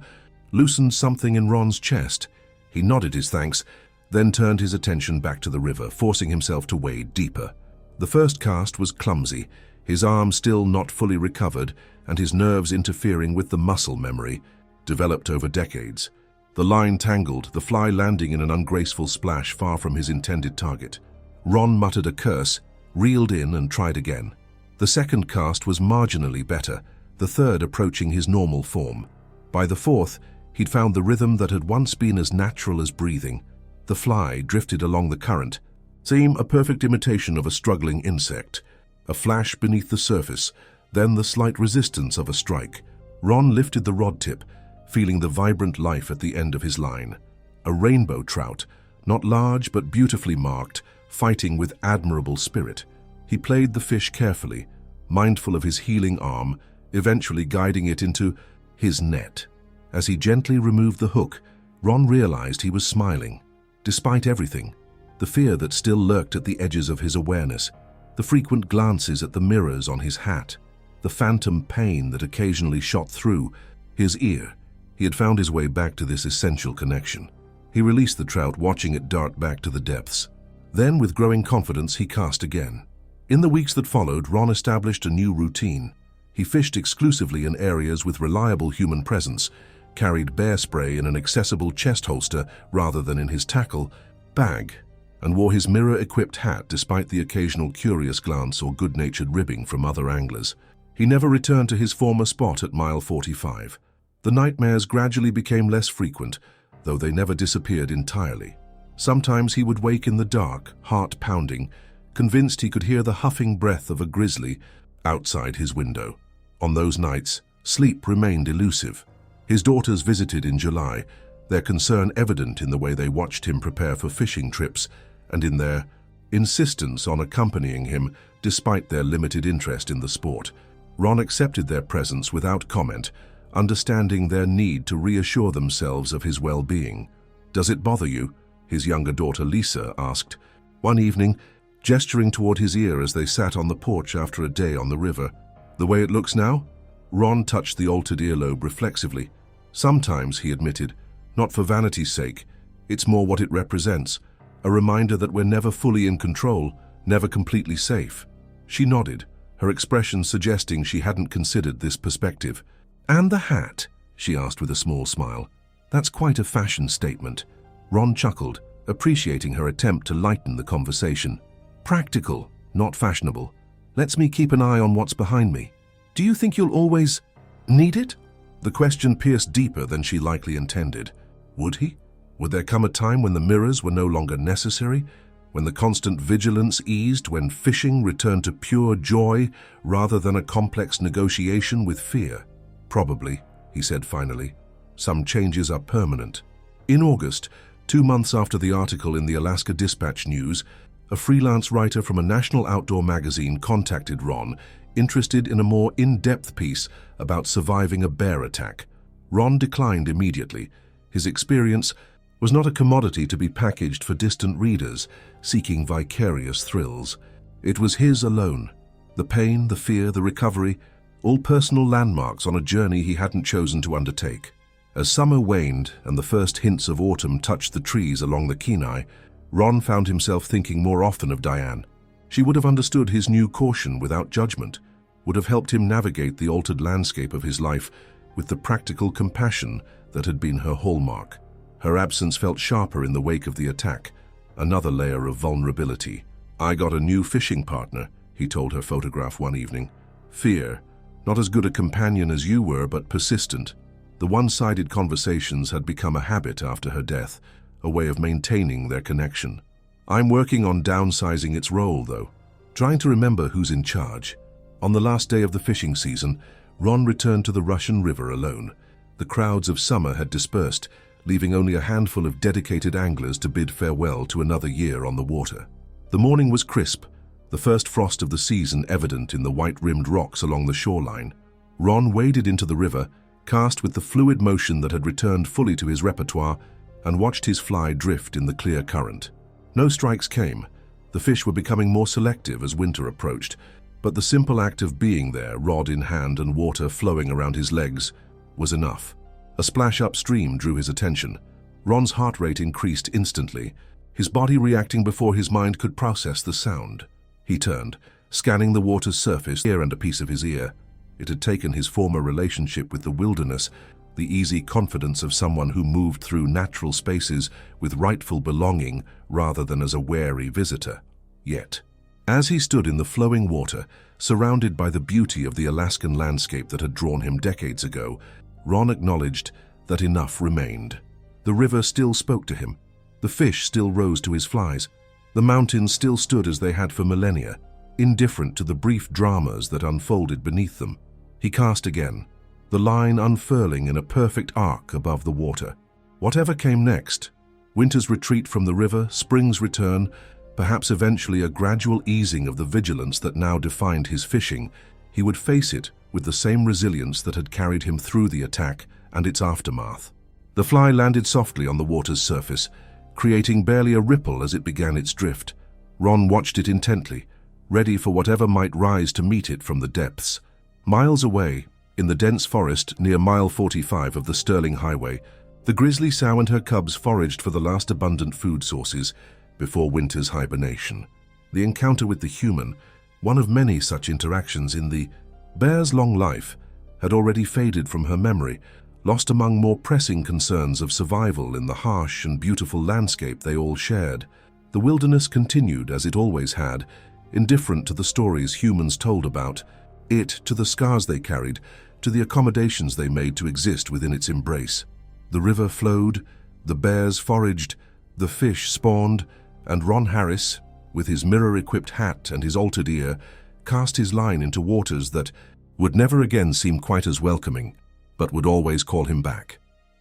loosened something in Ron's chest. He nodded his thanks, then turned his attention back to the river, forcing himself to wade deeper. The first cast was clumsy, his arm still not fully recovered and his nerves interfering with the muscle memory, developed over decades. The line tangled, the fly landing in an ungraceful splash far from his intended target. Ron muttered a curse, reeled in and tried again. The second cast was marginally better, the third approaching his normal form. By the fourth, he'd found the rhythm that had once been as natural as breathing. The fly drifted along the current, seemed a perfect imitation of a struggling insect. A flash beneath the surface, then the slight resistance of a strike. Ron lifted the rod tip, feeling the vibrant life at the end of his line. A rainbow trout, not large but beautifully marked, fighting with admirable spirit. He played the fish carefully, mindful of his healing arm, eventually guiding it into his net. As he gently removed the hook, Ron realized he was smiling. Despite everything, the fear that still lurked at the edges of his awareness, the frequent glances at the mirrors on his hat, the phantom pain that occasionally shot through his ear, he had found his way back to this essential connection. He released the trout, watching it dart back to the depths. Then, with growing confidence, he cast again. In the weeks that followed, Ron established a new routine. He fished exclusively in areas with reliable human presence, carried bear spray in an accessible chest holster rather than in his tackle bag, and wore his mirror-equipped hat despite the occasional curious glance or good-natured ribbing from other anglers. He never returned to his former spot at mile 45. The nightmares gradually became less frequent, though they never disappeared entirely. Sometimes he would wake in the dark, heart pounding, convinced he could hear the huffing breath of a grizzly outside his window. On those nights, sleep remained elusive. His daughters visited in July, their concern evident in the way they watched him prepare for fishing trips and in their insistence on accompanying him despite their limited interest in the sport. Ron accepted their presence without comment, understanding their need to reassure themselves of his well-being. "Does it bother you?" his younger daughter Lisa asked, one evening, gesturing toward his ear as they sat on the porch after a day on the river. "The way it looks now?" Ron touched the altered earlobe reflexively. "Sometimes," he admitted, "not for vanity's sake. It's more what it represents, a reminder that we're never fully in control, never completely safe." She nodded, her expression suggesting she hadn't considered this perspective. "And the hat?" she asked with a small smile. "That's quite a fashion statement." Ron chuckled, appreciating her attempt to lighten the conversation. "Practical, not fashionable. Lets me keep an eye on what's behind me. Do you think you'll always need it?" The question pierced deeper than she likely intended. Would he? Would there come a time when the mirrors were no longer necessary? When the constant vigilance eased? When fishing returned to pure joy rather than a complex negotiation with fear? "Probably," he said finally. "Some changes are permanent." In August, 2 months after the article in the Alaska Dispatch News, a freelance writer from a national outdoor magazine contacted Ron, interested in a more in-depth piece about surviving a bear attack. Ron declined immediately. His experience was not a commodity to be packaged for distant readers seeking vicarious thrills. It was his alone. The pain, the fear, the recovery, all personal landmarks on a journey he hadn't chosen to undertake. As summer waned and the first hints of autumn touched the trees along the Kenai, Ron found himself thinking more often of Diane. She would have understood his new caution without judgment, would have helped him navigate the altered landscape of his life with the practical compassion that had been her hallmark. Her absence felt sharper in the wake of the attack, another layer of vulnerability. "I got a new fishing partner," he told her photograph one evening. "Fear, not as good a companion as you were, but persistent." The one-sided conversations had become a habit after her death, a way of maintaining their connection. "I'm working on downsizing its role, though, trying to remember who's in charge." On the last day of the fishing season, Ron returned to the Russian River alone. The crowds of summer had dispersed, leaving only a handful of dedicated anglers to bid farewell to another year on the water. The morning was crisp, the first frost of the season evident in the white-rimmed rocks along the shoreline. Ron waded into the river, cast with the fluid motion that had returned fully to his repertoire, and watched his fly drift in the clear current. No strikes came. The fish were becoming more selective as winter approached, but the simple act of being there, rod in hand and water flowing around his legs, was enough. A splash upstream drew his attention. Ron's heart rate increased instantly, his body reacting before his mind could process the sound. He turned, scanning the water's surface, ear and a piece of his ear. It had taken his former relationship with the wilderness, the easy confidence of someone who moved through natural spaces with rightful belonging rather than as a wary visitor. Yet, as he stood in the flowing water, surrounded by the beauty of the Alaskan landscape that had drawn him decades ago, Ron acknowledged that enough remained. The river still spoke to him. The fish still rose to his flies. The mountains still stood as they had for millennia, indifferent to the brief dramas that unfolded beneath them. He cast again, the line unfurling in a perfect arc above the water. Whatever came next, winter's retreat from the river, spring's return, perhaps eventually a gradual easing of the vigilance that now defined his fishing, he would face it with the same resilience that had carried him through the attack and its aftermath. The fly landed softly on the water's surface, creating barely a ripple as it began its drift. Ron watched it intently, ready for whatever might rise to meet it from the depths. Miles away, in the dense forest near mile 45 of the Sterling Highway, the grizzly sow and her cubs foraged for the last abundant food sources before winter's hibernation. The encounter with the human, one of many such interactions in the bear's long life, had already faded from her memory, lost among more pressing concerns of survival in the harsh and beautiful landscape they all shared. The wilderness continued as it always had, indifferent to the stories humans told about it, to the scars they carried, to the accommodations they made to exist within its embrace. The river flowed, the bears foraged, the fish spawned, and Ron Harris, with his mirror-equipped hat and his altered ear, cast his line into waters that would never again seem quite as welcoming, but would always call him back.